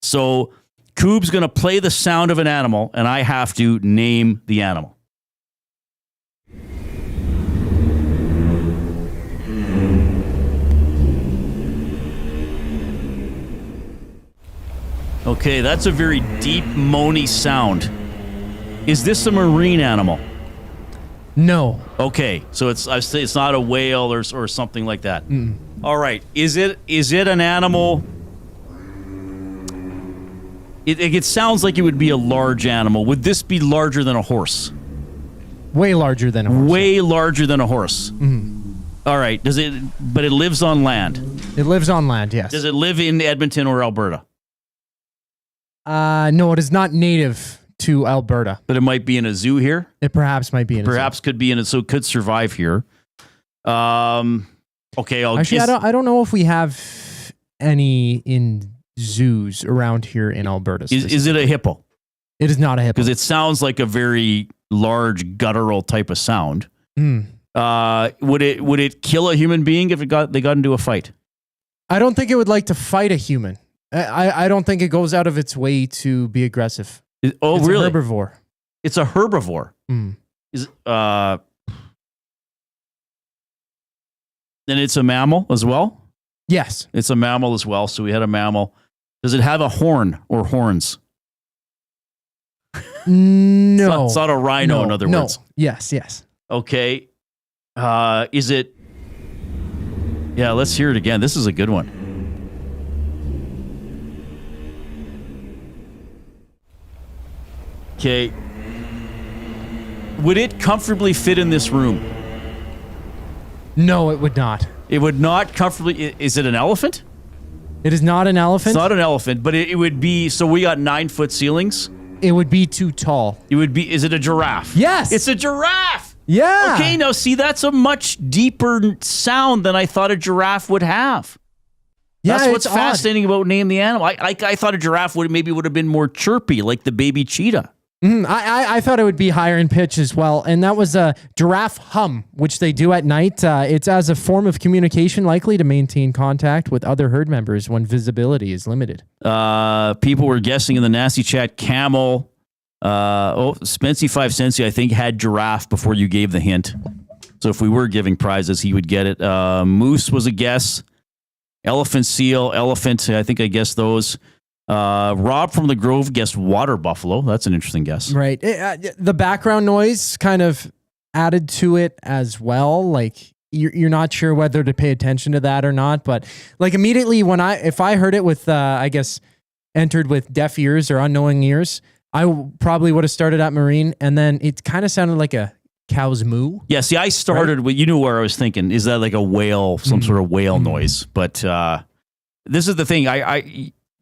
So Coob's going to play the sound of an animal, and I have to name the animal. Okay, that's a very deep, moany sound. Is this a marine animal? No. Okay, so it's not a whale or something like that. All right, is it an animal? It sounds like it would be a large animal. Would this be larger than a horse? Way larger than a horse. Way larger than a horse. Mm-hmm. All right, but it lives on land. It lives on land, yes. Does it live in Edmonton or Alberta? No, it is not native to Alberta. But it might be in a zoo here? It perhaps might be in a zoo. Perhaps could be in it, so it could survive here. Okay, I don't know if we have any in zoos around here in Alberta. Is it a hippo? It is not a hippo. Because it sounds like a very large guttural type of sound. Would it kill a human being if they got into a fight? I don't think it would like to fight a human. I don't think it goes out of its way to be aggressive. It's really? A herbivore. It's a herbivore. Is then it's a mammal as well? Yes. It's a mammal as well. So we had a mammal. Does it have a horn or horns? No. It's not a rhino, in other words. No. Yes. Okay. Is it? Yeah, let's hear it again. This is a good one. Okay. Would it comfortably fit in this room? No, it would not. It would not comfortably. Is it an elephant? It is not an elephant. It's not an elephant, but it would be. So we got 9-foot ceilings. It would be too tall. It would be. Is it a giraffe? Yes. It's a giraffe. Yeah. Okay, now see, that's a much deeper sound than I thought a giraffe would have. Yeah, that's what's it's fascinating about Name the Animal. I thought a giraffe would have been more chirpy, like the baby cheetah. I thought it would be higher in pitch as well. And that was a giraffe hum, which they do at night. It's as a form of communication likely to maintain contact with other herd members when visibility is limited. People were guessing in the nasty chat, camel. Spency 5 Cents, I think, had giraffe before you gave the hint. So if we were giving prizes, he would get it. Moose was a guess. Elephant, seal, elephant. I think I guessed those. Rob from the Grove guessed water buffalo. That's an interesting guess. Right. The background noise kind of added to it as well. Like you're not sure whether to pay attention to that or not. But like immediately if I heard it with, I guess, entered with deaf ears or unknowing ears, I probably would have started at marine. And then it kind of sounded like a cow's moo. Yeah. See, I started with, you knew where I was thinking. Is that like a whale, some sort of whale noise? But this is the thing.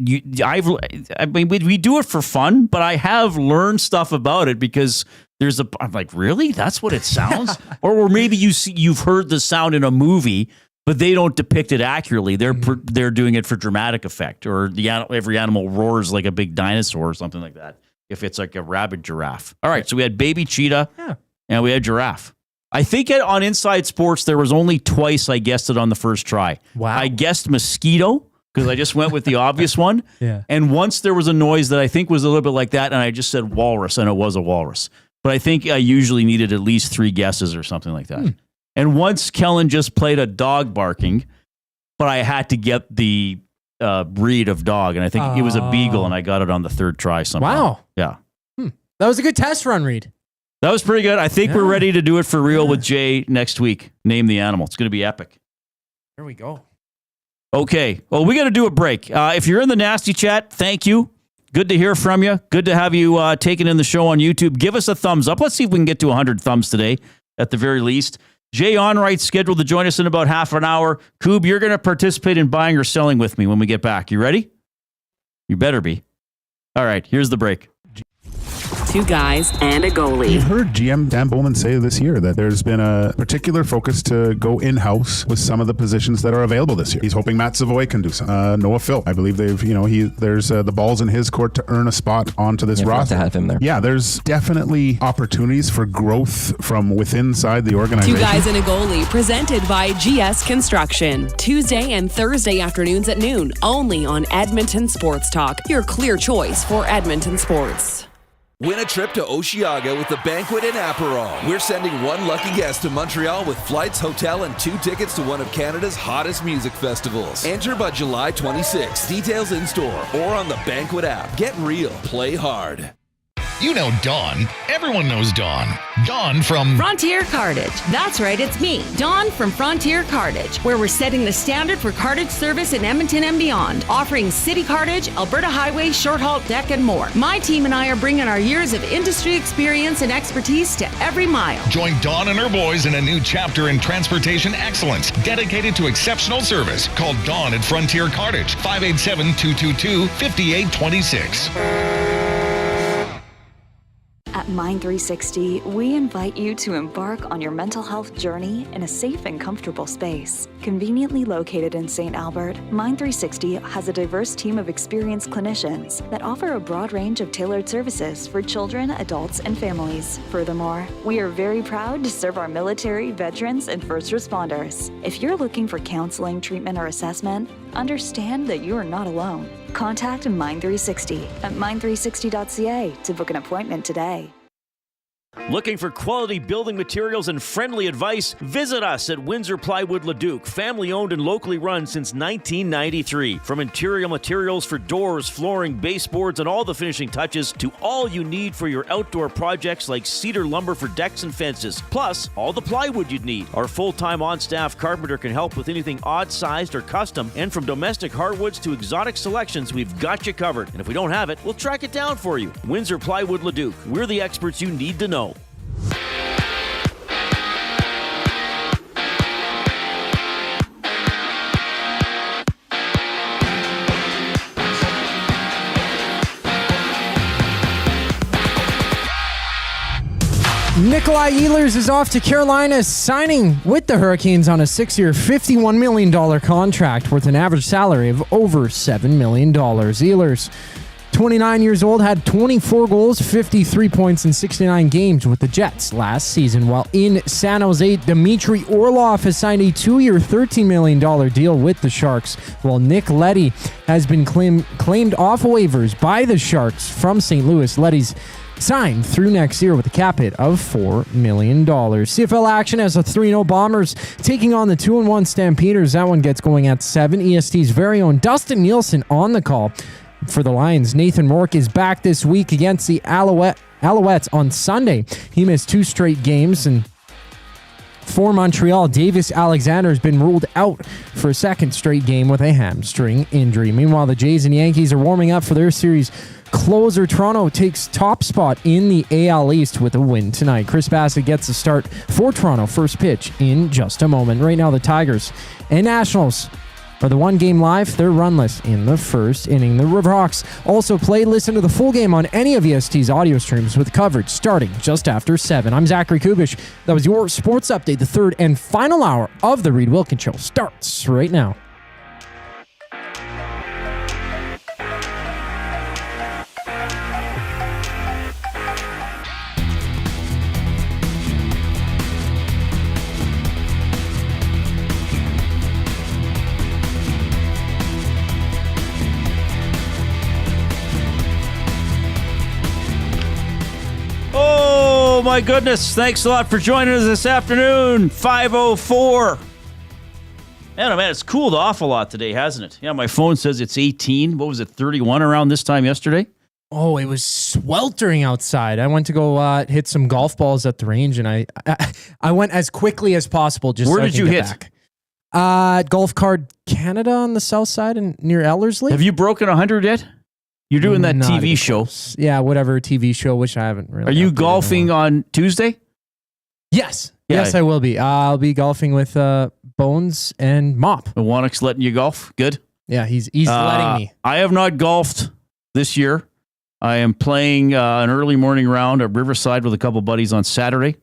We do it for fun, but I have learned stuff about it because I'm like, really? That's what it sounds? or maybe you've heard the sound in a movie, but they don't depict it accurately. They're doing it for dramatic effect, or every animal roars like a big dinosaur or something like that. If it's like a rabid giraffe. All right, so we had baby cheetah, and we had giraffe. I think on Inside Sports there was only twice I guessed it on the first try. Wow. I guessed mosquito, because I just went with the obvious one. Yeah. And once there was a noise that I think was a little bit like that, and I just said walrus, and it was a walrus. But I think I usually needed at least 3 guesses or something like that. And once Kellen just played a dog barking, but I had to get the breed of dog, and I think it was a beagle, and I got it on the 3rd try somehow. Wow. Yeah. That was a good test run, Reid. That was pretty good. I think we're ready to do it for real with Jay next week. Name the animal. It's going to be epic. There we go. Okay. Well, we got to do a break. If you're in the nasty chat, thank you. Good to hear from you. Good to have you taken in the show on YouTube. Give us a thumbs up. Let's see if we can get to 100 thumbs today at the very least. Jay Onrait scheduled to join us in about half an hour. Coob, you're going to participate in buying or selling with me when we get back. You ready? You better be. All right. Here's the break. Two guys and a goalie. You've heard GM Dan Bowman say this year that there's been a particular focus to go in-house with some of the positions that are available this year. He's hoping Matt Savoy can do some. Noah Phil, I believe there's the ball's in his court to earn a spot onto this roster. To have him there. Yeah, there's definitely opportunities for growth from within inside the organization. Two guys and a goalie, presented by GS Construction. Tuesday and Thursday afternoons at noon, only on Edmonton Sports Talk, your clear choice for Edmonton sports. Win a trip to Osheaga with the Banquet and Aperol. We're sending one lucky guest to Montreal with flights, hotel, and 2 tickets to one of Canada's hottest music festivals. Enter by July 26. Details in store or on the Banquet app. Get real. Play hard. You know Dawn. Everyone knows Dawn. Dawn from Frontier Cartage. That's right, it's me, Dawn from Frontier Cartage, where we're setting the standard for cartage service in Edmonton and beyond, offering city cartage, Alberta Highway, short haul deck, and more. My team and I are bringing our years of industry experience and expertise to every mile. Join Dawn and her boys in a new chapter in transportation excellence, dedicated to exceptional service. Call Dawn at Frontier Cartage, 587-222-5826. At Mind 360, we invite you to embark on your mental health journey in a safe and comfortable space. Conveniently located in St. Albert, Mind 360 has a diverse team of experienced clinicians that offer a broad range of tailored services for children, adults, and families. Furthermore, we are very proud to serve our military, veterans, and first responders. If you're looking for counseling, treatment, or assessment, understand that you are not alone. Contact Mind 360 at mind360.ca to book an appointment today. Looking for quality building materials and friendly advice? Visit us at Windsor Plywood Leduc, family owned and locally run since 1993. From interior materials for doors, flooring, baseboards, and all the finishing touches to all you need for your outdoor projects like cedar lumber for decks and fences, plus all the plywood you'd need. Our full-time on-staff carpenter can help with anything odd-sized or custom, and from domestic hardwoods to exotic selections, we've got you covered. And if we don't have it, we'll track it down for you. Windsor Plywood Leduc. We're the experts you need to know. Nikolai Ehlers is off to Carolina, signing with the Hurricanes on a 6-year, $51 million contract worth an average salary of over $7 million. Ehlers, 29 years old, had 24 goals, 53 points in 69 games with the Jets last season. While in San Jose, Dmitry Orlov has signed a 2-year, $13 million deal with the Sharks, while Nick Leddy has been claimed off waivers by the Sharks from St. Louis. Leddy's signed through next year with a cap hit of $4 million. CFL action as the 3-0 Bombers taking on the 2-1 Stampeders. That one gets going at 7. EST's very own Dustin Nielsen on the call for the Lions. Nathan Rourke is back this week against the Alouettes on Sunday. He missed 2 straight games, and for Montreal, Davis Alexander has been ruled out for a 2nd straight game with a hamstring injury. Meanwhile, the Jays and Yankees are warming up for their series closer. Toronto takes top spot in the AL East with a win tonight. Chris Bassett gets the start for Toronto. First pitch in just a moment. Right now, the Tigers and Nationals are the 1-game live. They're runless in the first inning. The Riverhawks also play. Listen to the full game on any of EST's audio streams with coverage starting just after 7. I'm Zachary Kubish. That was your sports update. The third and final hour of the Reid Wilkins Show starts right now. Oh, my goodness. Thanks a lot for joining us this afternoon. 5:04. Man, oh man, it's cooled off a lot today, hasn't it? Yeah, my phone says it's 18. What was it, 31 around this time yesterday? Oh, it was sweltering outside. I went to go hit some golf balls at the range, and I went as quickly as possible. Just where so did you hit? Golf Card Canada on the south side and near Ellerslie. Have you broken 100 yet? You're doing that Not TV even show. close. Yeah, whatever TV show, which I haven't really. Are you golfing on Tuesday? Yes. Yeah. Yes, I will be. I'll be golfing with Bones and Mop. The Wannock's letting you golf? Good. Yeah, he's letting me. I have not golfed this year. I am playing an early morning round at Riverside with a couple buddies on Saturday.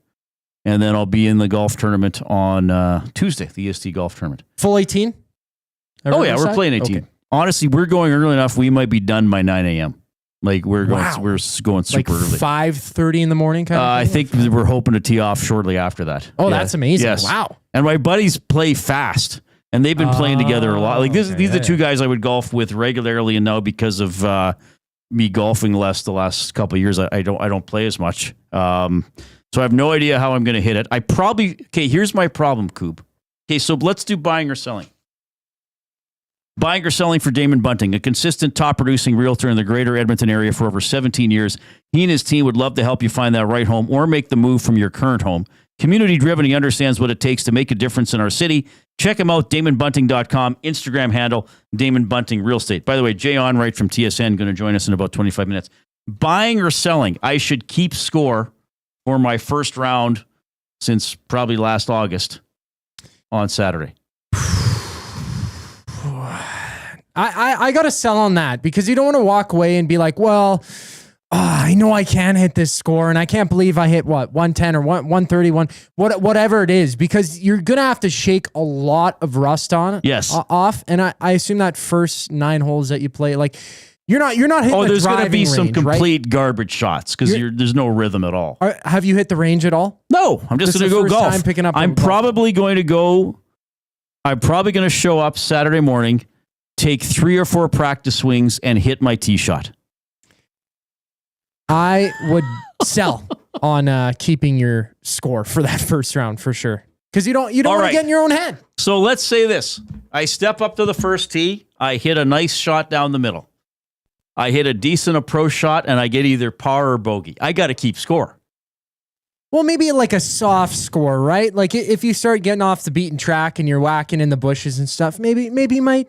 And then I'll be in the golf tournament on Tuesday, the EST golf tournament. Full 18? Oh, yeah, we're playing 18. Okay. Honestly, we're going early enough. We might be done by 9 a.m. Like we're going super like early. 5:30 in the morning kind of I think we're hoping to tee off shortly after that. Oh, that's amazing. Yes. Wow. And my buddies play fast. And they've been playing together a lot. Like these are the two guys I would golf with regularly, and now because of me golfing less the last couple of years, I don't play as much. So I have no idea how I'm going to hit it. Here's my problem, Coob. Okay, so let's do buying or selling. Buying or selling for Damon Bunting, a consistent top-producing realtor in the greater Edmonton area for over 17 years. He and his team would love to help you find that right home or make the move from your current home. Community-driven, he understands what it takes to make a difference in our city. Check him out, DamonBunting.com, Instagram handle, Damon Bunting Real Estate. By the way, Jay Onrait from TSN going to join us in about 25 minutes. Buying or selling, I should keep score for my first round since probably last August on Saturday. I got to sell on that because you don't want to walk away and be like, well, I know I can hit this score and I can't believe I hit 110 or 131, whatever it is, because you're going to have to shake a lot of rust on off. And I assume that first 9 holes that you play, like you're not hitting the there's going to be range, some complete right? garbage shots because there's no rhythm at all. Have you hit the range at all? No, I'm just going to go golf. I'm probably going to show up Saturday morning, take 3 or 4 practice swings and hit my tee shot. I would sell on keeping your score for that first round for sure. Because you don't want to get in your own head. So let's say this. I step up to the first tee. I hit a nice shot down the middle. I hit a decent approach shot and I get either par or bogey. I got to keep score. Well, maybe like a soft score, right? Like if you start getting off the beaten track and you're whacking in the bushes and stuff, maybe you might,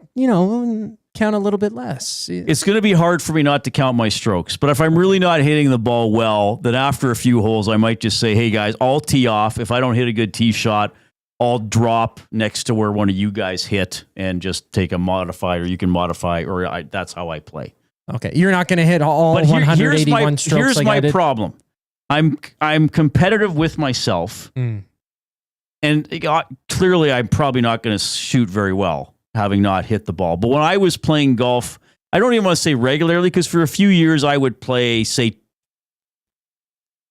count a little bit less. It's going to be hard for me not to count my strokes, but if I'm really not hitting the ball well, then after a few holes, I might just say, hey guys, I'll tee off. If I don't hit a good tee shot, I'll drop next to where one of you guys hit and just take a modify, or you can modify, or that's how I play. Okay. You're not going to hit all 181 strokes. Here's my problem. I'm competitive with myself, and clearly I'm probably not going to shoot very well, having not hit the ball. But when I was playing golf, I don't even want to say regularly, because for a few years I would play, say,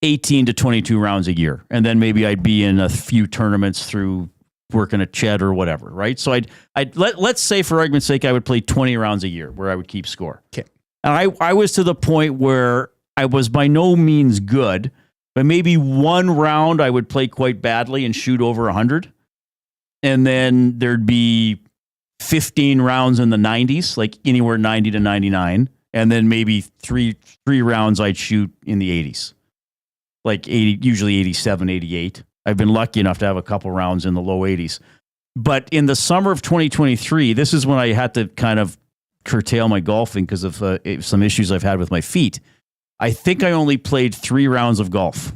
18 to 22 rounds a year, and then maybe I'd be in a few tournaments through working a Ched or whatever, right? So let's say, for argument's sake, I would play 20 rounds a year where I would keep score. Okay, and I was to the point where I was by no means good, but maybe one round I would play quite badly and shoot over 100. And then there'd be 15 rounds in the 90s, like anywhere 90 to 99. And then maybe three rounds I'd shoot in the 80s, like 80, usually 87, 88. I've been lucky enough to have a couple rounds in the low 80s. But in the summer of 2023, this is when I had to kind of curtail my golfing because of some issues I've had with my feet. I think I only played 3 rounds of golf.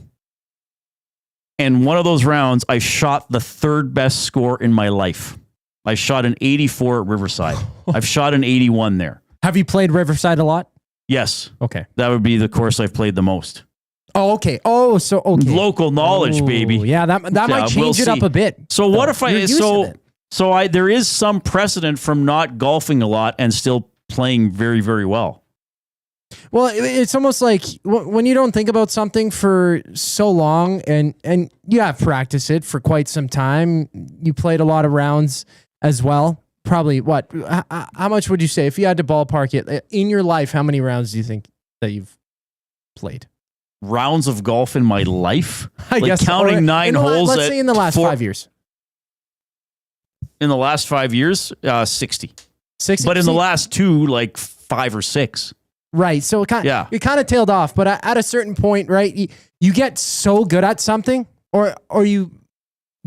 And one of those rounds, I shot the 3rd best score in my life. I shot an 84 at Riverside. I've shot an 81 there. Have you played Riverside a lot? Yes. Okay. That would be the course I've played the most. Oh, okay. Oh, so okay. Local knowledge, baby. Yeah, that might change it up a bit. So what if there is some precedent from not golfing a lot and still playing very, very well. Well, it's almost like when you don't think about something for so long and you have practiced it for quite some time, you played a lot of rounds as well. Probably how much would you say, if you had to ballpark it in your life, how many rounds do you think that you've played? Rounds of golf in my life? I guess counting 9 holes. Let's say in the last 5 years. In the last 5 years, 60. 60. But in the last 2, like 5 or 6. Right. So it kind of tailed off, but at a certain point, right, you get so good at something or you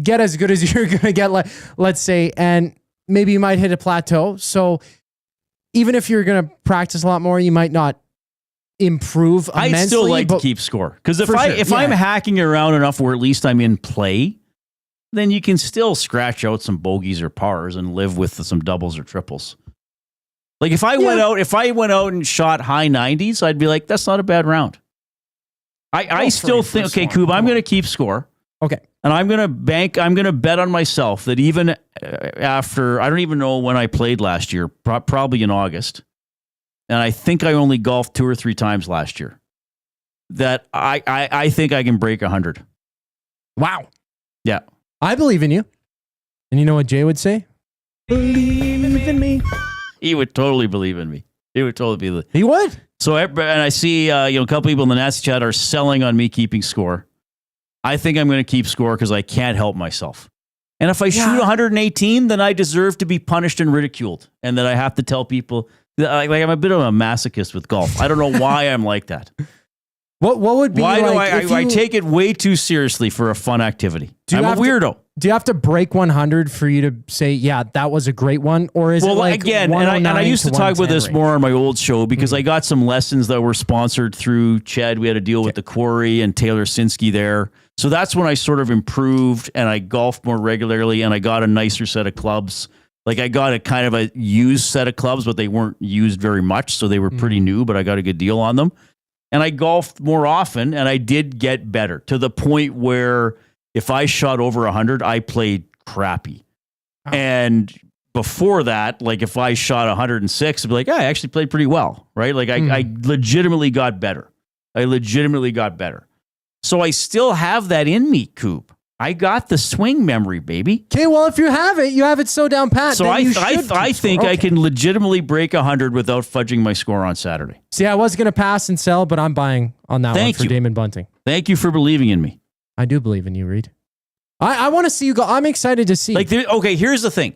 get as good as you're going to get, let's say, and maybe you might hit a plateau. So even if you're going to practice a lot more, you might not improve immensely. I'd still like to keep score. Because if I'm hacking around enough where at least I'm in play, then you can still scratch out some bogeys or pars and live with some doubles or triples. Like if I went out and shot high 90s, I'd be like, that's not a bad round. I still think, okay, Koob, I'm going to keep score. Okay. And I'm going to bet on myself that even after, I don't even know when I played last year, probably in August. And I think I only golfed 2 or 3 times last year. That I think I can break 100. Wow. Yeah. I believe in you. And you know what Jay would say? Believe in me. He would totally believe in me. He would totally believe. He would. So, and I see, a couple people in the Nasty chat are selling on me keeping score. I think I'm going to keep score because I can't help myself. And if I shoot 118, then I deserve to be punished and ridiculed. And that I have to tell people that I'm a bit of a masochist with golf. I don't know why I'm like that. What would be why like do I take it way too seriously for a fun activity? I'm a weirdo. Do you have to break 100 for you to say, yeah, that was a great one? Or is it like again, and I used to talk about this more on my old show because I got some lessons that were sponsored through Chad. We had to deal with the Quarry and Taylor Sinsky there. So that's when I sort of improved and I golfed more regularly and I got a nicer set of clubs. Like I got a kind of a used set of clubs, but they weren't used very much. So they were pretty new, but I got a good deal on them. And I golfed more often and I did get better to the point where if I shot over 100, I played crappy. And before that, like if I shot 106, I'd be like, I actually played pretty well, right? Like I legitimately got better. So I still have that in me, Coop. I got the swing memory, baby. Okay, well, if you have it so down pat. So I think I can legitimately break 100 without fudging my score on Saturday. See, I was going to pass and sell, but I'm buying on that one for Damon Bunting. Thank you for believing in me. I do believe in you, Reid. I want to see you go. I'm excited to see. Okay, here's the thing.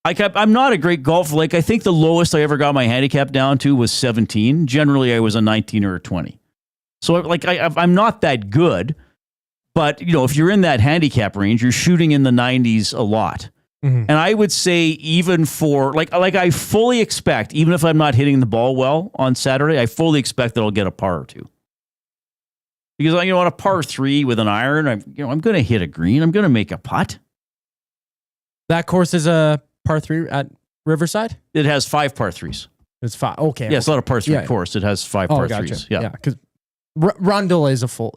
I'm not a great golfer. Like, I think the lowest I ever got my handicap down to was 17. Generally, I was a 19 or a 20. So, like, I'm not that good. But, if you're in that handicap range, you're shooting in the 90s a lot. Mm-hmm. And I would say even for, like I fully expect, even if I'm not hitting the ball well on Saturday, I fully expect that I'll get a par or two. Because, on a par 3 with an iron, I'm going to hit a green. I'm going to make a putt. That course is a par 3 at Riverside? It has 5 par 3s. It's 5. Okay. Yeah, it's not a par 3 course. It has 5 par 3s. Yeah. Because Rundle is a full,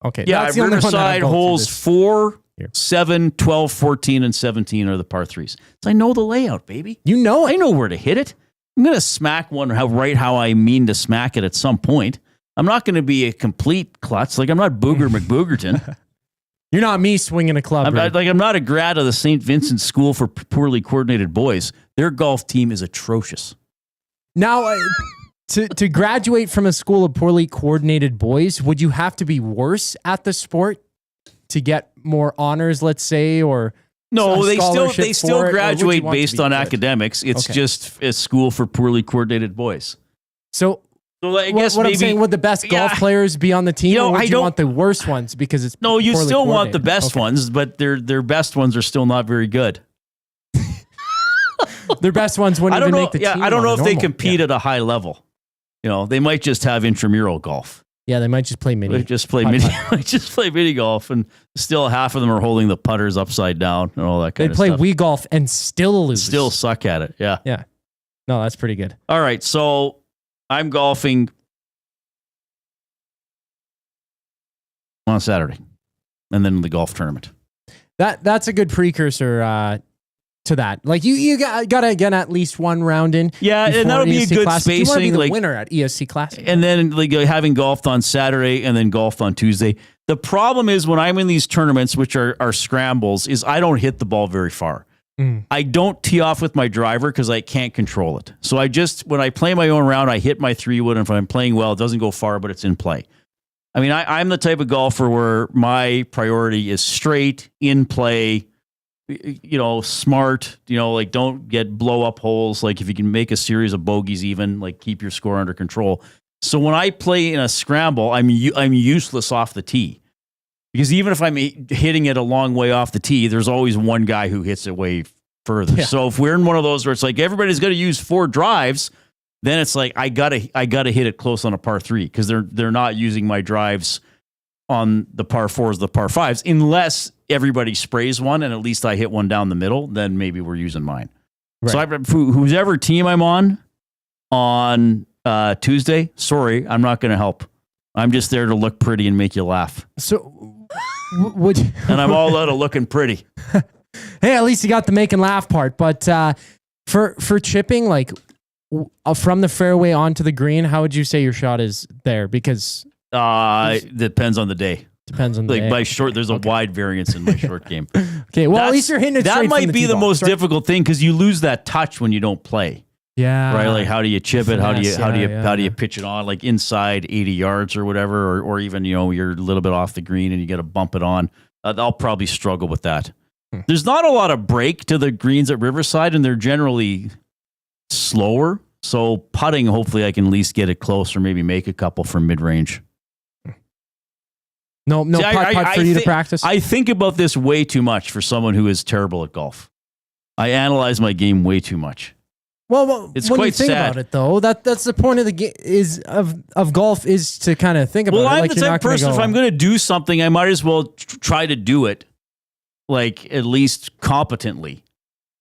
Okay. Yeah, Riverside holes 4, 7, 12, 14, and 17 are the par 3s. So I know the layout, baby. You know it. I know where to hit it. I'm going to smack one how I mean to smack it at some point. I'm not going to be a complete klutz. Like, I'm not Booger McBoogerton. You're not me swinging a club. I'm not a grad of the St. Vincent School for Poorly Coordinated Boys. Their golf team is atrocious. Now, to graduate from a school of poorly coordinated boys, would you have to be worse at the sport to get more honors, let's say, or no? They still graduate based on academics. It's just a school for poorly coordinated boys. So I guess I'm saying, would the best golf players be on the team, or would you want the worst ones because it's no? You still want the best ones, but their best ones are still not very good. Their best ones wouldn't even make the team. I don't know if they compete at a high level. They might just have intramural golf. Yeah, they might just play mini. Just play mini golf, and still half of them are holding the putters upside down and all that kind of stuff. They play Wii golf and still lose. Still suck at it. Yeah. Yeah. No, that's pretty good. All right, so I'm golfing on Saturday, and then the golf tournament. That's a good precursor to that. Like you gotta get at least one round in. Yeah, and that'll be a good Classic. spacing. You want to be the winner at ESC Classic. And then having golfed on Saturday and then golfed on Tuesday. The problem is when I'm in these tournaments, which are scrambles, is I don't hit the ball very far. I don't tee off with my driver because I can't control it. So when I play my own round, I hit my 3-wood, and if I'm playing well, it doesn't go far, but it's in play. I mean, I'm the type of golfer where my priority is straight, in play, smart, like don't get blow up holes. Like if you can make a series of bogeys, even like keep your score under control. So when I play in a scramble, I'm useless off the tee because even if I'm hitting it a long way off the tee, there's always one guy who hits it way further. Yeah. So if we're in one of those where it's like everybody's going to use 4 drives, then it's like I gotta hit it close on a par 3 because they're not using my drives on the par 4s, the par 5s, unless everybody sprays one and at least I hit one down the middle. Then maybe we're using mine. Right. So whoever team I'm on Tuesday, sorry, I'm not going to help. I'm just there to look pretty and make you laugh. So would you, and I'm all out of looking pretty. Hey, at least you got the make and laugh part. But for chipping, like from the fairway onto the green, how would you say your shot is there? Because it depends on the day. Depends on the day. My short, there's a wide variance in my short game. Okay, well, at least you're hitting it straight That might from be the tee most box, right? difficult thing because you lose that touch when you don't play. Yeah. Right. Like how do you chip it? How do Finesse, you pitch it on? Like inside 80 yards or whatever, or even you're a little bit off the green and you got to bump it on. I'll probably struggle with that. There's not a lot of break to the greens at Riverside, and they're generally slower. So putting, hopefully, I can at least get it close or maybe make a couple from mid range. No putt for you to practice. I think about this way too much for someone who is terrible at golf. I analyze my game way too much. Well, it's when quite you think sad. about it, though, that's the point of the game of golf is to kind of think about it. Well, I'm like the type of person, if I'm going to do something, I might as well try to do it, like at least competently,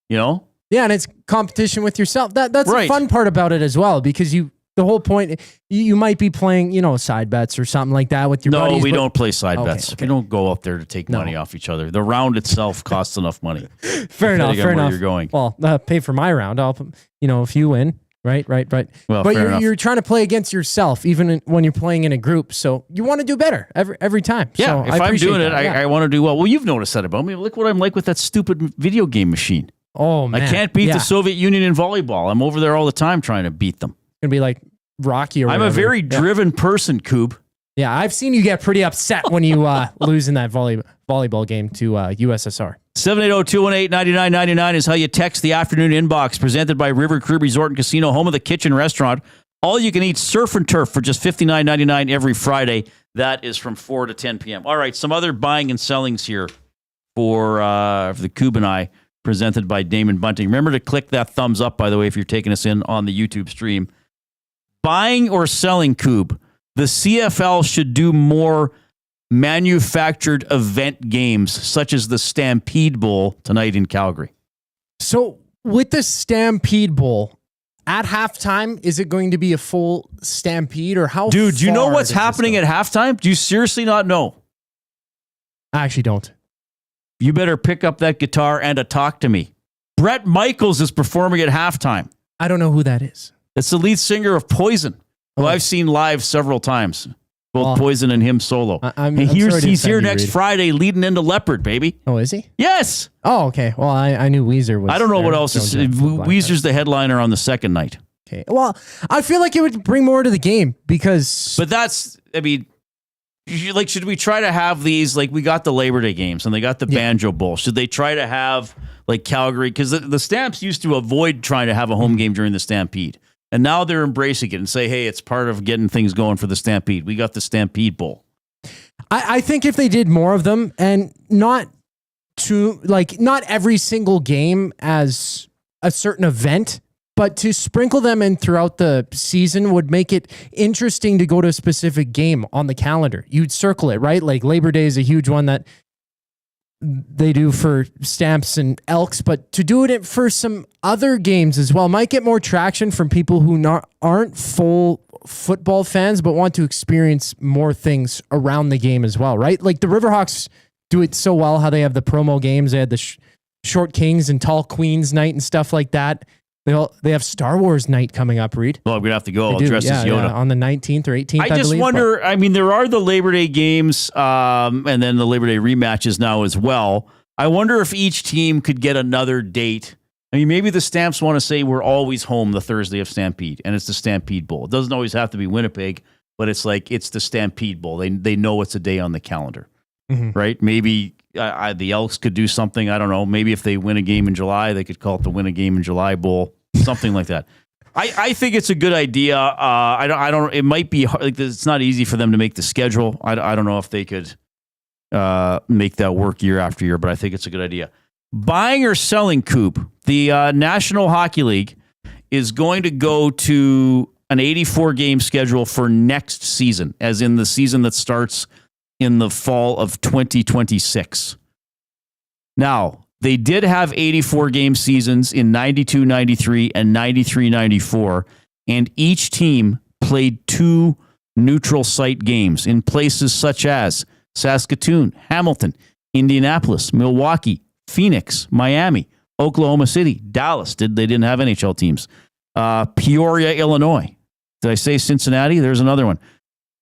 Yeah, and it's competition with yourself. That's right. The fun part about it as well, because the whole point, you might be playing, side bets or something like that with your buddies. No, we don't play side bets. Okay. We don't go out there to take money off each other. The round itself costs enough money. Fair enough. You're going. Well, pay for my round. I'll, if you win, right. Well, but fair enough. you're trying to play against yourself, even when you're playing in a group. So you want to do better every time. Yeah, so if I'm doing it, that. I want to do well. Well, you've noticed that about me. Look what I'm like with that stupid video game machine. Oh, man. I can't beat the Soviet Union in volleyball. I'm over there all the time trying to beat them. It's going to be like Rocky or I'm whatever. a very driven person, Coob. Yeah, I've seen you get pretty upset when you lose in that volleyball game to USSR. 780-218-9999 is how you text the afternoon inbox, presented by River Cree Resort and Casino, home of the kitchen restaurant. All you can eat surf and turf for just $59.99 every Friday. That is from 4 to 10 p.m. All right, some other buying and sellings here for the Coob and I, presented by Damon Bunting. Remember to click that thumbs up, by the way, if you're taking us in on the YouTube stream. Buying or selling, Coob, the CFL should do more manufactured event games, such as the Stampede Bowl tonight in Calgary. So with the Stampede Bowl, at halftime, is it going to be a full stampede or how? Dude, do you know what's far happening at halftime? Do you seriously not know? I actually don't. You better pick up that guitar and talk to me. Bret Michaels is performing at halftime. I don't know who that is. It's the lead singer of Poison, who I've seen live several times. Both Poison and him solo. He's here next Friday leading into Leopard, baby. Oh, is he? Yes. Oh, okay. Well, I knew Weezer was. I don't know what else is. Weezer's the headliner on the second night. Okay. Well, I feel like it would bring more to the game because. But that's, should we try to have these, like we got the Labor Day games and they got the Banjo Bowl. Should they try to have like Calgary? Because the Stamps used to avoid trying to have a home game during the Stampede. And now they're embracing it and say, hey, it's part of getting things going for the Stampede. We got the Stampede Bowl. I think if they did more of them and not every single game as a certain event, but to sprinkle them in throughout the season would make it interesting to go to a specific game on the calendar. You'd circle it, right? Like Labor Day is a huge one that they do for Stamps and Elks, but to do it for some other games as well might get more traction from people who aren't full football fans, but want to experience more things around the game as well, right? Like the Riverhawks do it so well, how they have the promo games. They had the Short Kings and Tall Queens night and stuff like that. They have Star Wars night coming up, Reid. Well, I'm going to have to go. I'll dress as Yoda. On the 19th or 18th, I just believe, wonder, there are the Labor Day games and then the Labor Day rematches now as well. I wonder if each team could get another date. Maybe the Stamps want to say we're always home the Thursday of Stampede, and it's the Stampede Bowl. It doesn't always have to be Winnipeg, but it's like it's the Stampede Bowl. They know it's a day on the calendar, right? Maybe the Elks could do something. I don't know. Maybe if they win a game in July, they could call it the Win a Game in July Bowl, something like that. I think it's a good idea. I don't. It might be hard, like it's not easy for them to make the schedule. I don't know if they could make that work year after year, but I think it's a good idea. Buying or selling, Coop. The National Hockey League is going to go to an 84-game schedule for next season, as in the season that starts in the fall of 2026. Now, they did have 84-game seasons in 92-93 and 93-94, and each team played 2 neutral site games in places such as Saskatoon, Hamilton, Indianapolis, Milwaukee, Phoenix, Miami, Oklahoma City, Dallas. They didn't have NHL teams. Peoria, Illinois. Did I say Cincinnati? There's another one.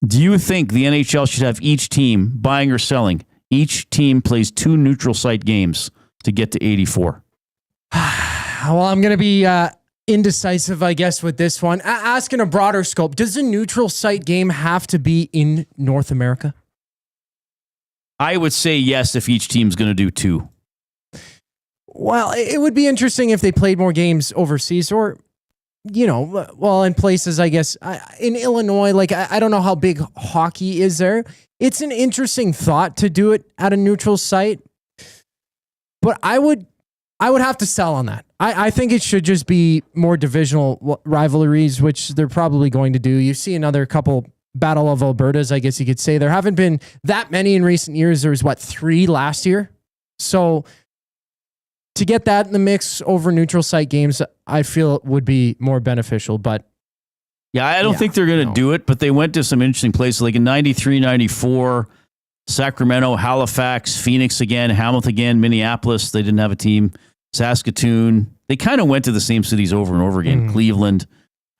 Do you think the NHL should have each team, buying or selling, each team plays 2 neutral site games to get to 84? Well, I'm going to be indecisive, I guess, with this one. Asking a broader scope, does a neutral site game have to be in North America? I would say yes if each team's going to do 2. Well, it would be interesting if they played more games overseas or, in places, I guess, in Illinois, I don't know how big hockey is there. It's an interesting thought to do it at a neutral site, but I would have to sell on that. I think it should just be more divisional rivalries, which they're probably going to do. You see another couple Battle of Albertas, I guess you could say. There haven't been that many in recent years. There was, 3 last year? So to get that in the mix over neutral site games, I feel it would be more beneficial. But yeah, I don't think they're going to do it, but they went to some interesting places like in 93, 94, Sacramento, Halifax, Phoenix again, Hamilton again, Minneapolis. They didn't have a team. Saskatoon. They kind of went to the same cities over and over again. Cleveland,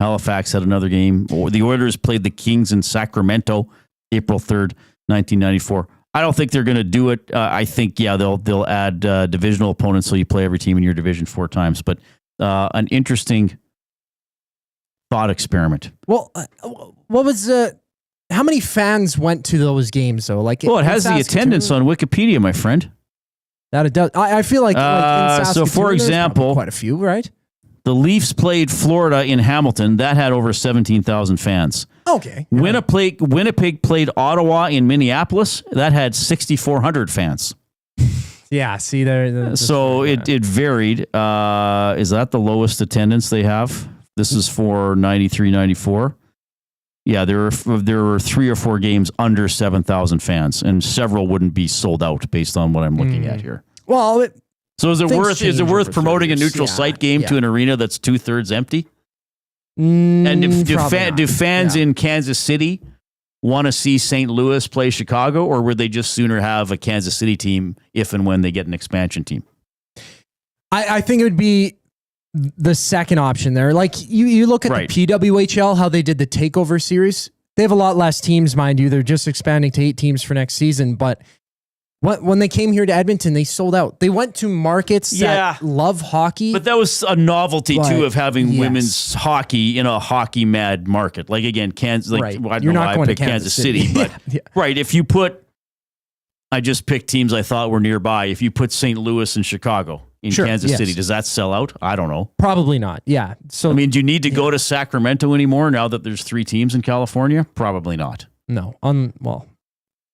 Halifax had another game. The Oilers played the Kings in Sacramento, April 3rd, 1994. I don't think they're going to do it. I think, they'll add divisional opponents so you play every team in your division 4 times. But an interesting thought experiment. Well, what was how many fans went to those games though? It has the attendance on Wikipedia, my friend. That it does. I feel like in Saskatoon, so for example, quite a few, right? The Leafs played Florida in Hamilton. That had over 17,000 fans. Okay. Winnipeg played Ottawa in Minneapolis. That had 6,400 fans. Yeah, see there. So it varied. Is that the lowest attendance they have? This is for 93, 94. Yeah, there were 3 or 4 games under 7,000 fans, and several wouldn't be sold out based on what I'm looking at here. Well, so is it worth promoting a neutral site game to an arena that's 2/3 empty? And do fans in Kansas City want to see St. Louis play Chicago, or would they just sooner have a Kansas City team if and when they get an expansion team? I think it would be the second option there. You look at the PWHL, how they did the takeover series. They have a lot less teams, mind you. They're just expanding to 8 teams for next season, but when they came here to Edmonton, they sold out. They went to markets that love hockey. But that was a novelty, too, of having women's hockey in a hockey-mad market. Like, again, Kansas. I don't know why I picked Kansas City. But, right, if you put... I just picked teams I thought were nearby. If you put St. Louis and Chicago in Kansas City, does that sell out? I don't know. Probably not, yeah. So, do you need to go to Sacramento anymore now that there's 3 teams in California? Probably not. No.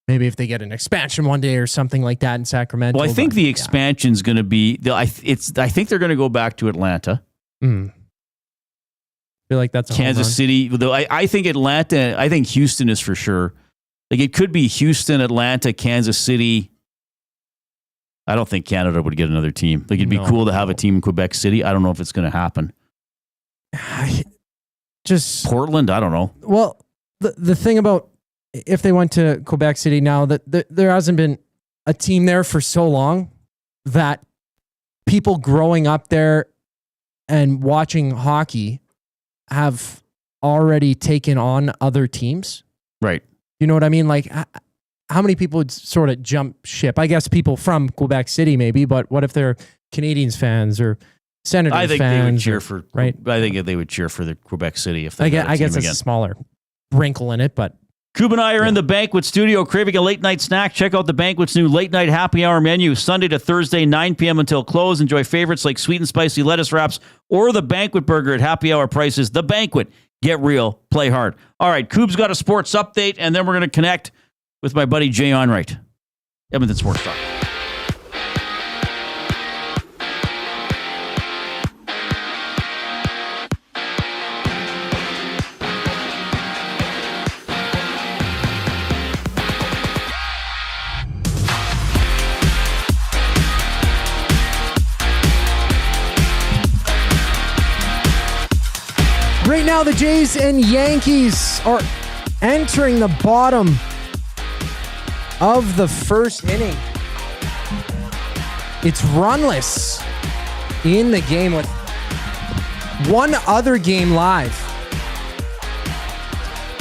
Maybe if they get an expansion one day or something like that in Sacramento. Well, I think the expansion's going to be. I think they're going to go back to Atlanta. I feel like that's a Kansas City. Though I think Atlanta. I think Houston is for sure. It could be Houston, Atlanta, Kansas City. I don't think Canada would get another team. It'd be cool to have a team in Quebec City. I don't know if it's going to happen. Just Portland. I don't know. Well, the thing about if they went to Quebec City now, that there hasn't been a team there for so long that people growing up there and watching hockey have already taken on other teams. Right. You know what I mean? How many people would sort of jump ship? I guess people from Quebec City maybe, but what if they're Canadiens fans or Senators fans? I think they would cheer for, right? I think they would cheer for the Quebec City if they I guess it's a smaller wrinkle in it, but Coop and I are in the Banquet studio craving a late-night snack. Check out the Banquet's new late-night happy hour menu, Sunday to Thursday, 9 p.m. until close. Enjoy favorites like sweet and spicy lettuce wraps or the Banquet burger at happy hour prices. The Banquet. Get real. Play hard. All right, Coop's got a sports update, and then we're going to connect with my buddy Jay Onrait. Edmonton Sports Talk. Right now, the Jays and Yankees are entering the bottom of the first inning. It's runless in the game with one other game live.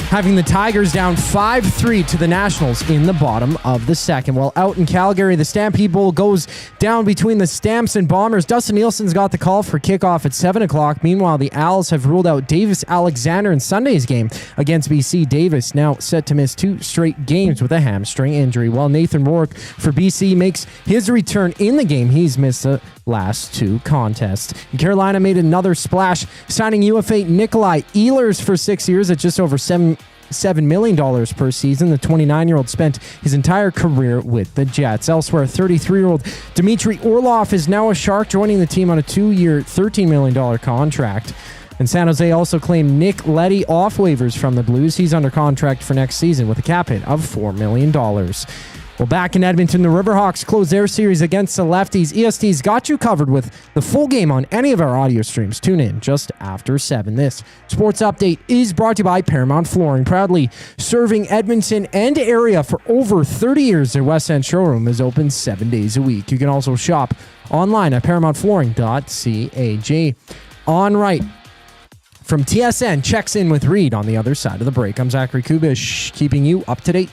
Having the Tigers down 5-3 to the Nationals in the bottom of the second. While out in Calgary, the Stampede Bowl goes down between the Stamps and Bombers. Dustin Nielsen's got the call for kickoff at 7 o'clock. Meanwhile, the Owls have ruled out Davis Alexander in Sunday's game against BC. Davis now set to miss 2 straight games with a hamstring injury. While Nathan Rourke for BC makes his return in the game, he's missed the last 2 contests. And Carolina made another splash, signing UFA Nikolai Ehlers for 6 years at just over $7 million per season. The 29-year-old spent his entire career with the Jets. Elsewhere, 33-year-old Dmitry Orlov is now a Shark, joining the team on a 2-year, $13 million contract. And San Jose also claimed Nick Leddy off waivers from the Blues. He's under contract for next season with a cap hit of $4 million. Well, back in Edmonton, the Riverhawks closed their series against the Lefties. EST's got you covered with the full game on any of our audio streams. Tune in just after 7. This sports update is brought to you by Paramount Flooring, proudly serving Edmonton and area for over 30 years. Their West End showroom is open 7 days a week. You can also shop online at paramountflooring.ca. Onrait from TSN checks in with Reid on the other side of the break. I'm Zachary Kubish, keeping you up to date.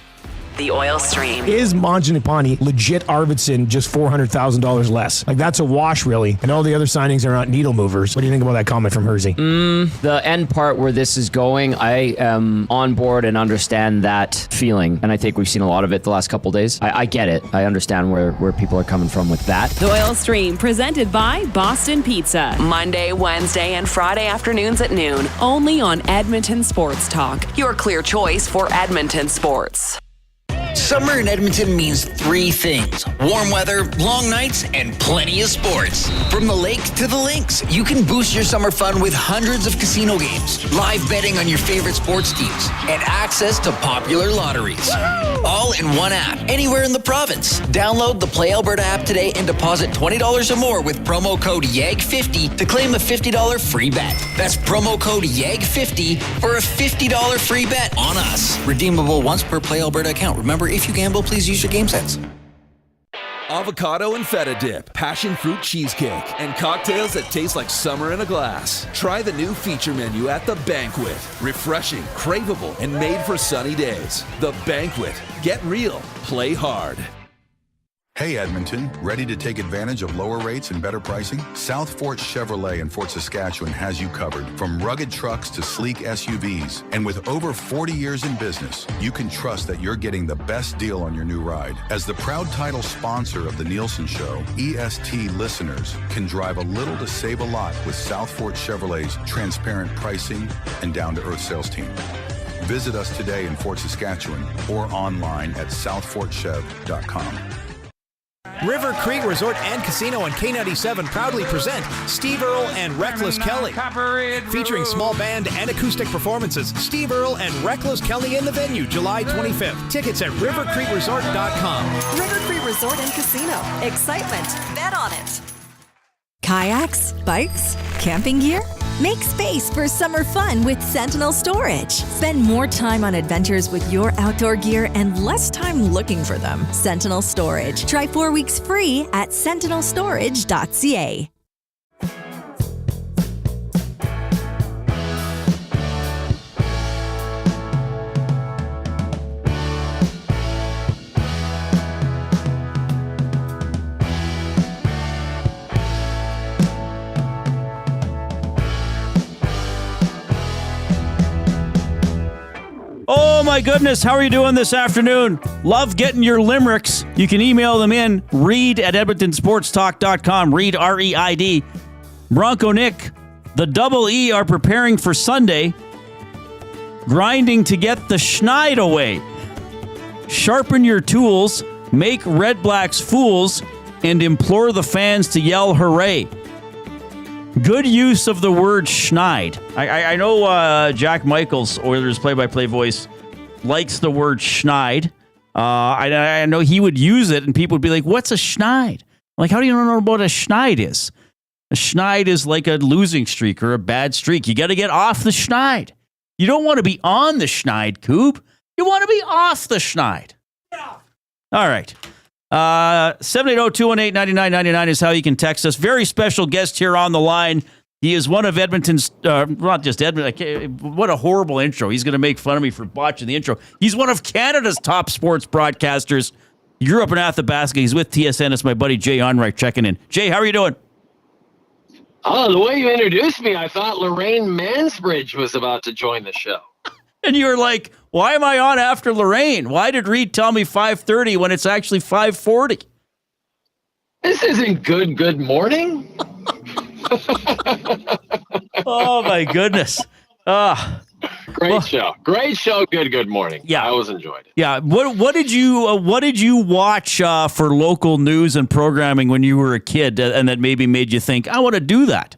The Oil Stream. Is Mangiapane legit Arvidsson just $400,000 less? Like, that's a wash, really. And all the other signings are not needle movers. What do you think about that comment from Hersey? The end part where this is going, I am on board and understand that feeling. And I think we've seen a lot of it the last couple days. I get it. I understand where people are coming from with that. The Oil Stream, presented by Boston Pizza. Monday, Wednesday, and Friday afternoons at noon. Only on Edmonton Sports Talk. Your clear choice for Edmonton sports. Summer in Edmonton means 3 things: warm weather, long nights, and plenty of sports. From the lake to the links, you can boost your summer fun with hundreds of casino games, live betting on your favorite sports teams, and access to popular lotteries. All in one app, anywhere in the province. Download the Play Alberta app today and deposit $20 or more with promo code YAG50 to claim a $50 free bet. That's promo code YAG50 for a $50 free bet on us. Redeemable once per Play Alberta account. Remember, if you gamble, please use your game sense. Avocado and feta dip, passion fruit cheesecake, and cocktails that taste like summer in a glass. Try the new feature menu at The Banquet. Refreshing, craveable, and made for sunny days. The Banquet. Get real. Play hard. Hey Edmonton, ready to take advantage of lower rates and better pricing? South Fort Chevrolet in Fort Saskatchewan has you covered. From rugged trucks to sleek SUVs. And with over 40 years in business, you can trust that you're getting the best deal on your new ride. As the proud title sponsor of the Nielsen Show, EST listeners can drive a little to save a lot with South Fort Chevrolet's transparent pricing and down-to-earth sales team. Visit us today in Fort Saskatchewan or online at southfortchev.com. River Creek Resort and Casino and K97 proudly present Steve Earle and Reckless Kelly. Featuring small band and acoustic performances, Steve Earle and Reckless Kelly in the venue, July 25th. Tickets at rivercreekresort.com. River Creek Resort and Casino. Excitement. Bet on it. Kayaks, bikes, camping gear? Make space for summer fun with Sentinel Storage. Spend more time on adventures with your outdoor gear and less time looking for them. Sentinel Storage. Try 4 weeks free at sentinelstorage.ca. Oh my goodness, how are you doing this afternoon? Love getting your limericks. You can email them in, Reid at edmontonsportstalk.com, Reid, R-E-I-D. Bronco Nick, the double E are preparing for Sunday, grinding to get the schneid away. Sharpen your tools, make Red Blacks fools, and implore the fans to yell hooray. Good use of the word schneid. I know Jack Michaels, Oilers play-by-play voice, likes the word schneid. I know he would use it, and people would be like, what's a schneid? Like, how do you know what a schneid is? A schneid is like a losing streak or a bad streak. You got to get off the schneid. You don't want to be on the schneid, Coop. You want to be off the schneid. All right. 780-218-9999 is how you can text us. Very special guest here on the line. He is one of Edmonton's, not just Edmonton, what a horrible intro. He's going to make fun of me for botching the intro. He's one of Canada's top sports broadcasters. He grew up in Athabasca. He's with TSN. It's my buddy Jay Onrait checking in. Jay, how are you doing? Oh, the way you introduced me, I thought Lorraine Mansbridge was about to join the show. And you were like, why am I on after Lorraine? Why did Reid tell me 5:30 when it's actually 5:40? This isn't good morning. Oh, my goodness. Great show. Good morning. Yeah. I always enjoyed it. Yeah. What did you watch for local news and programming when you were a kid and that maybe made you think, I want to do that?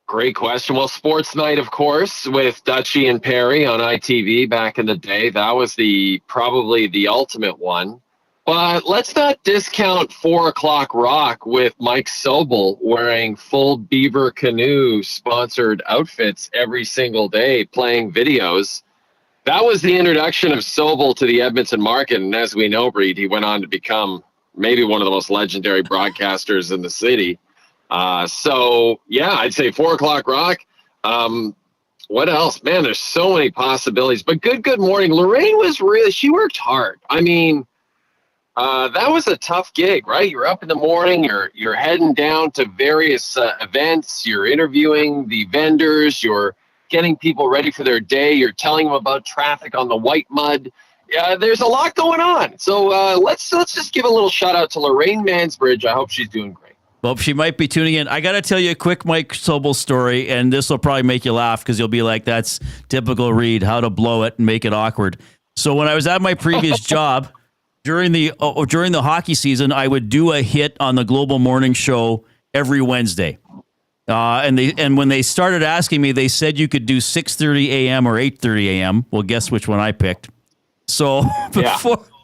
Great question. Well, Sports Night, of course, with Dutchie and Perry on ITV back in the day. That was probably the ultimate one. But let's not discount 4 o'clock rock with Mike Sobel wearing full Beaver Canoe sponsored outfits every single day, playing videos. That was the introduction of Sobel to the Edmonton market. And as we know, Reid, he went on to become maybe one of the most legendary broadcasters in the city. So, yeah, I'd say 4 o'clock rock. What else? Man, there's so many possibilities. But good morning. Lorraine she worked hard. I mean, that was a tough gig, right? You're up in the morning, you're heading down to various events, you're interviewing the vendors, you're getting people ready for their day, you're telling them about traffic on the white mud. Yeah, there's a lot going on. So let's just give a little shout out to Lorraine Mansbridge. I hope she's doing great. Well, she might be tuning in. I got to tell you a quick Mike Sobel story, and this will probably make you laugh because you'll be like, that's typical Reid, how to blow it and make it awkward. So when I was at my previous job, during the hockey season, I would do a hit on the Global Morning Show every Wednesday. And when they started asking me, they said you could do 6:30 a.m. or 8:30 a.m. Well, guess which one I picked. So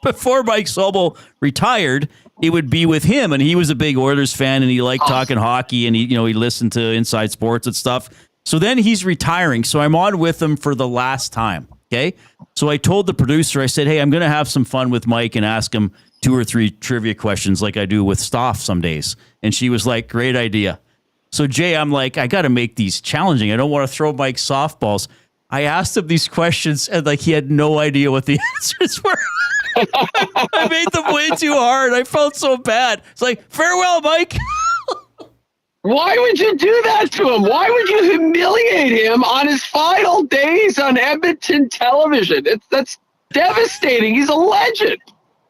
before Mike Sobel retired, it would be with him, and he was a big Oilers fan, and he liked talking hockey, and he listened to Inside Sports and stuff. So then he's retiring, so I'm on with him for the last time. Okay, so I told the producer, I said, hey, I'm going to have some fun with Mike and ask him 2 or 3 trivia questions like I do with Stoff some days. And she was like, great idea. So Jay, I'm like, I got to make these challenging. I don't want to throw Mike softballs. I asked him these questions, and like he had no idea what the answers were. I made them way too hard. I felt so bad. It's like, farewell, Mike. Why would you do that to him? Why would you humiliate him on his final days on Edmonton television? That's devastating. He's a legend.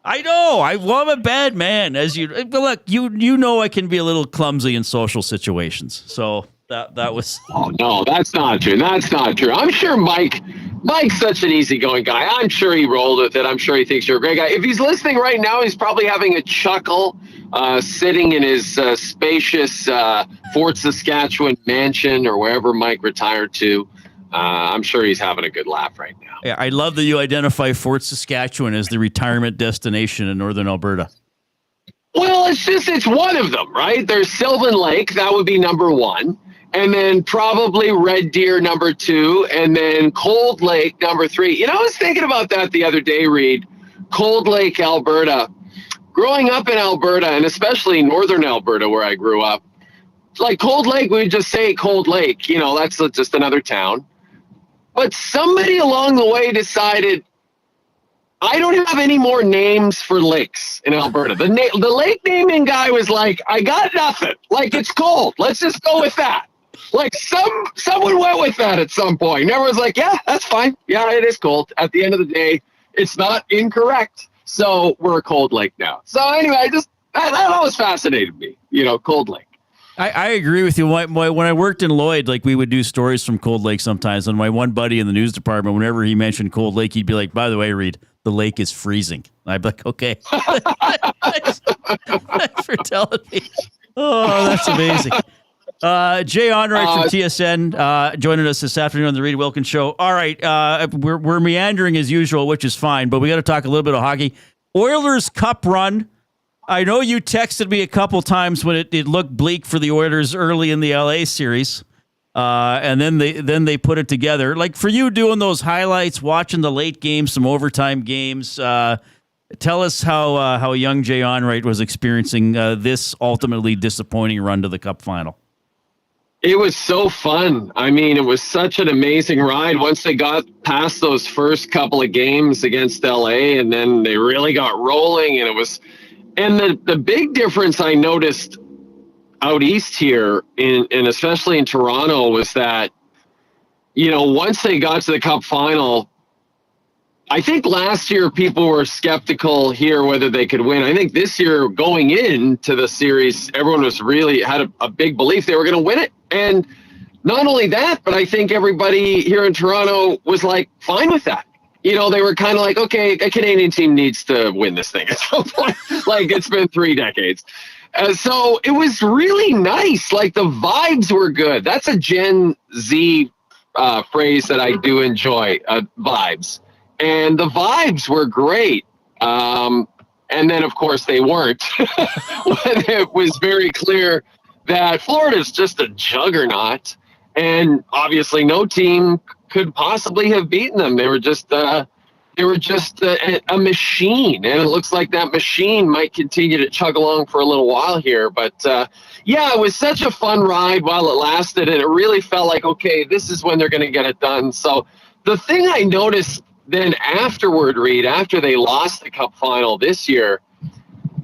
I know. I'm a bad man. But look, you know I can be a little clumsy in social situations. So that was. Oh no, that's not true. That's not true. I'm sure Mike's such an easygoing guy. I'm sure he rolled with it. I'm sure he thinks you're a great guy. If he's listening right now, he's probably having a chuckle, sitting in his spacious Fort Saskatchewan mansion or wherever Mike retired to. I'm sure he's having a good laugh right now. Yeah, I love that you identify Fort Saskatchewan as the retirement destination in northern Alberta. Well, it's one of them, right? There's Sylvan Lake. That would be number 1. And then probably Red Deer, number 2. And then Cold Lake, number 3. I was thinking about that the other day, Reid. Cold Lake, Alberta. Growing up in Alberta, and especially northern Alberta where I grew up, like Cold Lake, we would just say Cold Lake. That's just another town. But somebody along the way decided, I don't have any more names for lakes in Alberta. The lake naming guy was like, I got nothing. Like, it's cold. Let's just go with that. Like someone went with that at some point. And everyone's like, yeah, that's fine. Yeah, it is cold. At the end of the day, it's not incorrect. So we're a cold lake now. So anyway, that always fascinated me, Cold Lake. I agree with you. When I worked in Lloyd, like we would do stories from Cold Lake sometimes. And my one buddy in the news department, whenever he mentioned Cold Lake, he'd be like, by the way, Reid, the lake is freezing. I'd be like, okay. Thanks for telling me. Oh, that's amazing. Jay Onrait from TSN joining us this afternoon on the Reid Wilkins Show. All right, we're meandering as usual, which is fine, but we got to talk a little bit of hockey. Oilers Cup run. I know you texted me a couple times when it looked bleak for the Oilers early in the LA series, and then they put it together. Like for you doing those highlights, watching the late games, some overtime games. Tell us how young Jay Onrait was experiencing this ultimately disappointing run to the Cup final. It was so fun. I mean, it was such an amazing ride once they got past those first couple of games against LA, and then they really got rolling, and it was. And the big difference I noticed out east here, and especially in Toronto, was that, once they got to the Cup final, I think last year people were skeptical here whether they could win. I think this year going into the series, everyone was really had a big belief they were going to win it. And not only that, but I think everybody here in Toronto was like fine with that. They were kind of like, okay, a Canadian team needs to win this thing at some point. Like, it's been 3 decades. So it was really nice. Like, the vibes were good. That's a Gen Z phrase that I do enjoy, vibes. And the vibes were great. And then, of course, they weren't. When it was very clear that Florida's just a juggernaut. And obviously no team could possibly have beaten them. They were just a machine, and it looks like that machine might continue to chug along for a little while here. But yeah, it was such a fun ride while it lasted, and it really felt like, okay, this is when they're going to get it done. So the thing I noticed then afterward, Reid, after they lost the Cup final this year,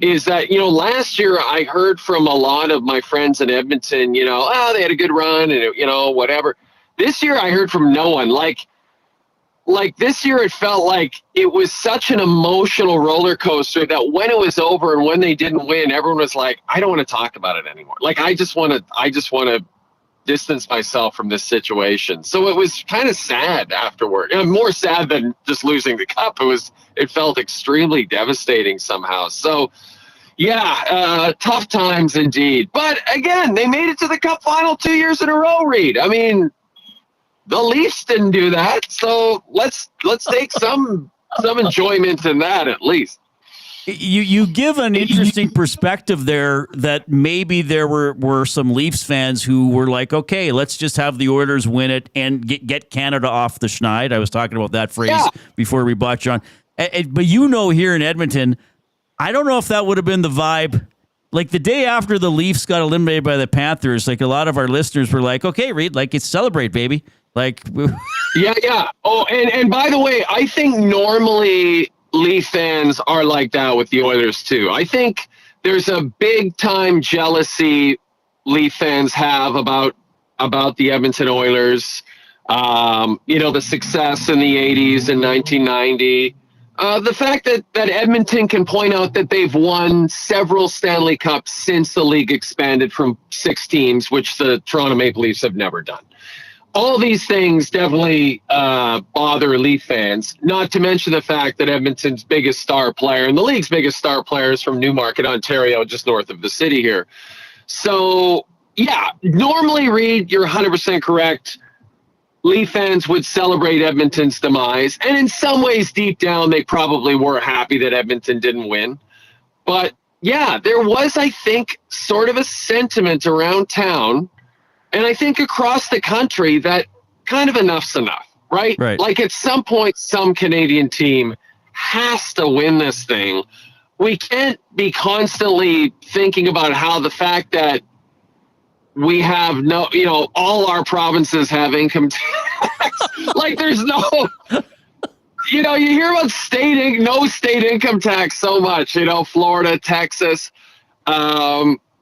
is that, last year I heard from a lot of my friends in Edmonton, they had a good run and, whatever. This year I heard from no one. Like this year it felt like it was such an emotional roller coaster that when it was over and when they didn't win, everyone was like, I don't want to talk about it anymore. Like, I just want to distance myself from this situation. So it was kind of sad afterward. More sad than just losing the Cup. It felt extremely devastating somehow. So yeah, tough times indeed. But again, they made it to the Cup final 2 years in a row, Reid. I mean, the Leafs didn't do that, so let's take some enjoyment in that at least. You give an interesting perspective there that maybe there were some Leafs fans who were like, okay, let's just have the Oilers win it and get Canada off the schneid. I was talking about that phrase before we bought John. But here in Edmonton, I don't know if that would have been the vibe. Like the day after the Leafs got eliminated by the Panthers, like a lot of our listeners were like, okay, Reid, like it's celebrate, baby. Like, yeah. Oh, and by the way, I think normally Leaf fans are like that with the Oilers too. I think there's a big time jealousy Leaf fans have about the Edmonton Oilers. The success in the 80s and 1990. The fact that Edmonton can point out that they've won several Stanley Cups since the league expanded from 6 teams, which the Toronto Maple Leafs have never done. All these things definitely bother Leaf fans, not to mention the fact that Edmonton's biggest star player and the league's biggest star player is from Newmarket, Ontario, just north of the city here. So, yeah, normally, Reid, you're 100% correct. Leaf fans would celebrate Edmonton's demise. And in some ways, deep down, they probably were happy that Edmonton didn't win. But, yeah, there was, I think, sort of a sentiment around town, and I think across the country, that kind of enough's enough, right? Like at some point, some Canadian team has to win this thing. We can't be constantly thinking about how the fact that we have all our provinces have income tax. Like there's no, you hear about no state income tax so much, Florida, Texas.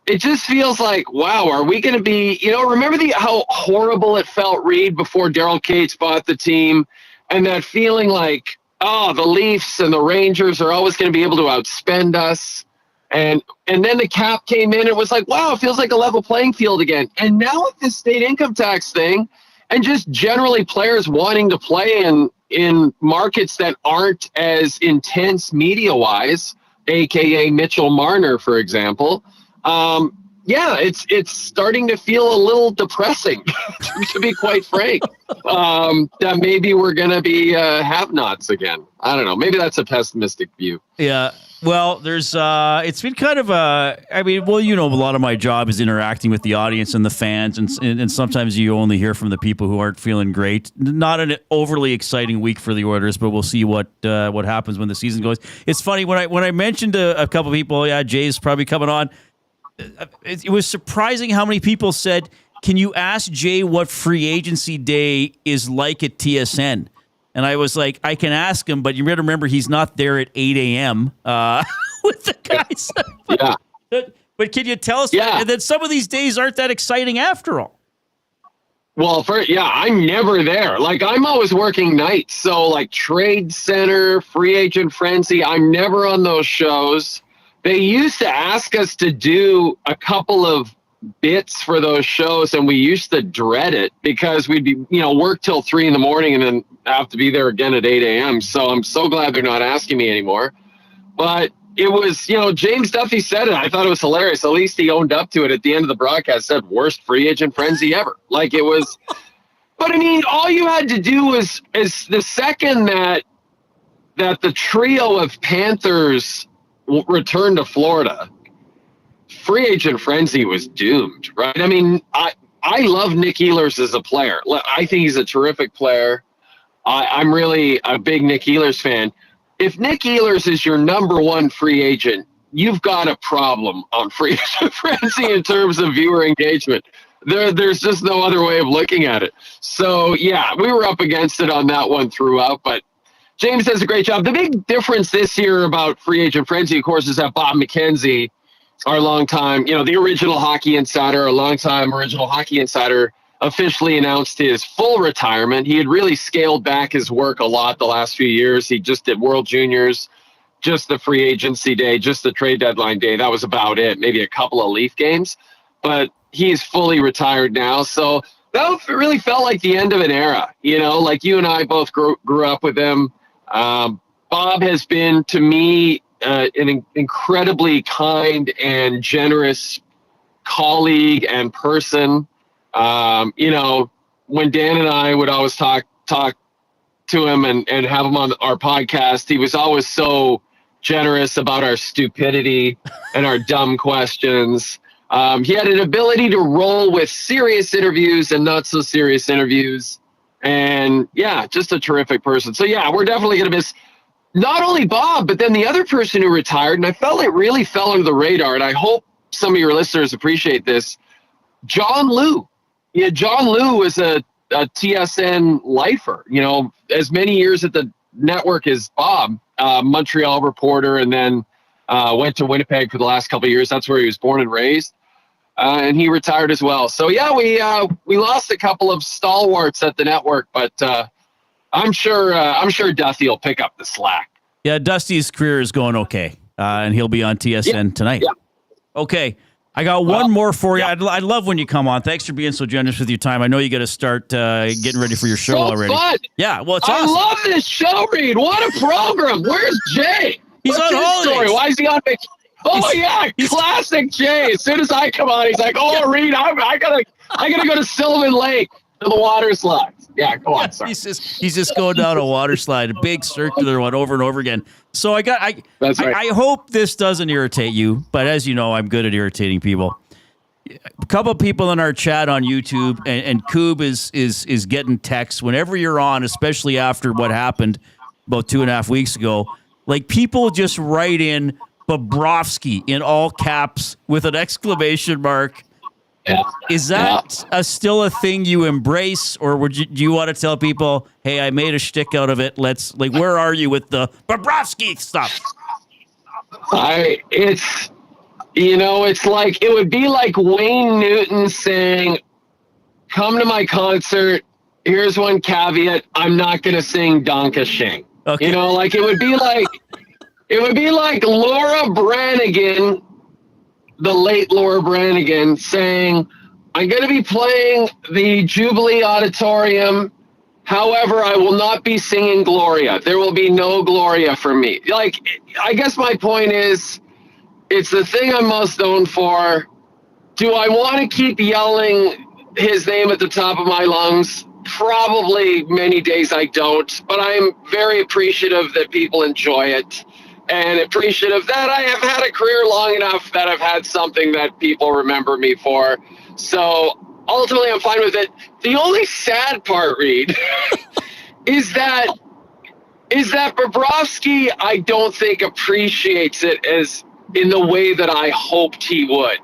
it just feels like, wow, are we going to be, remember how horrible it felt, Reid, before Daryl Cates bought the team, and that feeling like, oh, the Leafs and the Rangers are always going to be able to outspend us. And then the cap came in. It was like, wow, it feels like a level playing field again. And now with this state income tax thing, and just generally players wanting to play in markets that aren't as intense media-wise, a.k.a. Mitchell Marner, for example, it's starting to feel a little depressing, to be quite frank, that maybe we're going to be have-nots again. I don't know. Maybe that's a pessimistic view. Yeah. Well, there's it's been kind of a lot of my job is interacting with the audience and the fans, and sometimes you only hear from the people who aren't feeling great. Not an overly exciting week for the Oilers, but we'll see what happens when the season goes. It's funny when I mentioned a couple of people, Jay's probably coming on. It was surprising how many people said, "Can you ask Jay what free agency day is like at TSN?" And I was like, I can ask him, but you better remember he's not there at 8 a.m. With the guys. But can you tell us that some of these days aren't that exciting after all? Well, I'm never there. Like, I'm always working nights. So, like, Trade Center, Free Agent Frenzy, I'm never on those shows. They used to ask us to do a couple of bits for those shows, and we used to dread it because we'd be, work till 3 a.m. and then have to be there again at 8 a.m. So I'm so glad they're not asking me anymore. But it was, James Duffy said it. I thought it was hilarious. At least he owned up to it at the end of the broadcast, said worst free agent frenzy ever. Like, it was, but I mean, all you had to do was the second that the trio of Panthers returned to Florida, free agent frenzy was doomed, right? I mean, I love Nick Ehlers as a player. I think he's a terrific player. I'm really a big Nick Ehlers fan. If Nick Ehlers is your number one free agent, you've got a problem on free agent frenzy in terms of viewer engagement. There's just no other way of looking at it. So, we were up against it on that one throughout, but James does a great job. The big difference this year about free agent frenzy, of course, is that Bob McKenzie, our longtime, the original hockey insider, our longtime original hockey insider, officially announced his full retirement. He had really scaled back his work a lot the last few years. He just did World Juniors, just the free agency day, just the trade deadline day. That was about it. Maybe a couple of Leaf games, but he's fully retired now. So that really felt like the end of an era. Like you and I both grew up with him. Bob has been, to me, an incredibly kind and generous colleague and person. When Dan and I would always talk to him and have him on our podcast, he was always so generous about our stupidity and our dumb questions. He had an ability to roll with serious interviews and not so serious interviews. And just a terrific person. So we're definitely going to miss not only Bob, but then the other person who retired, and I felt it really fell under the radar, and I hope some of your listeners appreciate this, John Liu. Yeah, John Liu was a TSN lifer, as many years at the network as Bob, Montreal reporter, and then went to Winnipeg for the last couple of years. That's where he was born and raised. And he retired as well. So, we lost a couple of stalwarts at the network, but I'm sure Duffy will pick up the slack. Yeah, Dusty's career is going okay, and he'll be on TSN tonight. Yeah. Okay, I got one more for you. I love when you come on. Thanks for being so generous with your time. I know you got to start getting ready for your show already. Fun. Yeah, well, it's I awesome. love this show, Reid. What a program. Where's Jay? He's What's on his holidays. Story? Why is he on vacation? Oh, classic Jay. As soon as I come on, he's like, "Oh, Reid, I gotta go to Sylvan Lake for the water slides." Yeah, go on. Sorry. He's just going down a water slide, a big circular one over and over again. So That's right. I hope this doesn't irritate you, but as you know, I'm good at irritating people. A couple of people in our chat on YouTube, and Coob is getting texts whenever you're on, especially after what happened about 2.5 weeks ago. Like, people just write in Bobrovsky in all caps with an exclamation mark. Yeah. Is that still a thing you embrace, or do you want to tell people, hey, I made a shtick out of it? Where are you with the Bobrovsky stuff? You know, it's like, it would be like Wayne Newton saying, come to my concert. Here's one caveat. I'm not going to sing Donka Shing. Okay. You know, like it would be like Laura Branigan, the late Laura Branigan, saying, I'm going to be playing the Jubilee Auditorium. However, I will not be singing Gloria. There will be no Gloria for me. Like, I guess my point is, it's the thing I'm most known for. Do I want to keep yelling his name at the top of my lungs? Probably many days I don't, but I'm very appreciative that people enjoy it, and appreciative that I have had a career long enough that I've had something that people remember me for. So ultimately, I'm fine with it. The only sad part, Reid, is that Bobrovsky, I don't think, appreciates it as in the way that I hoped he would.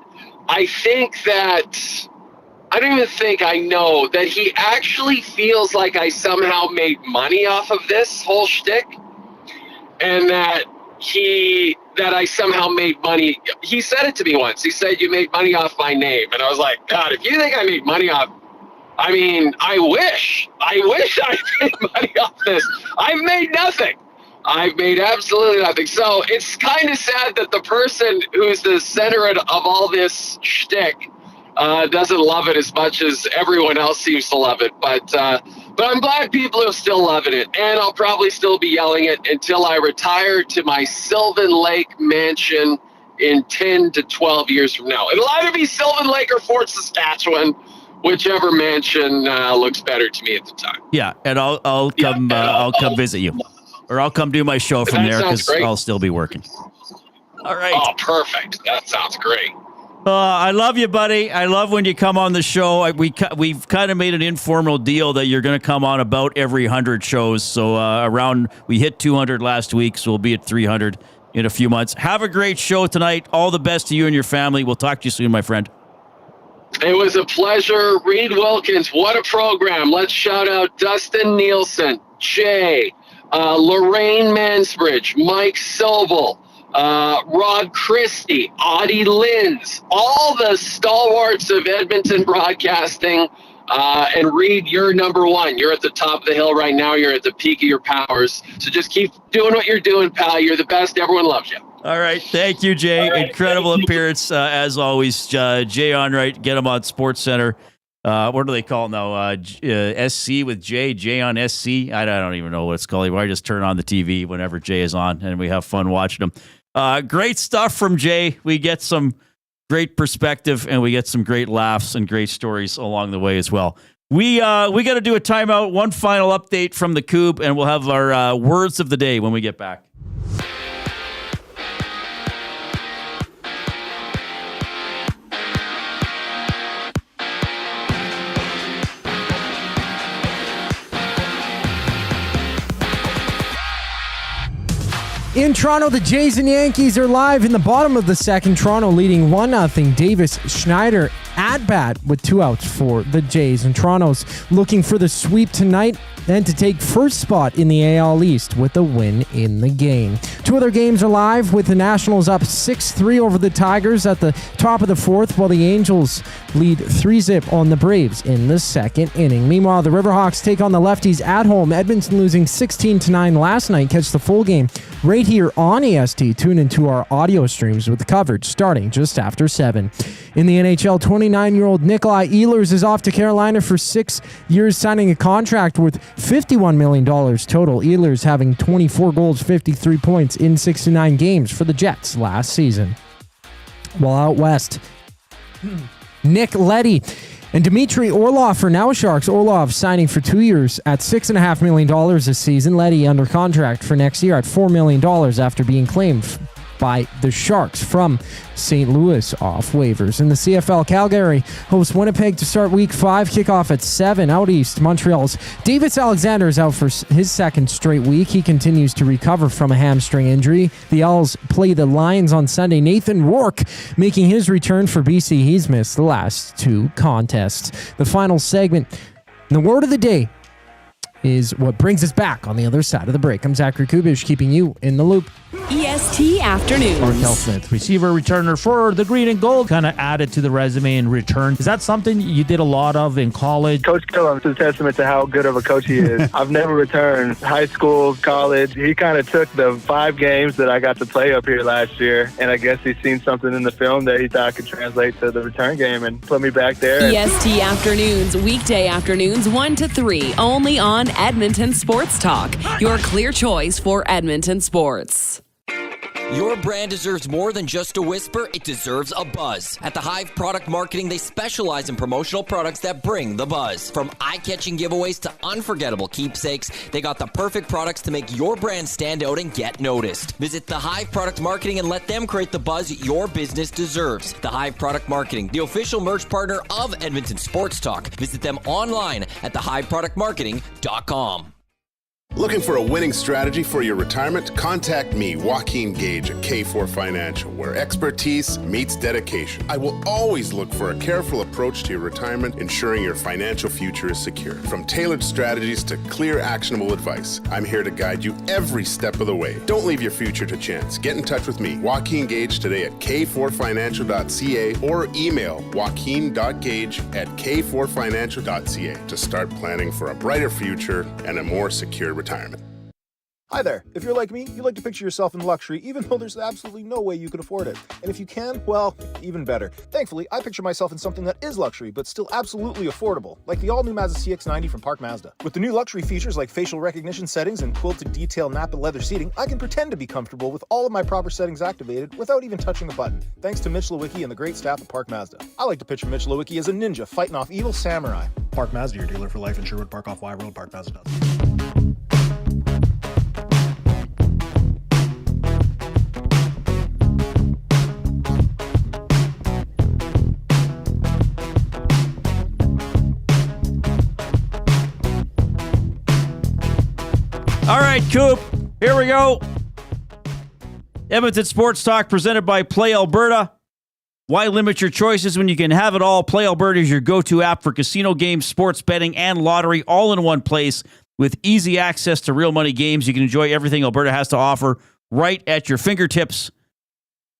I know that he actually feels like I somehow made money off of this whole shtick, and that I somehow made money. He said it to me once. He said, you made money off my name. And I was like, God, if you think I made money off, I mean, I wish I made money off this. I've made nothing. I've made absolutely nothing. So it's kind of sad that the person who's the center of all this shtick doesn't love it as much as everyone else seems to love it. But I'm glad people are still loving it. And I'll probably still be yelling it until I retire to my Sylvan Lake mansion in 10 to 12 years from now. It'll either be Sylvan Lake or Fort Saskatchewan, whichever mansion looks better to me at the time. Yeah, and I'll come visit you. Or I'll come do my show from there because I'll still be working. All right. Oh, perfect. That sounds great. I love you, buddy. I love when you come on the show. We've kind of made an informal deal that you're going to come on about every 100 shows. So we hit 200 last week, so we'll be at 300 in a few months. Have a great show tonight. All the best to you and your family. We'll talk to you soon, my friend. It was a pleasure. Reid Wilkins, what a program. Let's shout out Dustin Nielsen, Jay, Lorraine Mansbridge, Mike Sobel, Rod Christie, Audie Linz, all the stalwarts of Edmonton broadcasting. And Reid, you're number one. You're at the top of the hill right now. You're at the peak of your powers. So just keep doing what you're doing, pal. You're the best. Everyone loves you. All right. Thank you, Jay. Incredible appearance, as always. Jay Onrait, get him on SportsCenter. What do they call it now? SC with Jay on SC. I don't even know what it's called. I just turn on the TV whenever Jay is on, and we have fun watching him. Great stuff from Jay. We get some great perspective, and we get some great laughs and great stories along the way as well. We got to do a timeout. One final update from the Coupe, and we'll have our words of the day when we get back. In Toronto, the Jays and Yankees are live in the bottom of the second. Toronto leading 1-0. Davis Schneider at bat with 2 outs for the Jays. And Toronto's looking for the sweep tonight and to take first spot in the AL East with a win in the game. 2 other games are live with the Nationals up 6-3 over the Tigers at the top of the fourth, while the Angels lead 3-0 on the Braves in the second inning. Meanwhile, the Riverhawks take on the Lefties at home. Edmonton losing 16-9 last night. Catch the full game right here on EST. Tune into our audio streams with the coverage starting just after 7. In the NHL, 29-year-old Nikolai Ehlers is off to Carolina for 6 years, signing a contract worth $51 million total. Ehlers having 24 goals, 53 points in 69 games for the Jets last season. While out west, Nick Leddy and Dmitry Orlov are now Sharks. Orlov signing for 2 years at $6.5 million this season. Leddy under contract for next year at $4 million after being claimed by the Sharks from St. Louis off waivers. In the CFL, Calgary hosts Winnipeg to start Week 5. Kickoff at 7 out east. Montreal's Davis Alexander is out for his second straight week. He continues to recover from a hamstring injury. The Owls play the Lions on Sunday. Nathan Rourke making his return for BC. He's missed the last 2 contests. The final segment, the word of the day, is what brings us back on the other side of the break. I'm Zachary Kubish, keeping you in the loop. EST Afternoons. Markel Smith, receiver returner for the green and gold, kind of added to the resume in return. Is that something you did a lot of in college? Coach Killam's a testament to how good of a coach he is. I've never returned. High school, college, he kind of took the 5 games that I got to play up here last year, and I guess he's seen something in the film that he thought could translate to the return game and put me back there. EST Afternoons, weekday afternoons 1 to 3, only on Edmonton Sports Talk, your clear choice for Edmonton sports. Your brand deserves more than just a whisper. It deserves a buzz. At the Hive Product Marketing, they specialize in promotional products that bring the buzz. From eye-catching giveaways to unforgettable keepsakes, they got the perfect products to make your brand stand out and get noticed. Visit the Hive Product Marketing and let them create the buzz your business deserves. The Hive Product Marketing, the official merch partner of Edmonton Sports Talk. Visit them online at thehiveproductmarketing.com. Looking for a winning strategy for your retirement? Contact me, Joaquin Gage at K4 Financial, where expertise meets dedication. I will always look for a careful approach to your retirement, ensuring your financial future is secure. From tailored strategies to clear, actionable advice, I'm here to guide you every step of the way. Don't leave your future to chance. Get in touch with me, Joaquin Gage, today at k4financial.ca or email joaquin.gage@k4financial.ca to start planning for a brighter future and a more secure retirement. Hi there. If you're like me, you like to picture yourself in luxury, even though there's absolutely no way you could afford it. And if you can, well, even better. Thankfully, I picture myself in something that is luxury, but still absolutely affordable, like the all-new Mazda CX-90 from Park Mazda. With the new luxury features like facial recognition settings and quilted detail Napa leather seating, I can pretend to be comfortable with all of my proper settings activated without even touching a button, thanks to Mitch Lewicki and the great staff at Park Mazda. I like to picture Mitch Lewicki as a ninja fighting off evil samurai. Park Mazda, your dealer for life in Sherwood Park off Y Road, parkmazda.com. All right, Coop, here we go. Edmonton Sports Talk presented by Play Alberta. Why limit your choices when you can have it all? Play Alberta is your go-to app for casino games, sports betting, and lottery all in one place. With easy access to real money games, you can enjoy everything Alberta has to offer right at your fingertips.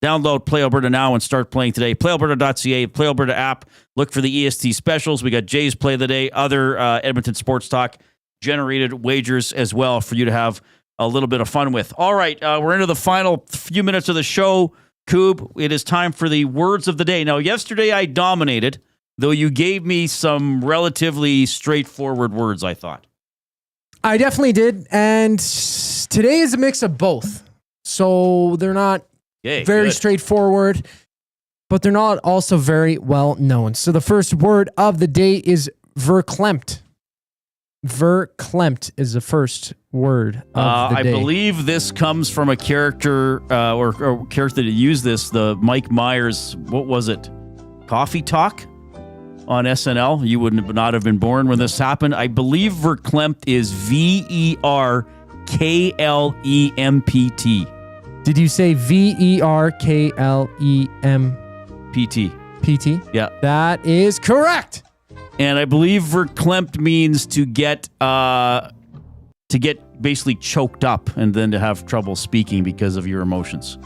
Download Play Alberta now and start playing today. PlayAlberta.ca, Play Alberta app. Look for the EST specials. We got Jay's Play of the Day, other Edmonton Sports Talk generated wagers as well for you to have a little bit of fun with. All right, we're into the final few minutes of the show. Coob, it is time for the words of the day. Now, yesterday I dominated, though you gave me some relatively straightforward words, I thought. I definitely did, and today is a mix of both. So they're not very straightforward, but they're not also very well known. So the first word of the day is verklempt. Verklempt is the first word of the day. I believe this comes from a character or character that used this, the Mike Myers, what was it? Coffee Talk on SNL. You would not have been born when this happened. I believe verklempt is VERKLEMPT. Did you say VERKLEMPT? PT? Yeah. That is correct. And I believe verklempt means to get basically choked up and then to have trouble speaking because of your emotions.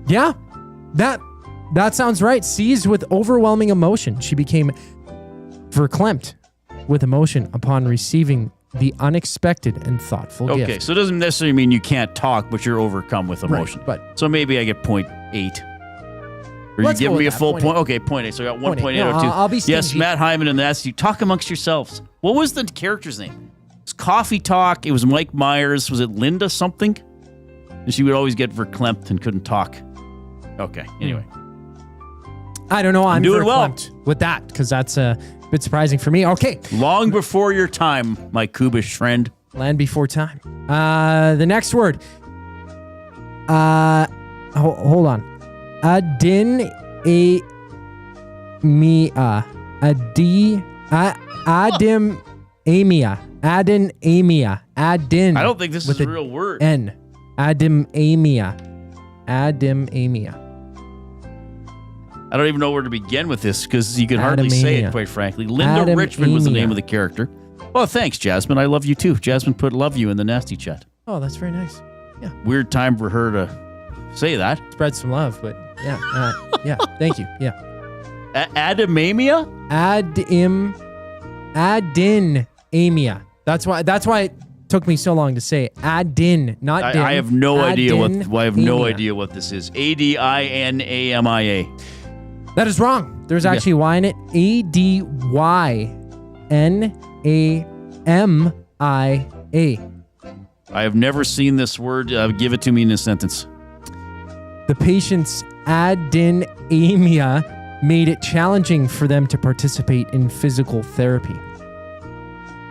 Yeah, that sounds right. Seized with overwhelming emotion, she became verklempt with emotion upon receiving the unexpected and thoughtful gift. Okay, so it doesn't necessarily mean you can't talk, but you're overcome with emotion. Right, but so maybe I get 0.8. Or you give me a full point? Okay, 0.8. So I got 1.802. No, I'll be stingy. Yes, Matt Hyman, and that's you. Talk amongst yourselves. What was the character's name? It was Coffee Talk. It was Mike Myers. Was it Linda something? And she would always get verklempt and couldn't talk. Okay, anyway. I don't know. I'm doing well with that because that's a bit surprising for me. Okay. Long before your time, my Kubish friend. Land before time. The next word. Hold on. Adin-amia. Adin-amia. Adin-amia. Adin. I don't think this is a real word. N. Adin-amia. Adin-amia. I don't even know where to begin with this because you can hardly say it, quite frankly. Linda Richmond was the name of the character. Well, thanks, Jasmine. I love you too. Jasmine put love you in the nasty chat. Oh, that's very nice. Weird time for her to say that. Spread some love, but yeah. Thank you. Yeah. Adamamia? Adinamia. That's why it took me so long to say adin, not din. I have no idea what this is. ADINAMIA. That is wrong. There's actually a Y in it. ADYNAMIA. I have never seen this word. Give it to me in a sentence. The patient's adinamia made it challenging for them to participate in physical therapy.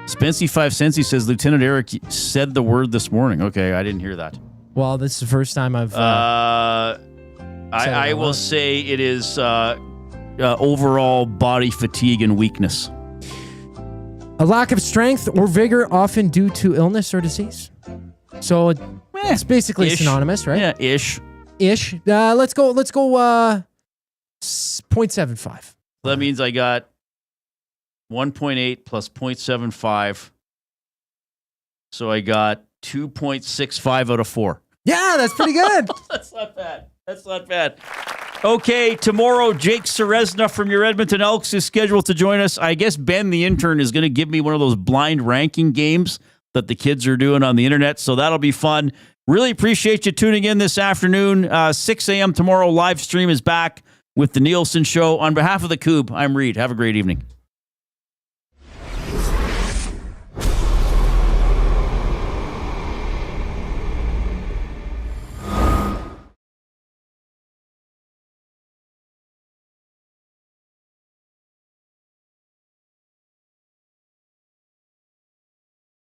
Spency 5 Cents, he says, Lieutenant Eric said the word this morning. Okay, I didn't hear that. Well, this is the first time I've... I will say it is overall body fatigue and weakness. A lack of strength or vigor, often due to illness or disease. So it's basically synonymous, right? Yeah, ish. Let's go 0.75. That means I got 1.8 plus 0.75. So I got 2.65 out of 4. Yeah, that's pretty good. That's not bad. Okay, tomorrow, Jake Ceresna from your Edmonton Elks is scheduled to join us. I guess Ben, the intern, is going to give me one of those blind ranking games that the kids are doing on the internet, so that'll be fun. Really appreciate you tuning in this afternoon. 6 a.m. tomorrow, live stream is back with the Nielsen Show. On behalf of the Coupe, I'm Reid. Have a great evening.